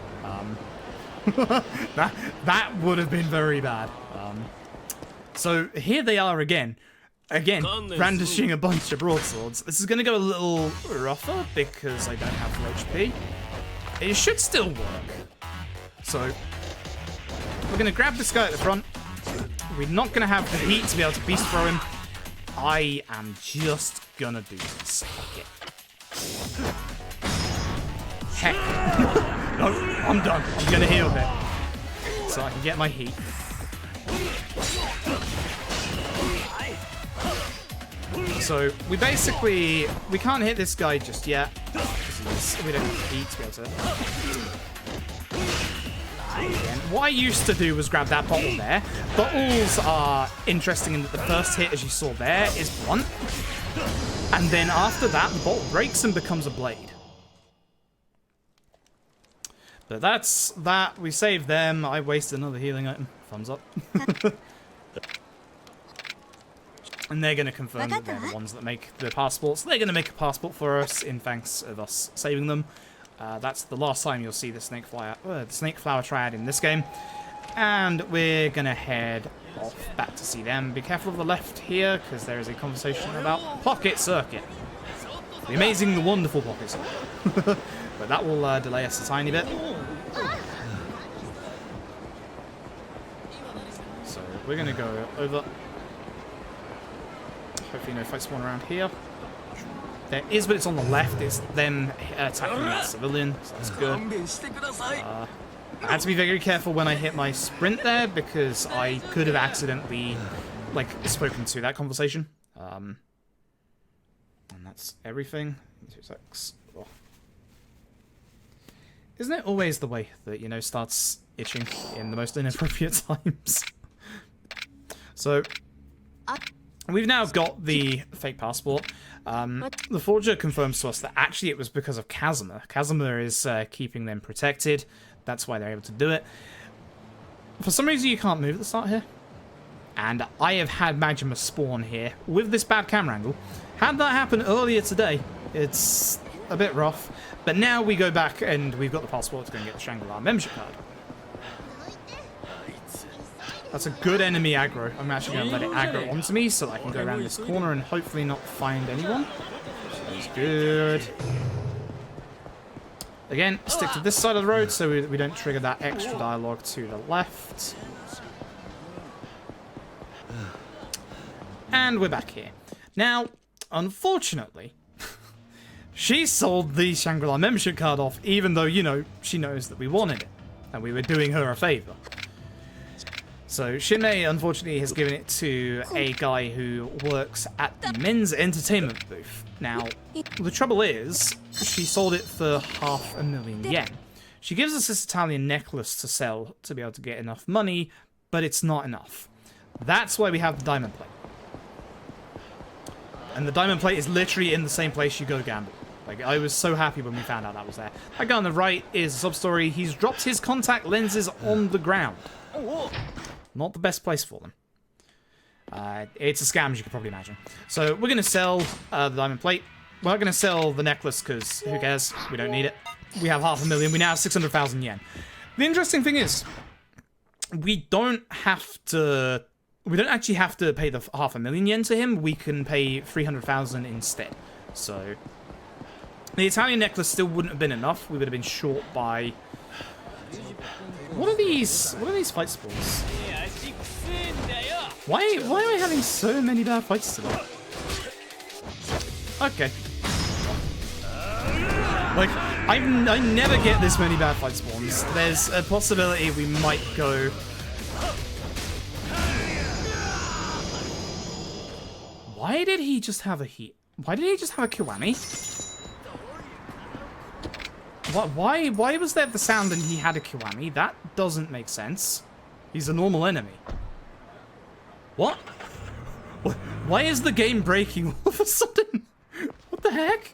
That would have been very bad. So here they are again. Brandishing a bunch of broadswords. This is going to go a little rougher because I don't have full HP. It should still work. So we're going to grab this guy at the front. We're not going to have the heat to be able to beast throw him. I am just going to do this. Okay. Heck. No, I'm done. I'm going to heal here. So I can get my heat. So we can't hit this guy just yet. We don't have heat to be able to. Again, what I used to do was grab that bottle there. Bottles are interesting in that the first hit, as you saw there, is blunt. And then after that, the bottle breaks and becomes a blade. But that's that. We saved them. I wasted another healing item. Thumbs up. And they're going to confirm that they're the ones that make the passports. They're going to make a passport for us in thanks of us saving them. That's the last time you'll see the Snake Flower Triad in this game. And we're going to head off back to see them. Be careful of the left here, because there is a conversation about Pocket Circuit. The amazing, the wonderful Pocket Circuit. But that will delay us a tiny bit. So we're going to go over. Hopefully no fight spawn around here. There is, but it's on the left. It's them attacking that civilian, so that's good. I had to be very careful when I hit my sprint there because I could have accidentally, like, spoken to that conversation. And that's everything. 2 secs. Oh. Isn't it always the way that, you know, starts itching in the most inappropriate times? So, we've now got the fake passport. The forger confirms to us that actually it was because of Kazuma. Kazuma is keeping them protected. That's why they're able to do it. For some reason, you can't move at the start here. And I have had Majima spawn here with this bad camera angle. Had that happen earlier today, it's a bit rough. But now we go back and we've got the passport to go and get the Shangri-La membership card. That's a good enemy aggro. I'm actually going to let it aggro onto me so that I can go around this corner and hopefully not find anyone. That's good. Again, stick to this side of the road so we don't trigger that extra dialogue to the left. And we're back here. Now, unfortunately, she sold the Shangri-La membership card off, even though, you know, she knows that we wanted it. And we were doing her a favor. So, Shinmei, unfortunately, has given it to a guy who works at the men's entertainment booth. Now, the trouble is, she sold it for 500,000 yen. She gives us this Italian necklace to sell to be able to get enough money, but it's not enough. That's why we have the diamond plate. And the diamond plate is literally in the same place you go gamble. Like, I was so happy when we found out that was there. That guy on the right is a sub-story. He's dropped his contact lenses on the ground. Not the best place for them. It's a scam, as you can probably imagine. So we're going to sell the diamond plate. We're not going to sell the necklace because who cares? We don't need it. We have 500,000. We now have 600,000 yen. The interesting thing is, we don't actually have to pay the 500,000 yen to him. We can pay 300,000 instead. So the Italian necklace still wouldn't have been enough. We would have been short by. What are these fight spawns? Why am I having so many bad fights today? Okay. Like, I never get this many bad fight spawns. There's a possibility we might go. Why did he just have a heat? Why did he just have a Kiwami? Why was there the sound and he had a Kiwami? That doesn't make sense. He's a normal enemy. What? Why is the game breaking all of a sudden? What the heck?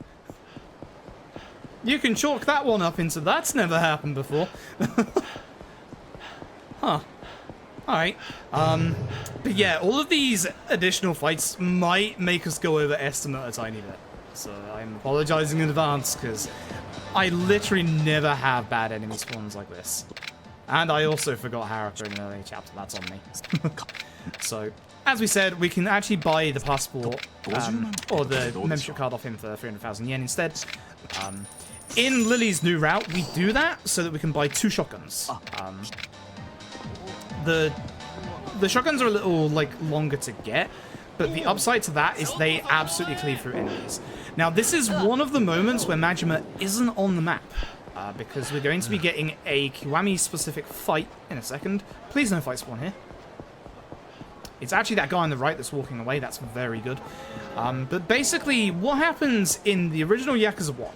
You can chalk that one up into that's never happened before. Huh. Alright. But yeah, all of these additional fights might make us go over estimate a tiny bit. So I'm apologizing in advance because I literally never have bad enemy spawns like this. And I also forgot Haricot in an earlier chapter. That's on me. So, as we said, we can actually buy the passport or the membership card off him for 300,000 yen instead. In Lily's new route, we do that so that we can buy 2 shotguns. The shotguns are a little like longer to get, but the upside to that is they absolutely cleave through enemies. Now, this is one of the moments where Majima isn't on the map. Because we're going to be getting a Kiwami-specific fight in a second. Please no fight spawn here. It's actually that guy on the right that's walking away. That's very good. But basically, what happens in the original Yakuza 1,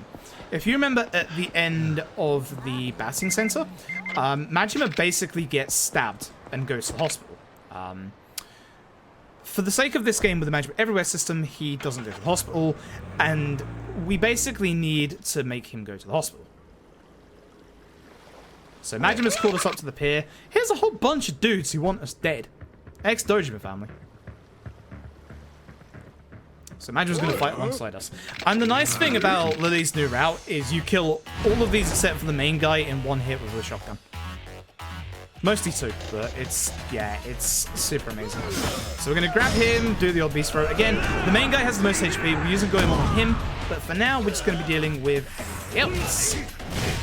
if you remember at the end of the batting center, Majima basically gets stabbed and goes to the hospital. For the sake of this game with the Majima Everywhere system, he doesn't go to the hospital, and we basically need to make him go to the hospital. So Majima's called us up to the pier. Here's a whole bunch of dudes who want us dead. Ex-Dojima family. So Majima's going to fight alongside us. And the nice thing about Lily's new route is you kill all of these except for the main guy in one hit with a shotgun. Mostly 2, but it's super amazing. So we're going to grab him, do the old beast throw. Again, the main guy has the most HP. We're using Goemon on him, but for now, we're just going to be dealing with everybody else.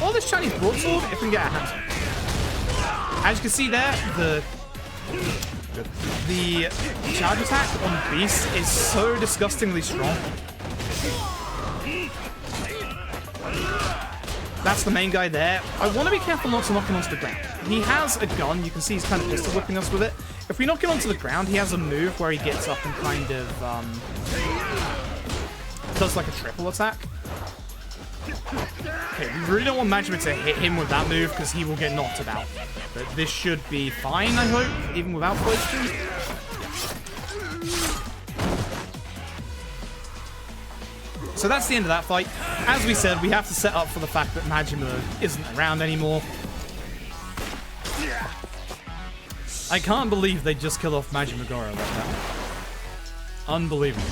Or this Chinese broadsword, if we can get our hands on it. As you can see there, the charge attack on Beast is so disgustingly strong. That's the main guy there. I want to be careful not to knock him onto the ground. He has a gun. You can see he's kind of pistol whipping us with it. If we knock him onto the ground, he has a move where he gets up and kind of does like a triple attack. Okay, we really don't want Majima to hit him with that move because he will get knocked about. But this should be fine, I hope, even without poison. So that's the end of that fight. As we said, we have to set up for the fact that Majima isn't around anymore. I can't believe they just killed off Majima Goro like that. Unbelievable.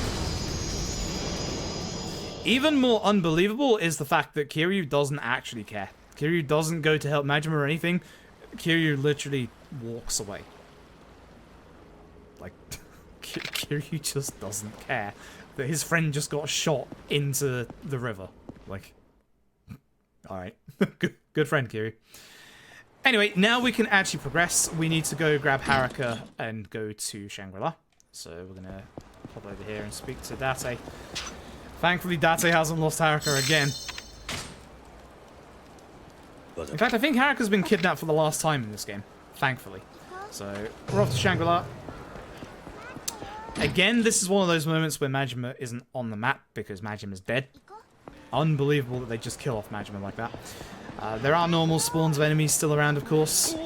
Even more unbelievable is the fact that Kiryu doesn't actually care. Kiryu doesn't go to help Majima or anything. Kiryu literally walks away. Like, Kiryu just doesn't care that his friend just got shot into the river. Like, alright. Good friend, Kiryu. Anyway, now we can actually progress. We need to go grab Haricot and go to Shangri-La. So we're gonna pop over here and speak to Date. Thankfully, Date hasn't lost Haricot again. In fact, I think Haricot's been kidnapped for the last time in this game. Thankfully. So, we're off to Shangri-La. Again, this is one of those moments where Majima isn't on the map because Majima's dead. Unbelievable that they just kill off Majima like that. There are normal spawns of enemies still around, of course.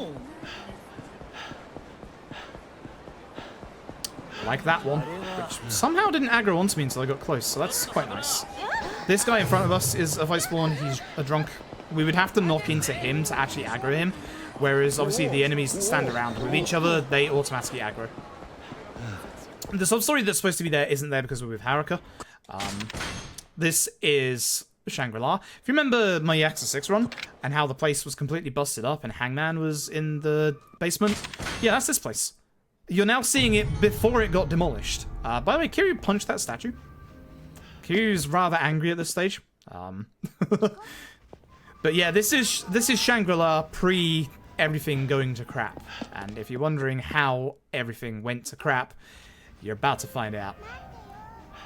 Like that one, which somehow didn't aggro onto me until I got close, so that's quite nice. This guy in front of us is a fight spawn, he's a drunk. We would have to knock into him to actually aggro him, whereas obviously the enemies that stand around with each other, they automatically aggro. The sub-story that's supposed to be there isn't there because we're with Haricot. This is Shangri-La. If you remember my Yakuza 6 run, and how the place was completely busted up and Hangman was in the basement, yeah, that's this place. You're now seeing it before it got demolished. By the way, Kiryu punched that statue. Kiryu's rather angry at this stage. But yeah, this is Shangri-La pre everything going to crap. And if you're wondering how everything went to crap, you're about to find out.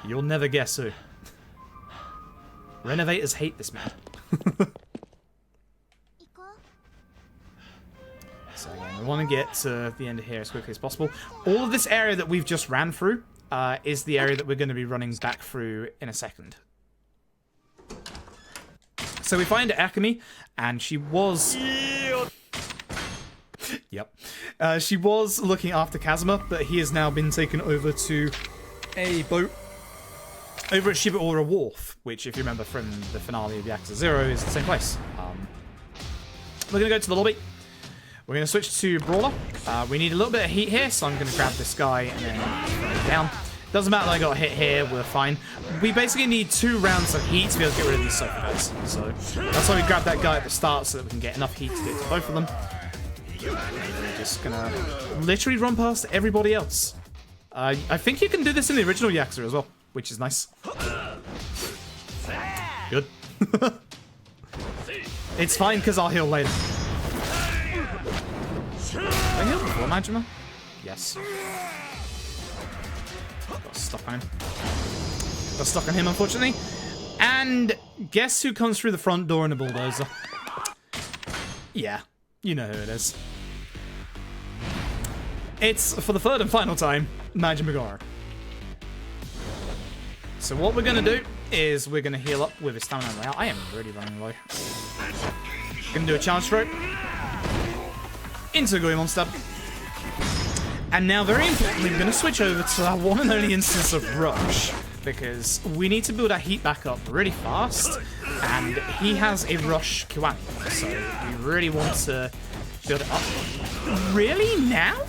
You'll never guess who. Renovators hate this man. So again, we want to get to the end of here as quickly as possible. All of this area that we've just ran through is the area that we're going to be running back through in a second. So we find Akemi, and she was... Yep. She was looking after Kazuma, but he has now been taken over to a boat over at Shibuya Wharf, which, if you remember from the finale of Yakuza 0, is the same place. We're going to go to the lobby. We're going to switch to Brawler. We need a little bit of heat here, so I'm going to grab this guy and then throw it down. Doesn't matter that I got hit here, we're fine. We basically need 2 rounds of heat to be able to get rid of these sofa guys. So that's why we grabbed that guy at the start, so that we can get enough heat to get to both of them. We're just going to literally run past everybody else. I think you can do this in the original Yakuza as well, which is nice. Good. It's fine, because I'll heal later. Did I heal before Majima? Yes. Got stuck on him. Got stuck on him, unfortunately. And guess who comes through the front door in a bulldozer? Yeah, you know who it is. It's, for the third and final time, Majima Goro. So what we're going to do is we're going to heal up with his stamina royale. I am really running low. Going to do a challenge stroke. Into Goemon Stab. And now, very importantly, we're going to switch over to our one and only instance of Rush. Because we need to build our heat back up really fast. And he has a Rush Kiwami. So we really want to build it up. Really? Now?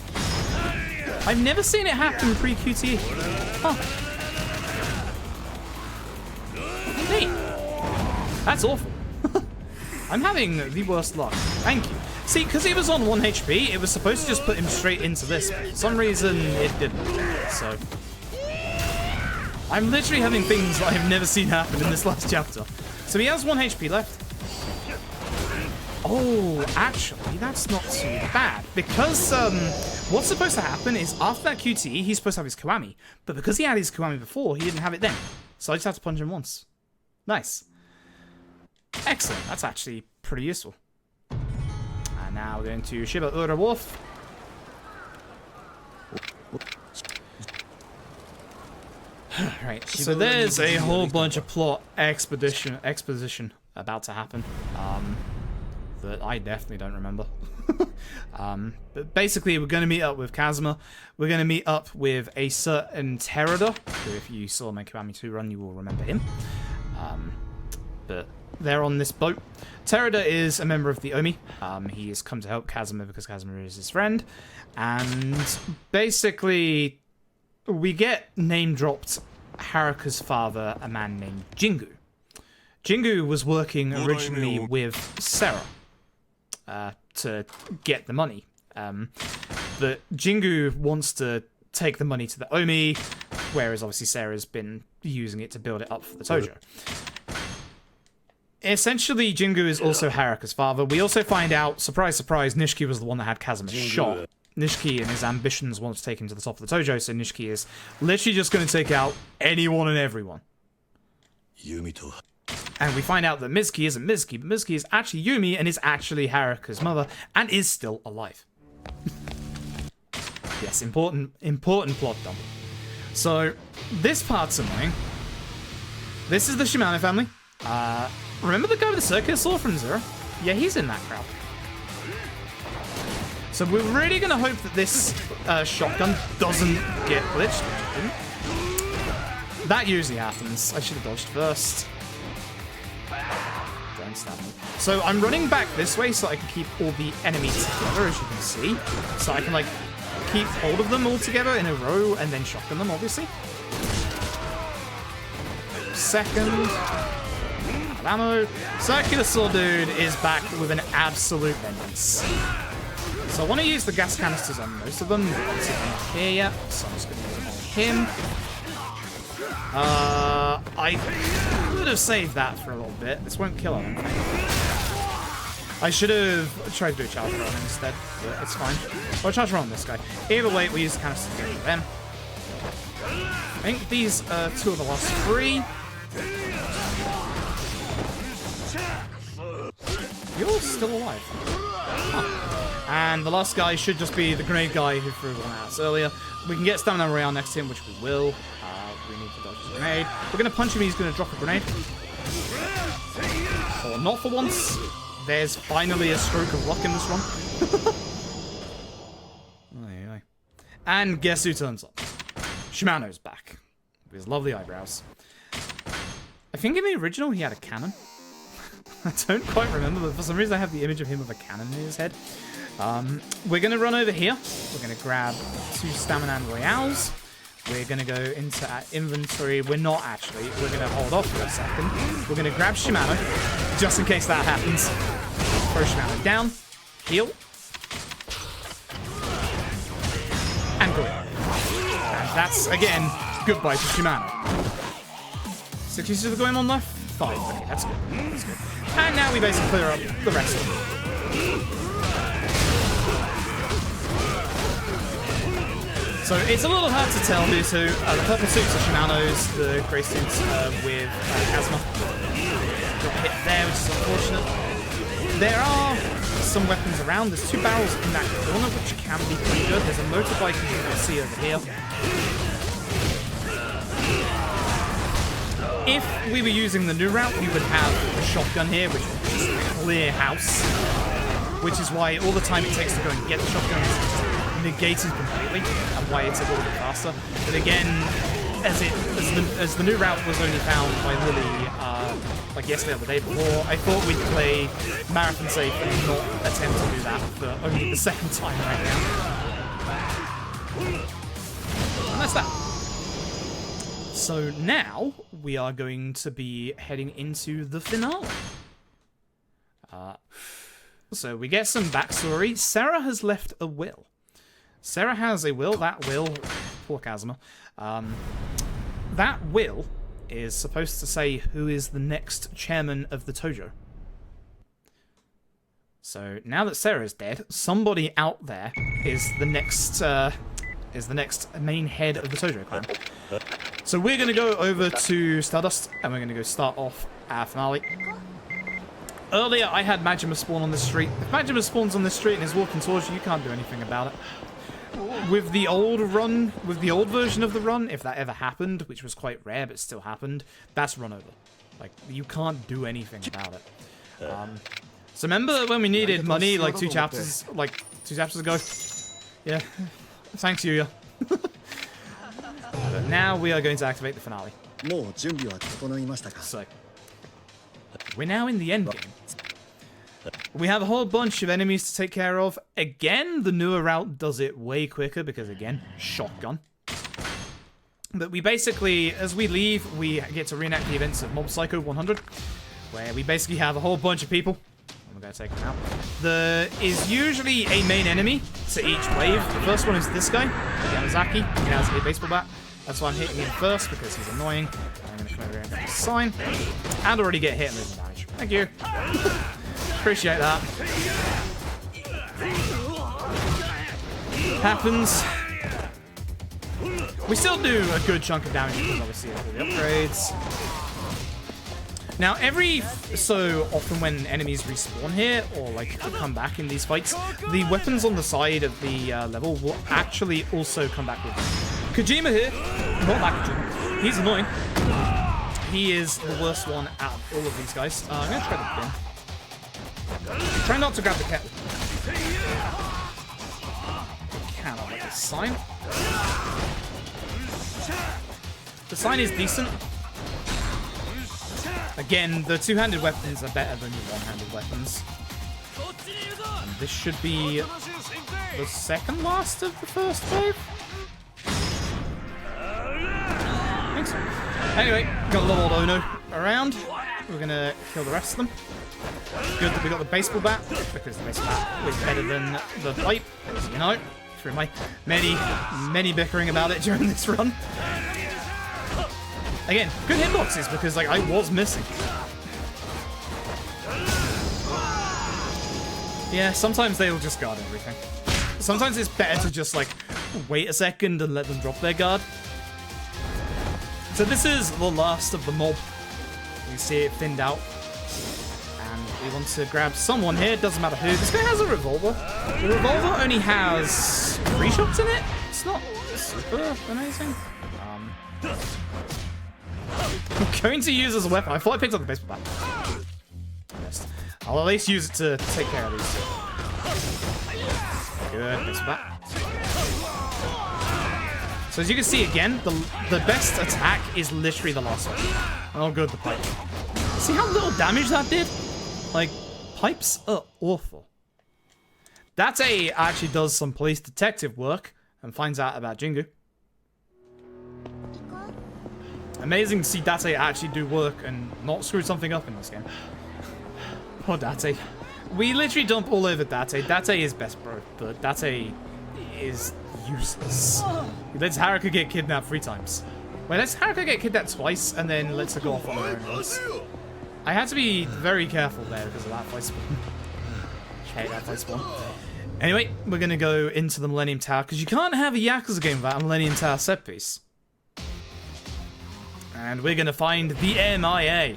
I've never seen it happen pre-QTE. Huh. Hey, that's awful. I'm having the worst luck. Thank you. See, because he was on 1 HP, it was supposed to just put him straight into this, but for some reason it didn't. So I'm literally having things that I've never seen happen in this last chapter. So he has 1 HP left. Oh, actually, that's not too bad. Because what's supposed to happen is after that QTE, he's supposed to have his Kiwami. But because he had his Kiwami before, he didn't have it then. So I just have to punch him once. Nice. Excellent. That's actually pretty useful. And now we're going to Shiba Ura Wharf. Right, so there's a whole bunch of plot exposition about to happen that I definitely don't remember. But basically, we're going to meet up with Kazuma. We're going to meet up with a certain Terada, who if you saw my Kiwami 2 run, you will remember him. But they're on this boat. Terada is a member of the Omi. He has come to help Kazuma because Kazuma is his friend. And basically, we get name-dropped Harika's father, a man named Jingu. Jingu was working originally with Sarah to get the money. But Jingu wants to take the money to the Omi, whereas obviously Sarah's been using it to build it up for the Tojo. Essentially, Jingu is also Harika's father. We also find out, surprise, surprise, Nishiki was the one that had Kazuma shot. Nishiki and his ambitions want to take him to the top of the Tojo, so Nishiki is literally just going to take out anyone and everyone. And we find out that Mizuki isn't Mizuki, but Mizuki is actually Yumi and is actually Harika's mother and is still alive. Yes, important plot dump. So, this part's annoying. This is the Shimano family. Remember the guy with the circuit saw from Zero? Yeah, he's in that crowd. So we're really going to hope that this shotgun doesn't get glitched. That usually happens. I should have dodged first. Don't stab me. So I'm running back this way so I can keep all the enemies together, as you can see. So I can, like, keep hold of them all together in a row and then shotgun them, obviously. Second. Ammo. Circular Saw dude is back with an absolute vengeance. So I want to use the gas canisters on most of them. Obviously not here yet, so I'm just going to use it on him. I could have saved that for a little bit. This won't kill him. I should have tried to do a charge run instead, but it's fine. Or charge run on this guy. Either way, we use the canisters to get rid of them. I think these are two of the last three. You're still alive. Huh. And the last guy should just be the grenade guy who threw one at us earlier. We can get Stamina Royale next to him, which we will. We need to dodge his grenade. We're going to punch him, he's going to drop a grenade. Or not for once. There's finally a stroke of luck in this run. Aye, aye. And guess who turns up? Shimano's back. With his lovely eyebrows. I think in the original he had a cannon. I don't quite remember, but for some reason I have the image of him with a cannon in his head. We're going to run over here. We're going to grab 2 Stamina Royales. We're going to go into our inventory. We're not actually. We're going to hold off for a second. We're going to grab Shimano, just in case that happens. Throw Shimano down. Heal. And go in. And that's, again, goodbye to Shimano. 6 uses of the Goemon left? 5. Okay, that's good. That's good. And now we basically clear up the rest of them. So it's a little hard to tell due to the purple suits are Shimano's, the grey suits with Kazuma. Got hit there, which is unfortunate. There are some weapons around. There's 2 barrels in that corner, which can be pretty good. There's a motorbike you can see over here. If we were using the new route, we would have a shotgun here, which would just clear house. Which is why all the time it takes to go and get the shotgun is negated completely, and why it's a little bit faster. But again, as the new route was only found by Lily, like yesterday or the day before, I thought we'd play Marathon safe and not attempt to do that for only the second time right now. And that's that. So now we are going to be heading into the finale. So we get some backstory. Sarah has left a will. Sarah has a will. That will... Poor Kazuma. That will is supposed to say who is the next chairman of the Tojo. So now that Sarah's dead, somebody out there is the next main head of the Tojo clan. So we're going to go over to Stardust, and we're going to go start off our finale. Earlier, I had Majima spawn on the street. If Majima spawns on the street and is walking towards you, you can't do anything about it. With the old run, with the old version of the run, if that ever happened, which was quite rare but still happened, that's run over. Like, you can't do anything about it. So remember when we needed money like two chapters ago? Yeah. Thanks, Yuya. But now we are going to activate the finale. So, we're now in the end game. We have a whole bunch of enemies to take care of. Again, the newer route does it way quicker because, again, shotgun. But we basically, as we leave, we get to reenact the events of Mob Psycho 100, where we basically have a whole bunch of people. I'm going to take them out. There is usually a main enemy to each wave. The first one is this guy, Yamazaki. He has a baseball bat. That's why I'm hitting him first, because he's annoying. I'm going to come over here and get a sign. And already get hit and lose damage. Thank you. Appreciate that. Happens. We still do a good chunk of damage because obviously of the upgrades. Now, every so often when enemies respawn here, or like come back in these fights, the weapons on the side of the level will actually also come back with them. Kojima here, not that Kojima, he's annoying. He is the worst one out of all of these guys. I'm going to try the bin. Try not to grab the kettle. Cannot like this sign. The sign is decent. Again, the two-handed weapons are better than the one-handed weapons. And this should be the second last of the first wave? I think so. Anyway, got a little old Ono around. We're going to kill the rest of them. Good that we got the baseball bat, because the baseball bat was better than the pipe, as you know, through my many bickering about it during this run. Again, good hitboxes, because like I was missing. Yeah, sometimes they'll just guard everything. Sometimes it's better to just like wait a second and let them drop their guard. So this is the last of the mob. You see it thinned out. We want to grab someone here, doesn't matter who. This guy has a revolver. The revolver only has 3 shots in it. It's not super amazing. I'm going to use as a weapon. I thought I picked up the baseball bat. Yes. I'll at least use it to take care of these two. Good, baseball bat. So as you can see again, the best attack is literally the last one. Oh good, the pipe. See how little damage that did? Like, pipes are awful. Date actually does some police detective work and finds out about Jingu. Amazing to see Date actually do work and not screw something up in this game. Poor Date. We literally dump all over Date. Date is best bro, but Date is useless. He lets Haricot get kidnapped 3 times. Wait, lets Haricot get kidnapped twice and then lets her go off on her own runs. I had to be very careful there because of that fight spawn. Okay, that fight spawn. Anyway, we're going to go into the Millennium Tower because you can't have a Yakuza game without a Millennium Tower set piece. And we're going to find the MIA.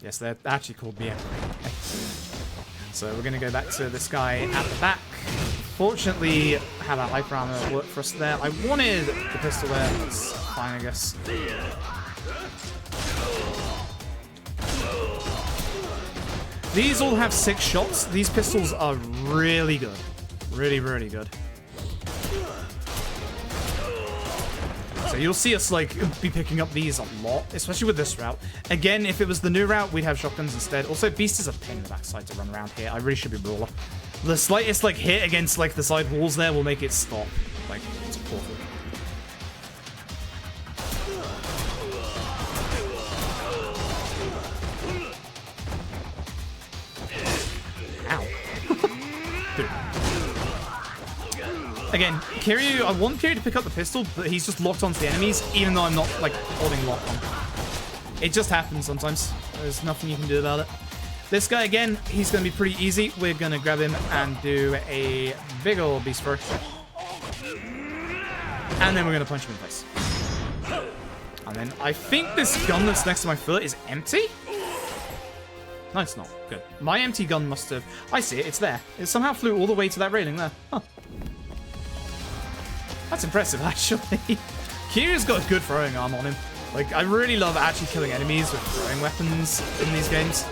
Yes, they're actually called the MIA. So we're going to go back to this guy at the back. Fortunately, have a hyper armor work for us there. I wanted the pistol there. That's fine, I guess. These all have 6 shots. These pistols are really good. Really, really good. So you'll see us like be picking up these a lot, especially with this route. Again, if it was the new route, we'd have shotguns instead. Also, Beast is a pain in the backside to run around here. I really should be Brawler. The slightest like hit against like the side walls there will make it stop. Like, it's awful. Again, Kiryu, I want Kiryu to pick up the pistol, but he's just locked onto the enemies, even though I'm not, like, holding lock on. It just happens sometimes. There's nothing you can do about it. This guy, again, he's going to be pretty easy. We're going to grab him and do a big ol' beast throw. And then we're going to punch him in the face. And then I think this gun that's next to my foot is empty. No, it's not. Good. My empty gun must have... I see it. It's there. It somehow flew all the way to that railing there. Huh. That's impressive, actually. Kiryu's got a good throwing arm on him. Like, I really love actually killing enemies with throwing weapons in these games.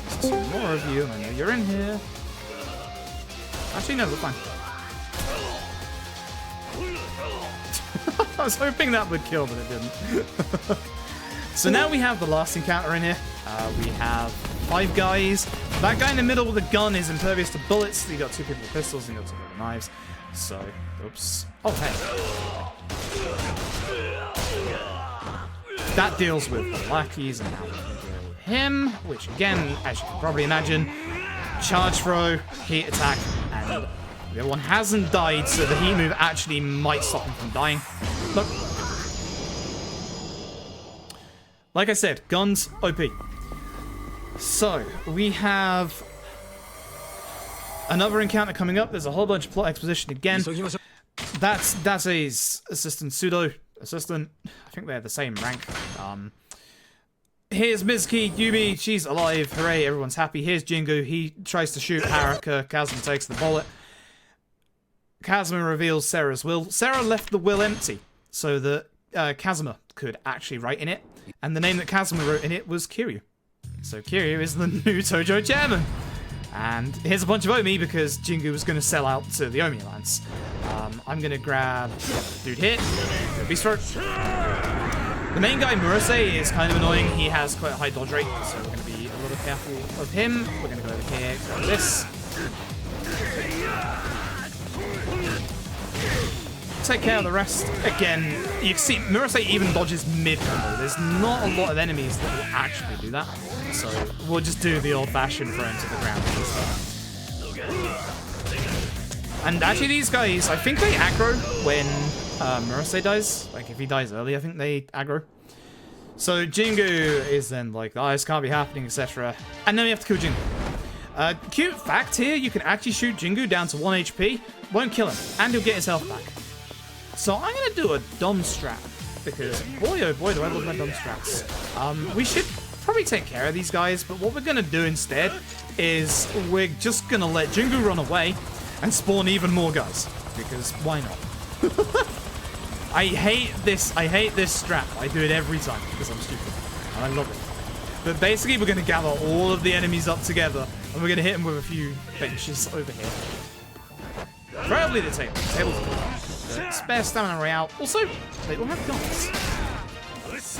There's two more of you, and I know you're in here. Actually, no, we're fine. I was hoping that would kill, but it didn't. So now we have the last encounter in here. We have 5 guys. That guy in the middle with the gun is impervious to bullets. You got 2 people with pistols, and you got 2 people with knives. So, oops. Oh, hey. That deals with the lackeys, and now we can deal with him, which again, as you can probably imagine, charge throw, heat attack, and the other one hasn't died, so the heat move actually might stop him from dying. Look. Like I said, guns, OP. So, we have another encounter coming up. There's a whole bunch of plot exposition again. That's Dase's assistant, pseudo assistant. I think they're the same rank. Here's Mizuki, Yumi, she's alive. Hooray, everyone's happy. Here's Jingu. He tries to shoot Haricot. Kazuma takes the bullet. Kazuma reveals Sarah's will. Sarah left the will empty so that Kazuma could actually write in it. And the name that Kazuma wrote in it was Kiryu. So Kiryu is the new Tojo chairman. And here's a bunch of Omi because Jingu was going to sell out to the Omi Alliance. I'm going to grab dude here. Beast Throat. The main guy, Murase, is kind of annoying. He has quite a high dodge rate, so we're going to be a little careful of him. We're going to go over here, grab this. Take care of the rest. Again, you can see Murase even dodges mid-combo. There's not a lot of enemies that will actually do that. So we'll just do the old-fashioned throw into the ground. And actually these guys, I think they aggro when Murase dies. Like if he dies early, I think they aggro. So Jingu is then like, oh, this can't be happening, etc. And then we have to kill Jingu. Cute fact here, you can actually shoot Jingu down to 1 HP. Won't kill him, and he'll get his health back. So I'm going to do a dumb strat, because boy oh boy do I love my dumb strats. We should probably take care of these guys, but what we're going to do instead is we're just going to let Jingu run away and spawn even more guys, because why not? I hate this strat. I do it every time because I'm stupid, and I love it. But basically we're going to gather all of the enemies up together, and we're going to hit them with a few benches over here. Preferably the table. The table's good. Spare stamina royale. Also, they all have guns.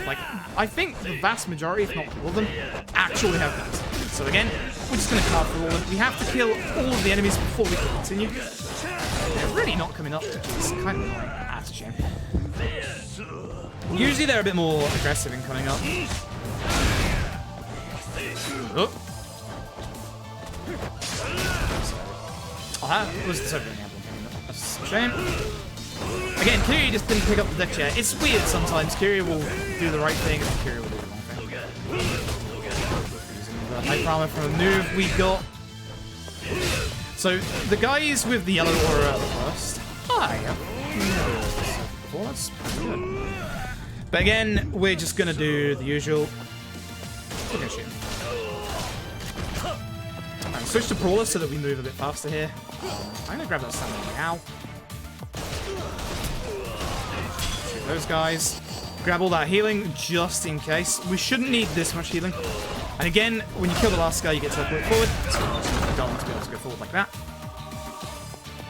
Like, I think the vast majority, if not all of them, actually have guns. So again, we're just going to carve through all of them. We have to kill all of the enemies before we can continue. They're really not coming up, which is kind of annoying. That's a shame. Usually they're a bit more aggressive in coming up. Oh. Oh, that was the Sovereign Emblem. That's a shame. Again, Kiryu just didn't pick up the deck chair. It's weird sometimes. Kiryu will do the right thing and Kiryu will do the wrong thing. Using the hyper armor from a move we got. So, the guys with the yellow aura are the first. Hi. That's pretty good. But again, we're just going to do the usual. We're going to shoot him. And switch to Brawler so that we move a bit faster here. I'm going to grab that stamina now. Shoot those guys. Grab all that healing just in case. We shouldn't need this much healing. And again, when you kill the last guy, you get to teleport forward. So we don't want to be able to go forward like that.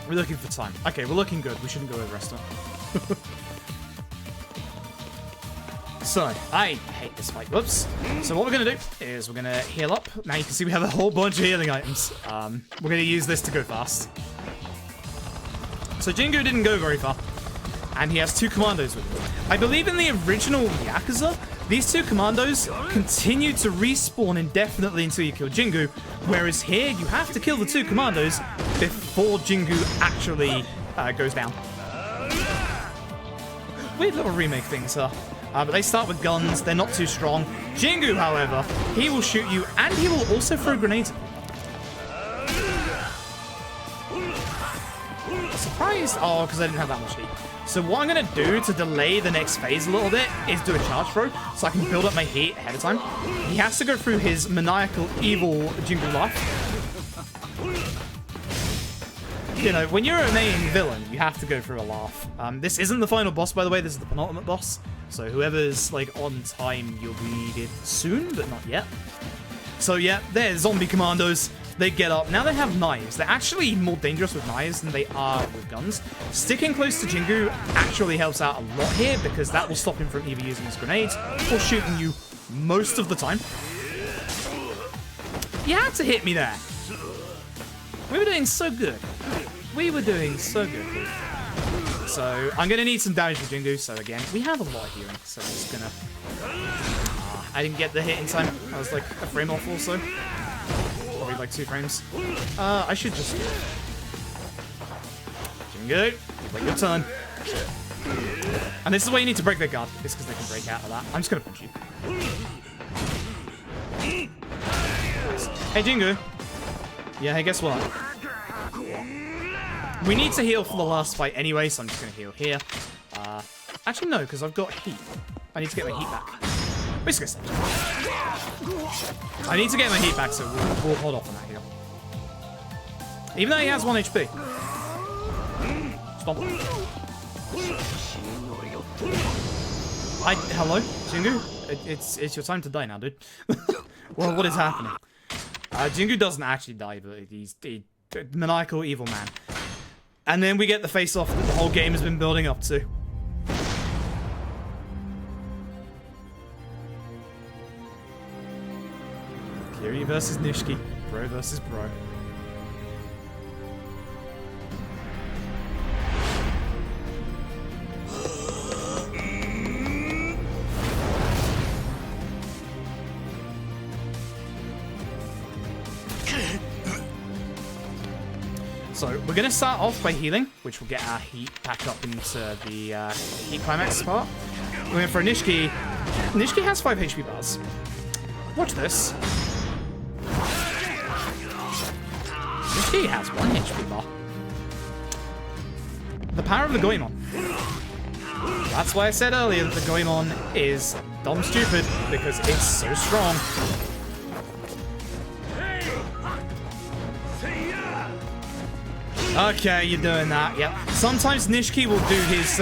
We're looking for time. Okay, we're looking good. We shouldn't go over rest. So, I hate this fight. Whoops. So what we're going to do is we're going to heal up. Now you can see we have a whole bunch of healing items. We're going to use this to go fast. So Jingu didn't go very far. And he has 2 commandos with him. I believe in the original Yakuza, these 2 commandos continue to respawn indefinitely until you kill Jingu. Whereas here, you have to kill the 2 commandos before Jingu actually goes down. Weird little remake things, huh? But they start with guns, they're not too strong. Jingu, however, he will shoot you, and he will also throw grenades at you. Surprised? Oh, because I didn't have that much heat. So what I'm going to do to delay the next phase a little bit is do a charge throw, so I can build up my heat ahead of time. He has to go through his maniacal, evil jingle laugh. You know, when you're a main villain, you have to go through a laugh. This isn't the final boss, by the way. This is the penultimate boss. So whoever's, like, on time, you'll read it soon, but not yet. So yeah, there's zombie commandos. They get up. Now they have knives. They're actually more dangerous with knives than they are with guns. Sticking close to Jingu actually helps out a lot here because that will stop him from either using his grenades or shooting you most of the time. You had to hit me there. We were doing so good. We were doing so good. So I'm going to need some damage for Jingu. So again, we have a lot of healing. So I'm just going to... I didn't get the hit in time. I was like a frame off also. Probably like 2 frames. I should just... Jingu, like your turn. And this is why you need to break their guard. It's because they can break out of that. I'm just going to punch you. Nice. Hey, Jingu. Yeah, hey, guess what? We need to heal for the last fight anyway, so I'm just going to heal here. Actually, no, because I've got heat. I need to get my heat back. Basically, I need to get my heat back, so we'll hold off on that heal. Even though he has 1 HP. Stop. Hello, Jingu? It's your time to die now, dude. Well, what is happening? Jingu doesn't actually die, but he's a maniacal evil man. And then we get the face-off that the whole game has been building up to. Kiryu versus Nishiki. Bro versus bro. So, we're going to start off by healing, which will get our heat back up into the heat climax part. We're going for a Nishiki. Nishiki has 5 HP bars. Watch this. Nishiki has 1 HP bar. The power of the Goemon. That's why I said earlier that the Goemon is dumb stupid, because it's so strong. Okay, you're doing that, yep. Sometimes Nishiki will do his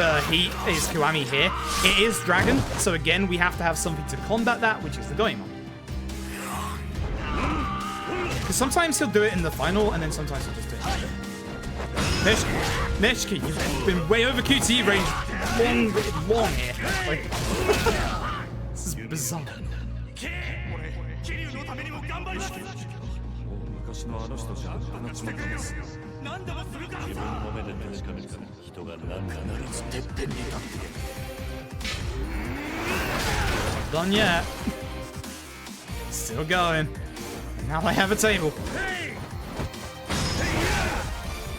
his Kiwami here. It is Dragon, so again, we have to have something to combat that, which is the Goemon. Because sometimes he'll do it in the final, and then sometimes he'll just do it. Nishiki, you've been way over QTE range long here. Like, this is bizarre. Done yet. Still going. And now I have a table.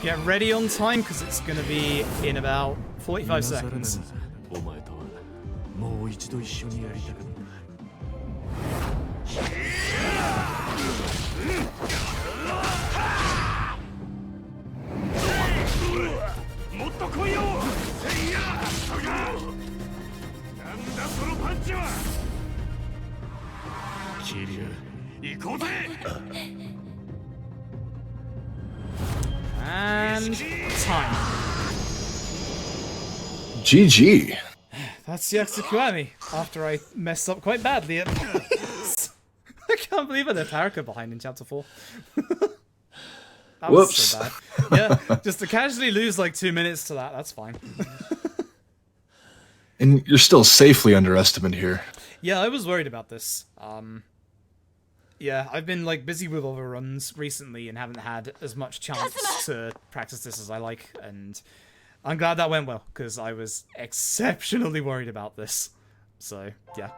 Get ready on time because it's going to be in about 45 seconds. And time. GG. That's Yakuza Kiwami, after I messed up quite badly at I can't believe I left Haricot behind in Chapter 4. That was Whoops. so bad. Yeah, just to casually lose like 2 minutes to that, that's fine. And you're still safely underestimated here. Yeah, I was worried about this. Yeah, I've been like busy with other runs recently and haven't had as much chance to practice this as I like, and I'm glad that went well, because I was exceptionally worried about this. So, yeah.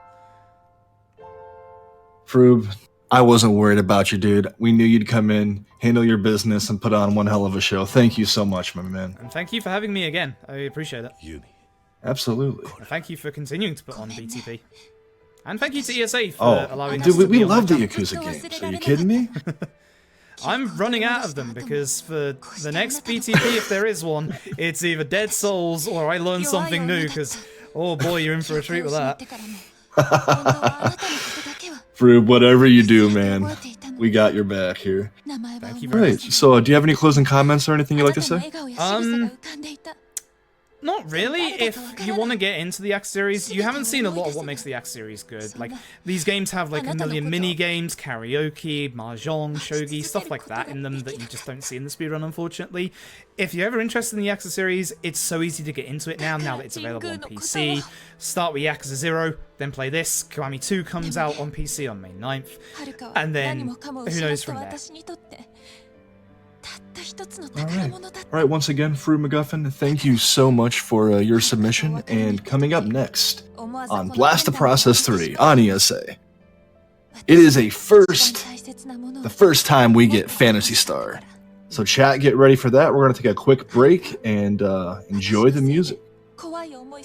Froob, I wasn't worried about you, dude. We knew you'd come in, handle your business, and put on one hell of a show. Thank you so much, my man. And thank you for having me again. I appreciate it. Absolutely. And thank you for continuing to put on BTP. And thank you to ESA for allowing us dude, to we be on love my the channel. Yakuza games. Are you kidding me? I'm running out of them because for the next BTP, if there is one, it's either Dead Souls or I learn something new because, oh boy, you're in for a treat with that. Froob, whatever you do, man, we got your back here. Thank you very Right, so do you have any closing comments or anything you'd like to say? Not really. If you want to get into the X series, you haven't seen a lot of what makes the X series good. Like, these games have like a million mini games, karaoke, mahjong, shogi, stuff like that in them that you just don't see in the speedrun, unfortunately. If you're ever interested in the Yakuza series, it's so easy to get into it now that it's available on PC. Start with Yakuza 0, then play this. Kiwami 2 comes out on PC on May 9th, and then who knows from there. Alright, once again, FroobMcGuffin, thank you so much for your submission, and coming up next on Blast the Process 3 on ESA, it is the first time we get Phantasy Star. So chat, get ready for that. We're going to take a quick break and enjoy the music.